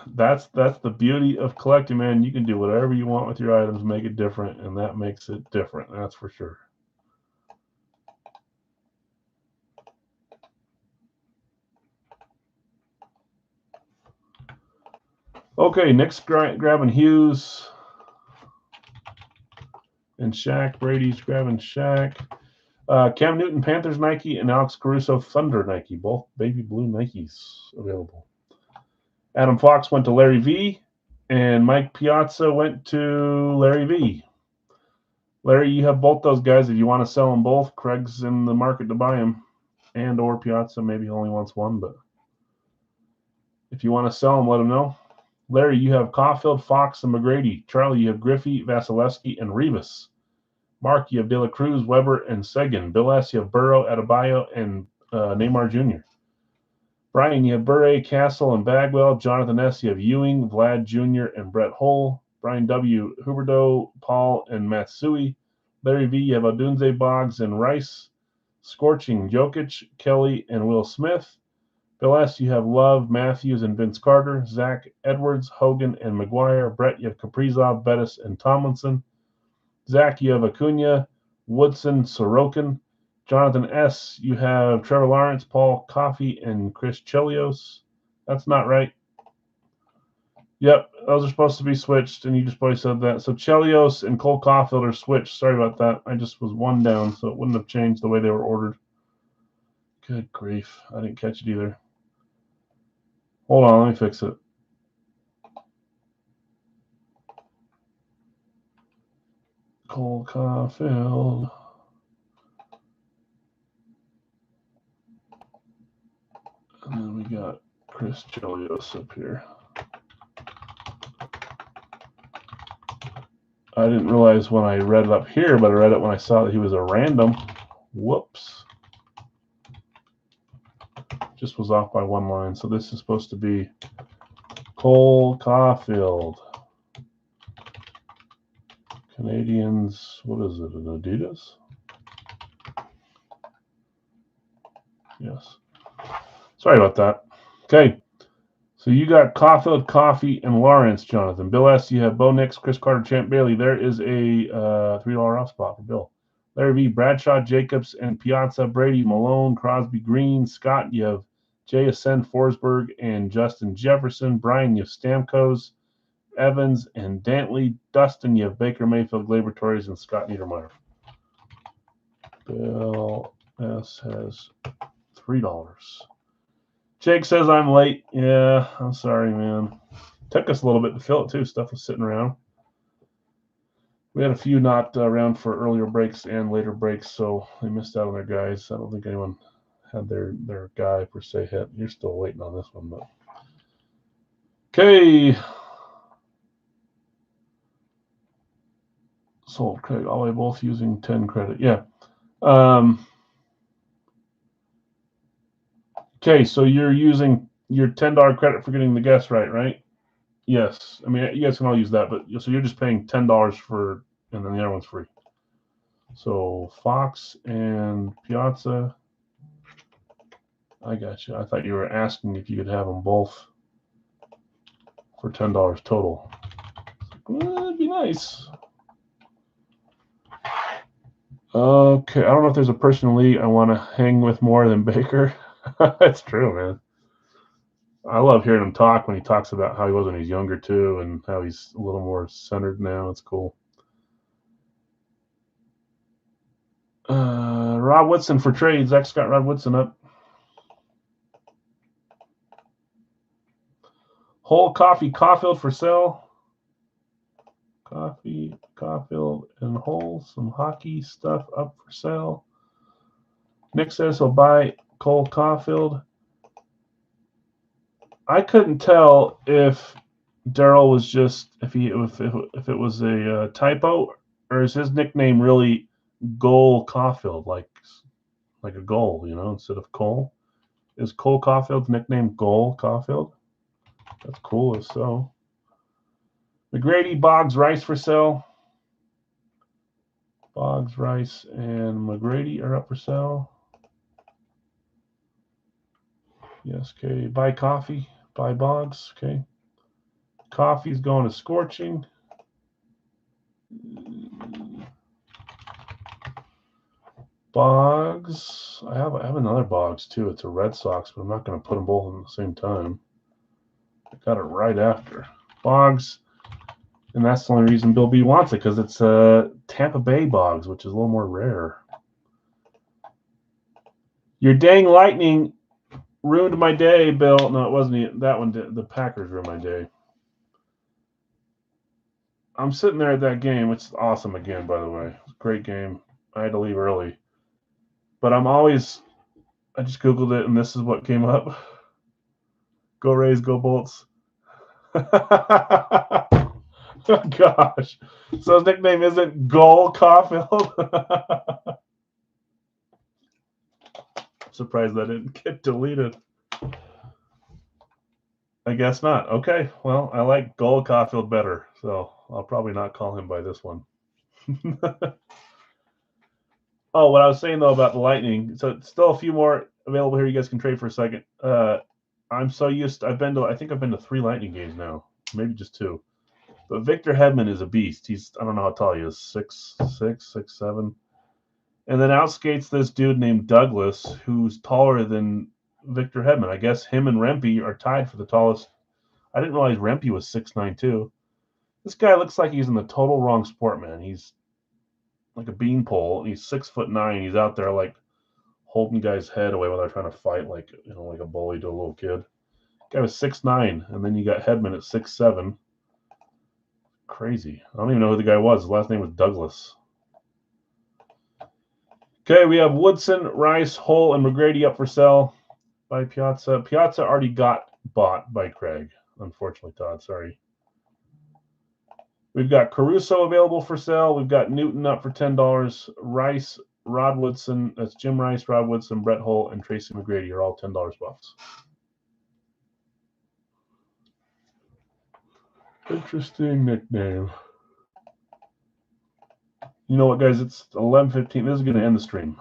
That's the beauty of collecting, man. You can do whatever you want with your items, make it different, and that makes it different. That's for sure. Okay, Nick's grabbing Hughes and Shaq. Brady's grabbing Shaq. Cam Newton, Panthers Nike, and Alex Caruso, Thunder Nike. Both baby blue Nikes available. Adam Fox went to Larry V, and Mike Piazza went to Larry V. Larry, you have both those guys. If you want to sell them both, Craig's in the market to buy them. And or Piazza, maybe he only wants one, but if you want to sell them, let him know. Larry, you have Caulfield, Fox, and McGrady. Charlie, you have Griffey, Vasilevsky, and Rivas. Mark, you have De La Cruz, Weber, and Seguin. Bill S., you have Burrow, Adebayo, and Neymar Jr. Brian, you have Bure, Castle, and Bagwell. Jonathan S., you have Ewing, Vlad Jr., and Brett Hull. Brian W., Huberdeau, Paul, and Matsui. Larry V., you have Odunze, Boggs, and Rice. Scorching, Jokic, Kelly, and Will Smith. Bill S., you have Love, Matthews, and Vince Carter. Zach, Edwards, Hogan, and McGuire. Brett, you have Kaprizov, Bettis, and Tomlinson. Zach, you have Acuna, Woodson, Sorokin. Jonathan S., you have Trevor Lawrence, Paul Coffey, and Chris Chelios. That's not right. Yep, those are supposed to be switched, and you just probably said that. So Chelios and Cole Caulfield are switched. Sorry about that. I just was one down, so it wouldn't have changed the way they were ordered. Good grief. I didn't catch it either. Hold on, let me fix it. Cole Caulfield. And then we got Chris Chelios up here. I didn't realize when I read it up here, but I read it when I saw that he was a random. Whoops. Just was off by 1 line. So this is supposed to be Cole Caulfield. Canadians, what is it, an Adidas? Yes. Sorry about that. Okay. So you got Caulfield, Coffey, and Lawrence, Jonathan. Bill S., you have Bo Nix, Chris Carter, Champ Bailey. There is a $3 off spot for Bill. Larry V., Bradshaw, Jacobs, and Piazza. Brady, Malone, Crosby, Green. Scott, you have Jay Ascend, Forsberg, and Justin Jefferson. Brian, you have Stamkos, Evans, and Dantley. Dustin, you have Baker Mayfield, Glaber Torres, and Scott Niedermeyer. Bill S. has $3. Jake says I'm late. Yeah, I'm sorry, man. Took us a little bit to fill it, too. Stuff was sitting around. We had a few not around for earlier breaks and later breaks, so they missed out on their guys. I don't think anyone had their guy, per se, hit. You're still waiting on this one, but... Okay. Sold Craig. All both using 10 credit. Yeah. Okay, so you're using your $10 credit for getting the guess right? Yes. I mean, you guys can all use that, but so you're just paying $10 for, and then the other one's free. So Fox and Piazza. I got you. I thought you were asking if you could have them both for $10 total. Well, that'd be nice. Okay, I don't know if there's a person in the league I want to hang with more than Baker. That's true, man. I love hearing him talk when he talks about how he was when he was younger too, and how he's a little more centered now. It's cool. Rod Woodson for trade. Zach's got Rod Woodson up. Whole Coffee Caulfield for sale. Coffee Caulfield and Whole. Some hockey stuff up for sale. Nick says he'll buy Cole Caulfield. I couldn't tell if Daryl was just if it was a typo, or is his nickname really Goal Caulfield, like a goal, instead of Cole. Is Cole Caulfield's nickname Goal Caulfield? That's cool as so. McGrady, Boggs, Rice for sale. Boggs, Rice, and McGrady are up for sale. Yes, okay. Buy Coffee, buy Boggs, okay. Coffee's going to Scorching. Boggs. I have another Boggs too. It's a Red Sox, but I'm not going to put them both at the same time. I got it right after Boggs, and that's the only reason Bill B wants it, because it's Tampa Bay Boggs, which is a little more rare. Your dang Lightning ruined my day, Bill. No, it wasn't that one. The Packers ruined my day. I'm sitting there at that game, which is awesome again, by the way. It was a great game. I had to leave early. But I just Googled it, and this is what came up. Go Rays, go Bolts. Oh, gosh. So his nickname isn't Goal Caulfield? Surprised that didn't get deleted. I guess not. Okay, well, I like Goal Caulfield better, so I'll probably not call him by this one. Oh, what I was saying, though, about the Lightning, so still a few more available here. You guys can trade for a second. I'm so used to, I think I've been to 3 Lightning games now, maybe just 2. But Victor Hedman is a beast. I don't know how tall he is, 6'6", 6'7". And then outskates this dude named Douglas, who's taller than Victor Hedman. I guess him and Rempe are tied for the tallest. I didn't realize Rempe was 6'9", too. This guy looks like he's in the total wrong sport, man. He's like a beanpole. He's 6'9". He's out there like holding guys' head away while they're trying to fight, like like a bully to a little kid. Guy was 6'9", and then you got Hedman at 6'7". Crazy. I don't even know who the guy was. His last name was Douglas. Okay, we have Woodson, Rice, Hull, and McGrady up for sale by Piazza. Piazza already got bought by Craig, unfortunately, Todd. Sorry. We've got Caruso available for sale. We've got Newton up for $10. Rice, Rod Woodson, that's Jim Rice, Rod Woodson, Brett Hull, and Tracy McGrady are all $10 buffs. Interesting nickname. You know what, guys? It's 11:15. This is going to end the stream.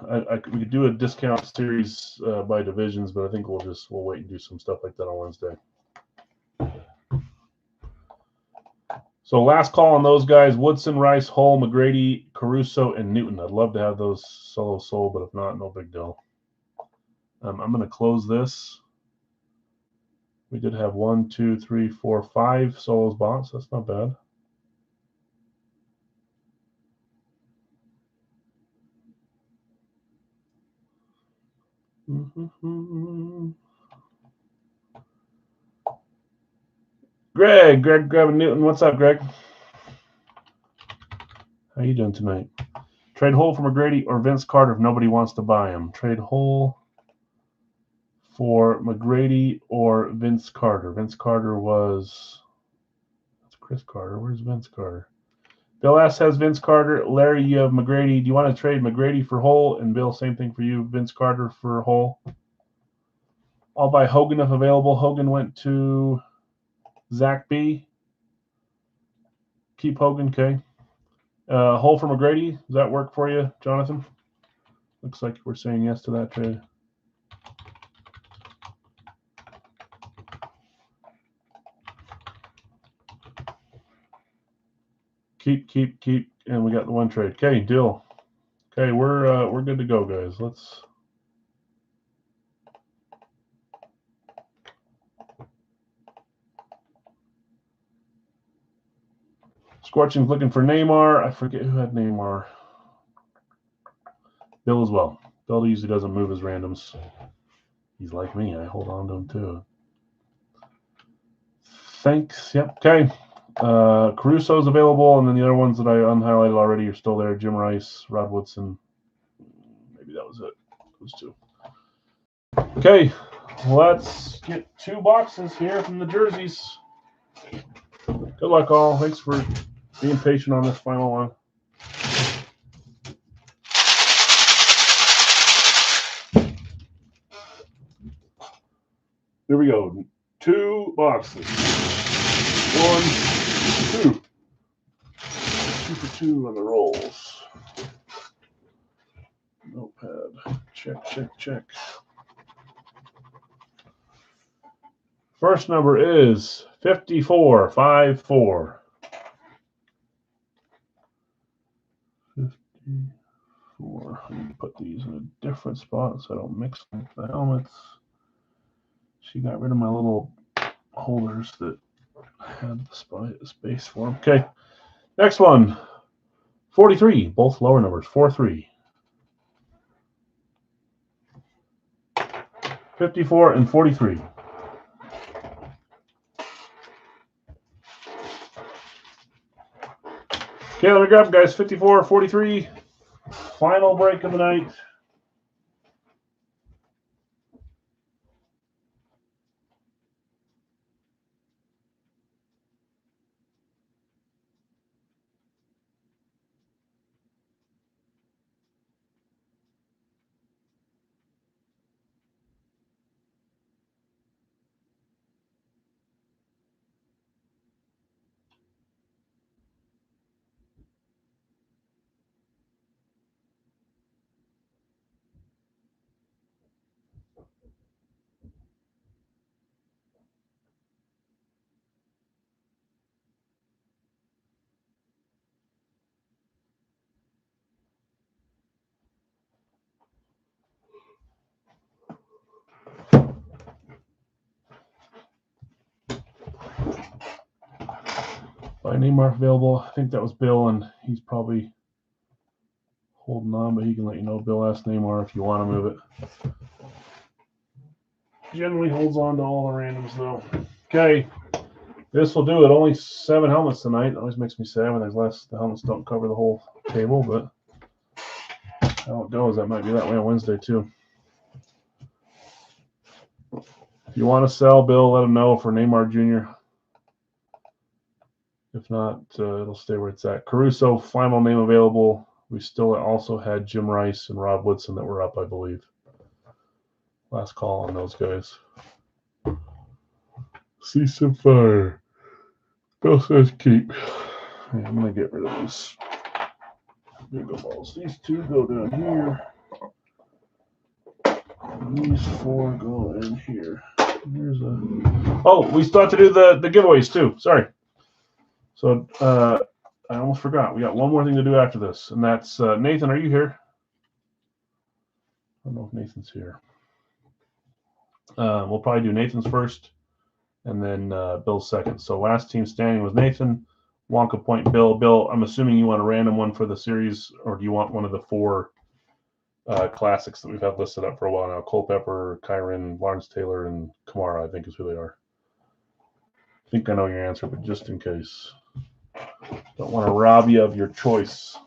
We could do a discount series by divisions, but I think we'll wait and do some stuff like that on Wednesday. So last call on those guys: Woodson, Rice, Hull, McGrady, Caruso, and Newton. I'd love to have those solo sold, but if not, no big deal. I'm going to close this. We did have 1, 2, 3, 4, 5 solos bought, so that's not bad. Greg grabbing Newton. What's up, Greg? How you doing tonight? Trade Hull for McGrady or Vince Carter if nobody wants to buy him. Trade Hull for McGrady or Vince Carter. Vince Carter was... That's Chris Carter. Where's Vince Carter? Bill S. has Vince Carter. Larry, you have McGrady. Do you want to trade McGrady for Hull? And Bill, same thing for you. Vince Carter for Hull. I'll buy Hogan if available. Hogan went to Zach B. Keep Hogan, okay. Hull for McGrady. Does that work for you, Jonathan? Looks like we're saying yes to that trade. Keep. And we got the one trade. Okay, deal. Okay, we're good to go, guys. Let's. Scorching's looking for Neymar. I forget who had Neymar. Bill as well. Bill usually doesn't move his randoms. He's like me. I hold on to him too. Thanks. Yep. Okay. Caruso's available, and then the other ones that I unhighlighted already are still there. Jim Rice, Rod Woodson. Maybe that was it. Those two. Okay. Let's get 2 boxes here from the jerseys. Good luck, all. Thanks for being patient on this final one. Here we go. 2 boxes. 1, 2. 2 for 2 on the rolls. Notepad. Check, check, check. First number is 54, 5-4. 54. I need to put these in a different spot so I don't mix with the helmets. She got rid of my little holders that had the space for them. Okay. Next one. 43. Both lower numbers. 4-3. 54 and 43. Okay, let me grab guys. 54, 43. Final break of the night. By Neymar available. I think that was Bill, and he's probably holding on, but he can let you know. Bill asked Neymar if you want to move it. Generally holds on to all the randoms, though. Okay, this will do it. Only 7 helmets tonight. It always makes me sad when there's less. The helmets don't cover the whole table, but how it goes, that might be that way on Wednesday, too. If you want to sell, Bill, let him know for Neymar Jr. If not, it'll stay where it's at. Caruso, final name available. We still also had Jim Rice and Rod Woodson that were up, I believe. Last call on those guys. See some fire. Bill says keep. Yeah, I'm going to get rid of these bingo balls. These 2 go down here. These 4 go in here. Here's a. Oh, we still have to do the giveaways too. Sorry. So I almost forgot. We got one more thing to do after this, and that's Nathan. Are you here? I don't know if Nathan's here. We'll probably do Nathan's first, and then Bill's second. So last team standing was Nathan. Wonka Point, Bill. Bill, I'm assuming you want a random one for the series, or do you want one of the 4 classics that we've had listed up for a while now? Culpepper, Kyron, Lawrence Taylor, and Kamara, I think is who they are. I think I know your answer, but just in case. Don't want to rob you of your choice.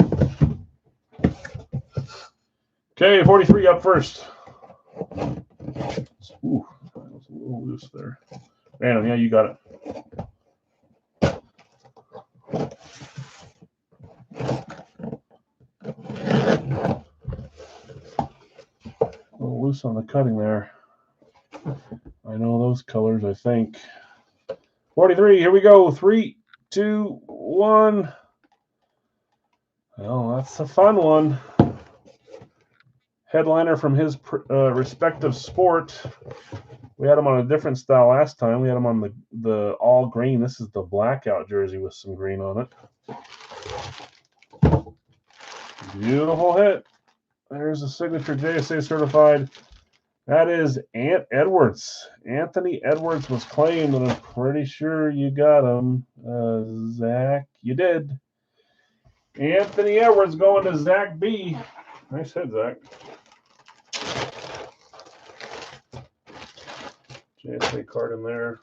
Okay, 43 up first. Ooh, that was a little loose there. Random, yeah, you got it. A little loose on the cutting there. I know those colors, I think. 43, here we go. 3, 2, 1. Well, that's a fun one. Headliner from his respective sport. We had him on a different style last time. We had him on the all green. This is the blackout jersey with some green on it. Beautiful hit. There's a signature JSA certified. That is Ant Edwards. Anthony Edwards was claimed, and I'm pretty sure you got him. Zach, you did. Anthony Edwards going to Zach B. Nice hit, Zach. JSA card in there.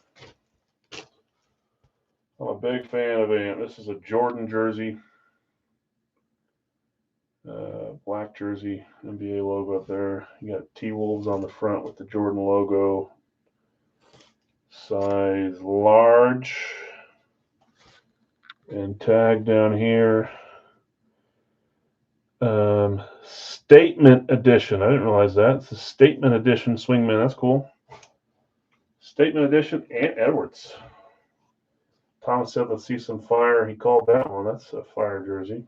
I'm a big fan of Ant. This is a Jordan jersey. Black jersey, NBA logo up there. You got T-Wolves on the front with the Jordan logo. Size large. And tag down here. Statement edition. I didn't realize that. It's a statement edition swingman. That's cool. Statement edition, Ant Edwards. Thomas said, let's see some fire. He called that one. That's a fire jersey.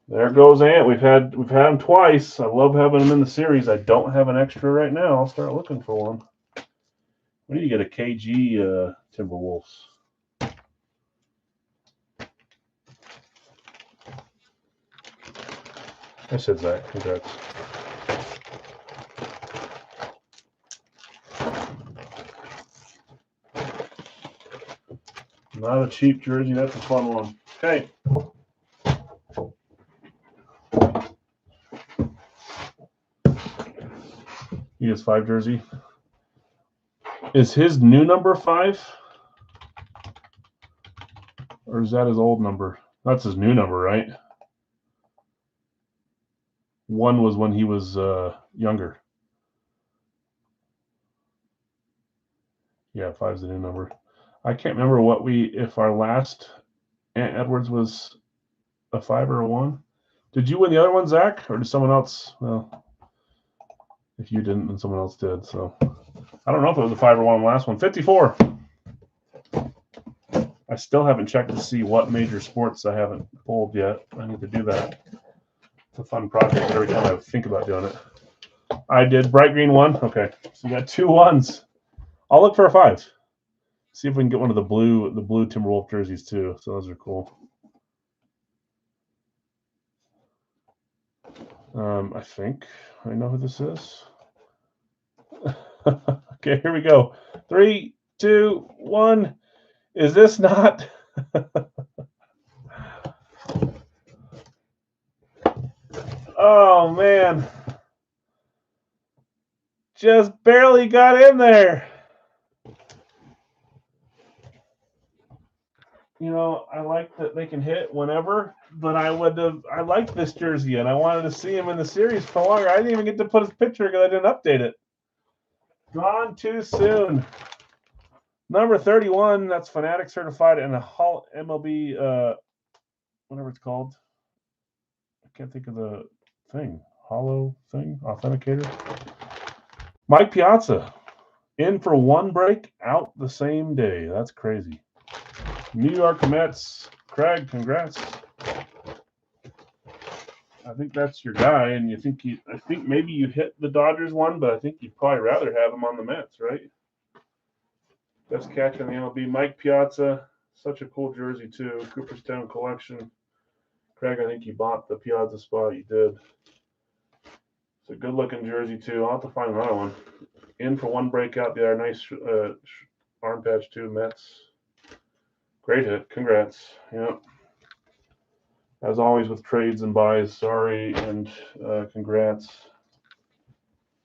There goes Ant. We've had him twice. I love having him in the series. I don't have an extra right now. I'll start looking for one. We need to get a KG Timberwolves. I said Zach. Congrats. Not a cheap jersey. That's a fun one. Okay. He has 5 jersey. Is his new number 5? Or is that his old number? That's his new number, right? 1 was when he was younger. Yeah, 5's the new number. I can't remember if our last Ant Edwards was a 5 or a 1. Did you win the other one, Zach? Or did someone else? Well, if you didn't, then someone else did. So I don't know if it was a 5 or 1 on the last one. 54. I still haven't checked to see what major sports I haven't pulled yet. I need to do that. It's a fun project every time I think about doing it. I did bright green 1. Okay, so you got 2 1s. I'll look for a 5. See if we can get one of the blue Timberwolf jerseys too. So those are cool. I think I know who this is. Okay, here we go. 3, 2, 1. Is this not? Oh man, just barely got in there. You know, I like that they can hit whenever, but I liked this jersey and I wanted to see him in the series for longer. I didn't even get to put his picture because I didn't update it. Gone too soon. Number 31, that's Fanatic certified and a MLB, whatever it's called. I can't think of the thing. Hollow thing? Authenticator. Mike Piazza. In for 1 break, out the same day. That's crazy. New York Mets. Craig, congrats. I think that's your guy, and I think maybe you hit the Dodgers one, but I think you'd probably rather have him on the Mets, right? Best catch in the MLB. Mike Piazza, such a cool jersey too. Cooperstown collection. Craig, I think you bought the Piazza spot. You did. It's a good-looking jersey too. I'll have to find another one. In for 1 breakout there. Nice arm patch too. Mets. Great hit. Congrats. Yep. As always with trades and buys, sorry and congrats.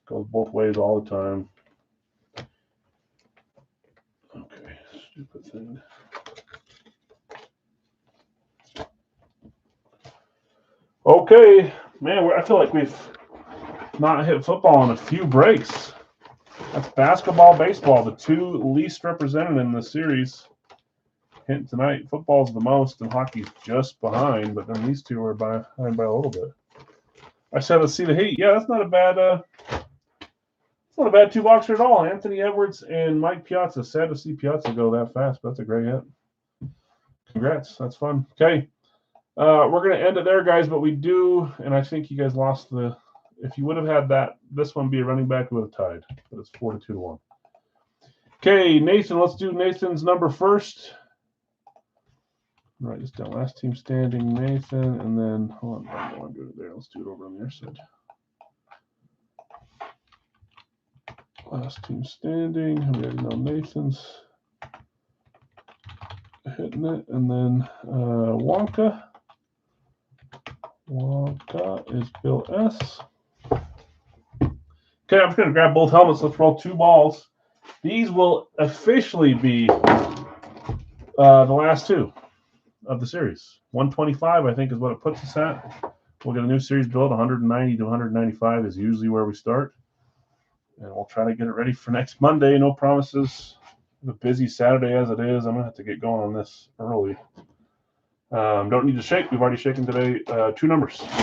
Goes both ways all the time. Okay, stupid thing. Okay, man, I feel like we've not hit football in a few breaks. That's basketball, baseball, the 2 least represented in the series. Hint tonight, football's the most and hockey's just behind, but then these 2 are behind by a little bit. I said, let's see the Heat. Yeah, that's not a bad 2-boxer at all. Anthony Edwards and Mike Piazza. Sad to see Piazza go that fast, but that's a great hit. Congrats. That's fun. Okay. We're going to end it there, guys, but we do, and I think you guys lost if you would have had this one be a running back, it would have tied, but it's 4-2 to 1. Okay, Nathan, let's do Nathan's number first. Write this down. Last team standing, Nathan, and then hold on, I don't want to do it there. Let's do it over on the other side. Last team standing. We already know Nathan's hitting it, and then Wonka. Wonka is Bill S. Okay, I'm just going to grab both helmets. Let's roll 2 balls. These will officially be the last 2 of the series. 125, I think, is what it puts us at. We'll get a new series build. 190 to 195 is usually where we start. And we'll try to get it ready for next Monday. No promises. A busy Saturday as it is. I'm going to have to get going on this early. Don't need to shake. We've already shaken today. 2 numbers. 1, 2.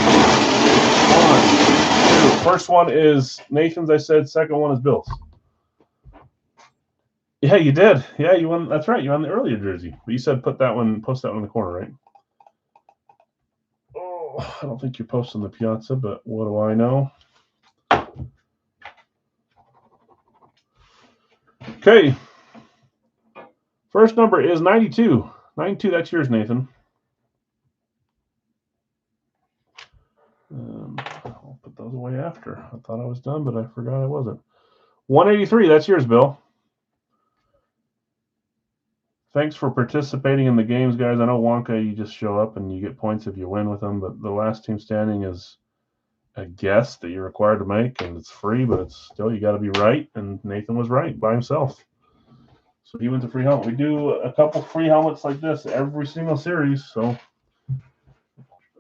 First one is Nathan's, I said. Second one is Bill's. Yeah, you did. Yeah, you won. That's right. You won the earlier jersey. But you said post that one in the corner, right? Oh, I don't think you're posting the Piazza, but what do I know? Okay. First number is 92. 92, that's yours, Nathan. I'll put those away after. I thought I was done, but I forgot I wasn't. 183, that's yours, Bill. Thanks for participating in the games, guys. I know Wonka, you just show up and you get points if you win with them, but the last team standing is a guess that you're required to make, and it's free, but it's still, you got to be right, and Nathan was right by himself. So he wins a free helmet. We do a couple free helmets like this every single series, so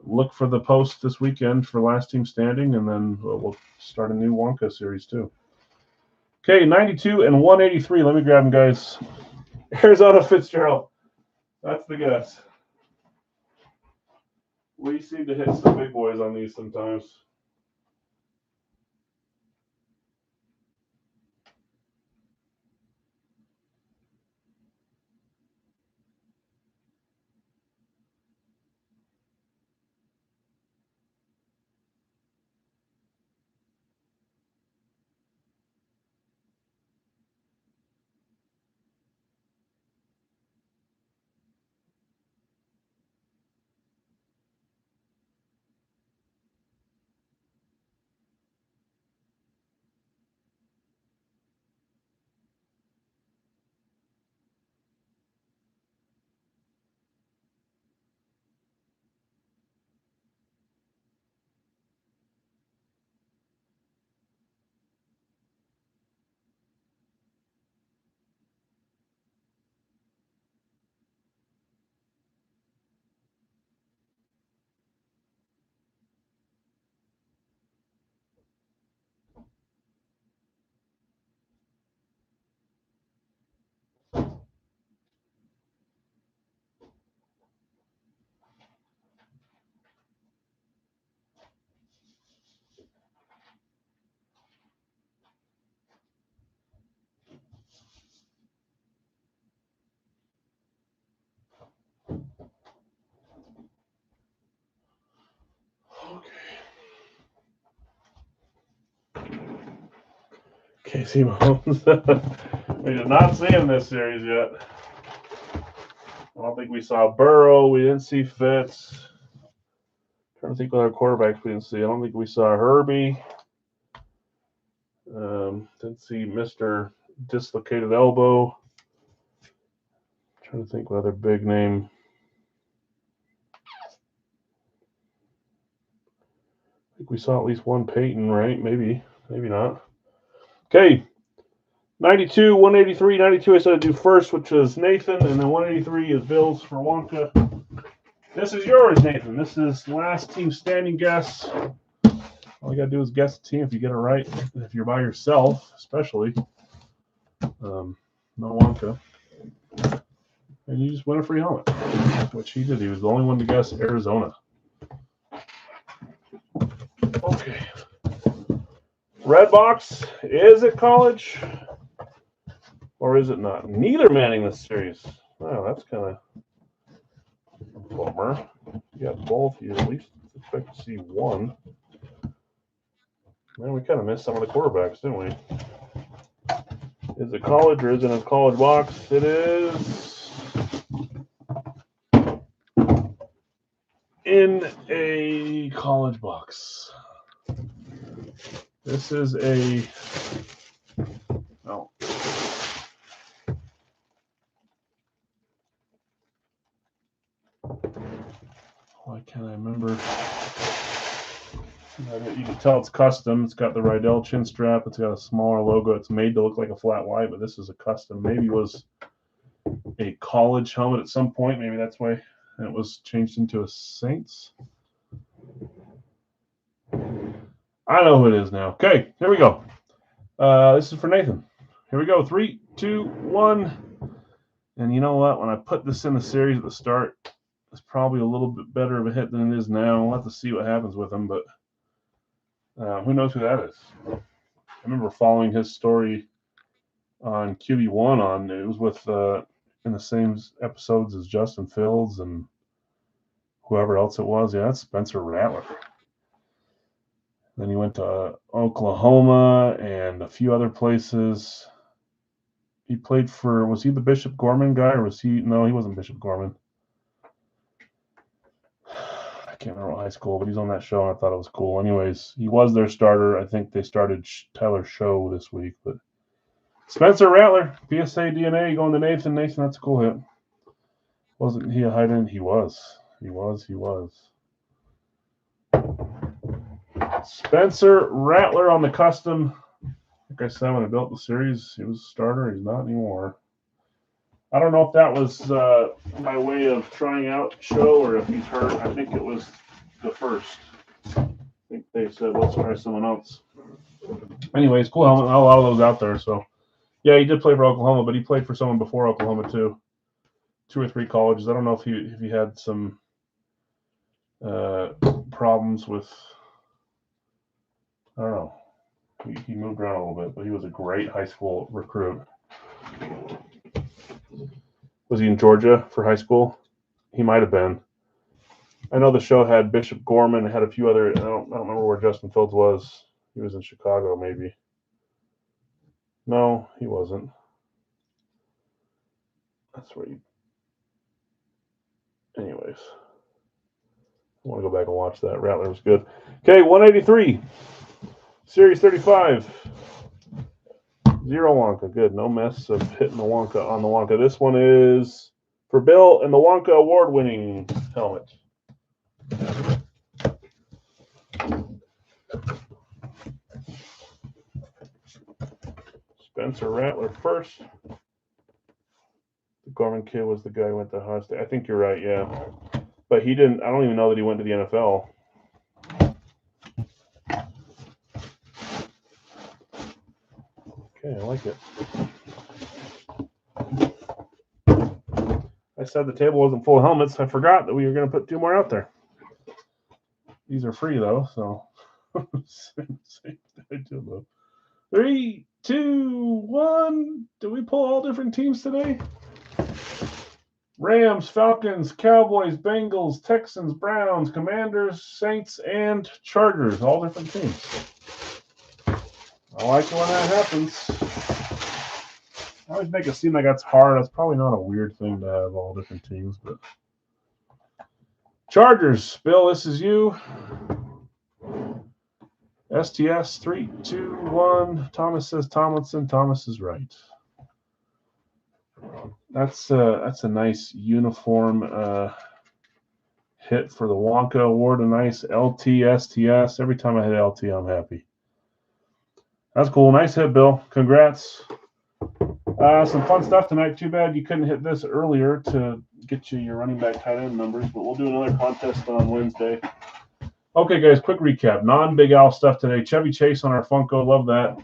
look for the post this weekend for last team standing, and then we'll start a new Wonka series too. Okay, 92 and 183. Let me grab them, guys. Arizona Fitzgerald. That's the guess. We seem to hit some big boys on these sometimes. Casey Mahomes. We did not see him this series yet. I don't think we saw Burrow. We didn't see Fitz. Trying to think what other quarterbacks we didn't see. I don't think we saw Herbie. Didn't see Mr. Dislocated Elbow. Trying to think what other big name. I think we saw at least one Peyton, right? Maybe not. Okay. 92, 183, 92 I said I'd do first, which is Nathan, and then 183 is Bill's for Wonka. This is yours, Nathan. This is last team standing guess. All you got to do is guess the team if you get it right. If you're by yourself, especially. No Wonka. And you just win a free helmet, which he did. He was the only one to guess Arizona. Okay. Red box, is it college or is it not? Neither manning this series. Wow, that's kind of a bummer. You got both. You at least expect to see one. Man, we kind of missed some of the quarterbacks, didn't we? Is it college or is it a college box? It is in a college box. This is a why can't I remember? You can tell it's custom. It's got the Rydell chin strap. It's got a smaller logo. It's made to look like a flat Y, but this is a custom. Maybe it was a college helmet at some point. Maybe that's why it was changed into a Saints. I know who it is now. Okay, here we go. This is for Nathan. Here we go. 3, 2, 1. And you know what? When I put this in the series at the start, it's probably a little bit better of a hit than it is now. We'll have to see what happens with him, but who knows who that is? I remember following his story on QB1 it was with in the same episodes as Justin Fields and whoever else it was. Yeah, that's Spencer Rattler. Then he went to Oklahoma and a few other places. He played for, was he the Bishop Gorman guy or was he? No, he wasn't Bishop Gorman. I can't remember what high school, but he's on that show and I thought it was cool. Anyways, he was their starter. I think they started Tyler Show this week, but Spencer Rattler, PSA DNA going to Nathan. Nathan, that's a cool hit. Wasn't he a high end? He was. Spencer Rattler on the custom. Like I said, when I built the series, he was a starter. He's not anymore. I don't know if that was my way of trying out Show or if he's hurt. I think it was the first. I think they said, let's try someone else. Anyways, cool helmet. Not a lot of those out there. So, yeah, he did play for Oklahoma, but he played for someone before Oklahoma too. 2 or 3 colleges. I don't know if he had some problems with. I don't know. He moved around a little bit, but he was a great high school recruit. Was he in Georgia for high school? He might have been. I know the show had Bishop Gorman. It had a few other. I don't remember where Justin Fields was. He was in Chicago, maybe. No, he wasn't. That's where he. Anyways, I want to go back and watch that. Rattler was good. Okay, 183. Series 35. 0 Wonka. Good. No mess of hitting the Wonka on the Wonka. This one is for Bill and the Wonka award-winning helmet. Spencer Rattler first. The Gorman kid was the guy who went to Ohio State. I think you're right, yeah. But he didn't. I don't even know that he went to the NFL. Okay, I like it. I said the table wasn't full of helmets. I forgot that we were going to put 2 more out there. These are free, though, so. Same thing I do, though. 3, 2, 1. Did we pull all different teams today? Rams, Falcons, Cowboys, Bengals, Texans, Browns, Commanders, Saints, and Chargers. All different teams. I like it when that happens. I always make it seem like that's hard. That's probably not a weird thing to have all different teams, but Chargers, Bill, this is you. STS 3, 2, 1. Thomas says Tomlinson. Thomas is right. That's a nice uniform hit for the Wonka Award. A nice LT STS. Every time I hit LT, I'm happy. That's cool. Nice hit, Bill. Congrats. Some fun stuff tonight. Too bad you couldn't hit this earlier to get you your running back tight end numbers, but we'll do another contest on Wednesday. Okay, guys, quick recap. Non-Big Al stuff today. Chevy Chase on our Funko. Love that.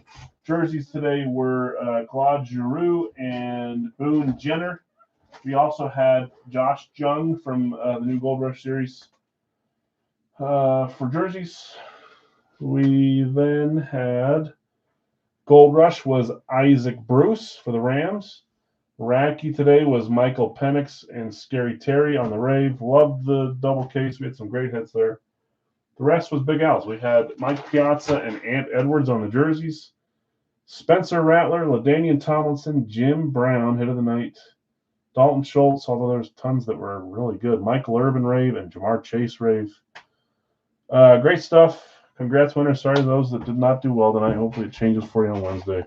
Jerseys today were Claude Giroux and Boone Jenner. We also had Josh Jung from the new Gold Rush series for jerseys. We then had Gold Rush was Isaac Bruce for the Rams. Racky today was Michael Penix and Scary Terry on the Rave. Loved the double case. We had some great hits there. The rest was Big Al's. We had Mike Piazza and Ant Edwards on the jerseys. Spencer Rattler, LaDainian Tomlinson, Jim Brown, hit of the night. Dalton Schultz, although there's tons that were really good. Michael Irvin rave and Jamar Chase rave. Great stuff. Congrats, winners. Sorry to those that did not do well tonight. Hopefully it changes for you on Wednesday.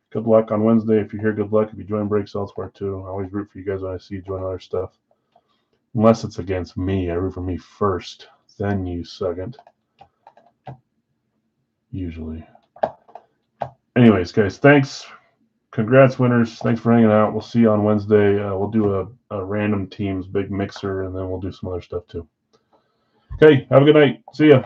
Good luck on Wednesday. If you're here, good luck. If you join breaks elsewhere too, I always root for you guys when I see you join other stuff. Unless it's against me. I root for me first, then you second. Usually. Anyways, guys, thanks. Congrats, winners. Thanks for hanging out. We'll see you on Wednesday. We'll do a random teams big mixer, and then we'll do some other stuff too. Okay, have a good night. See ya.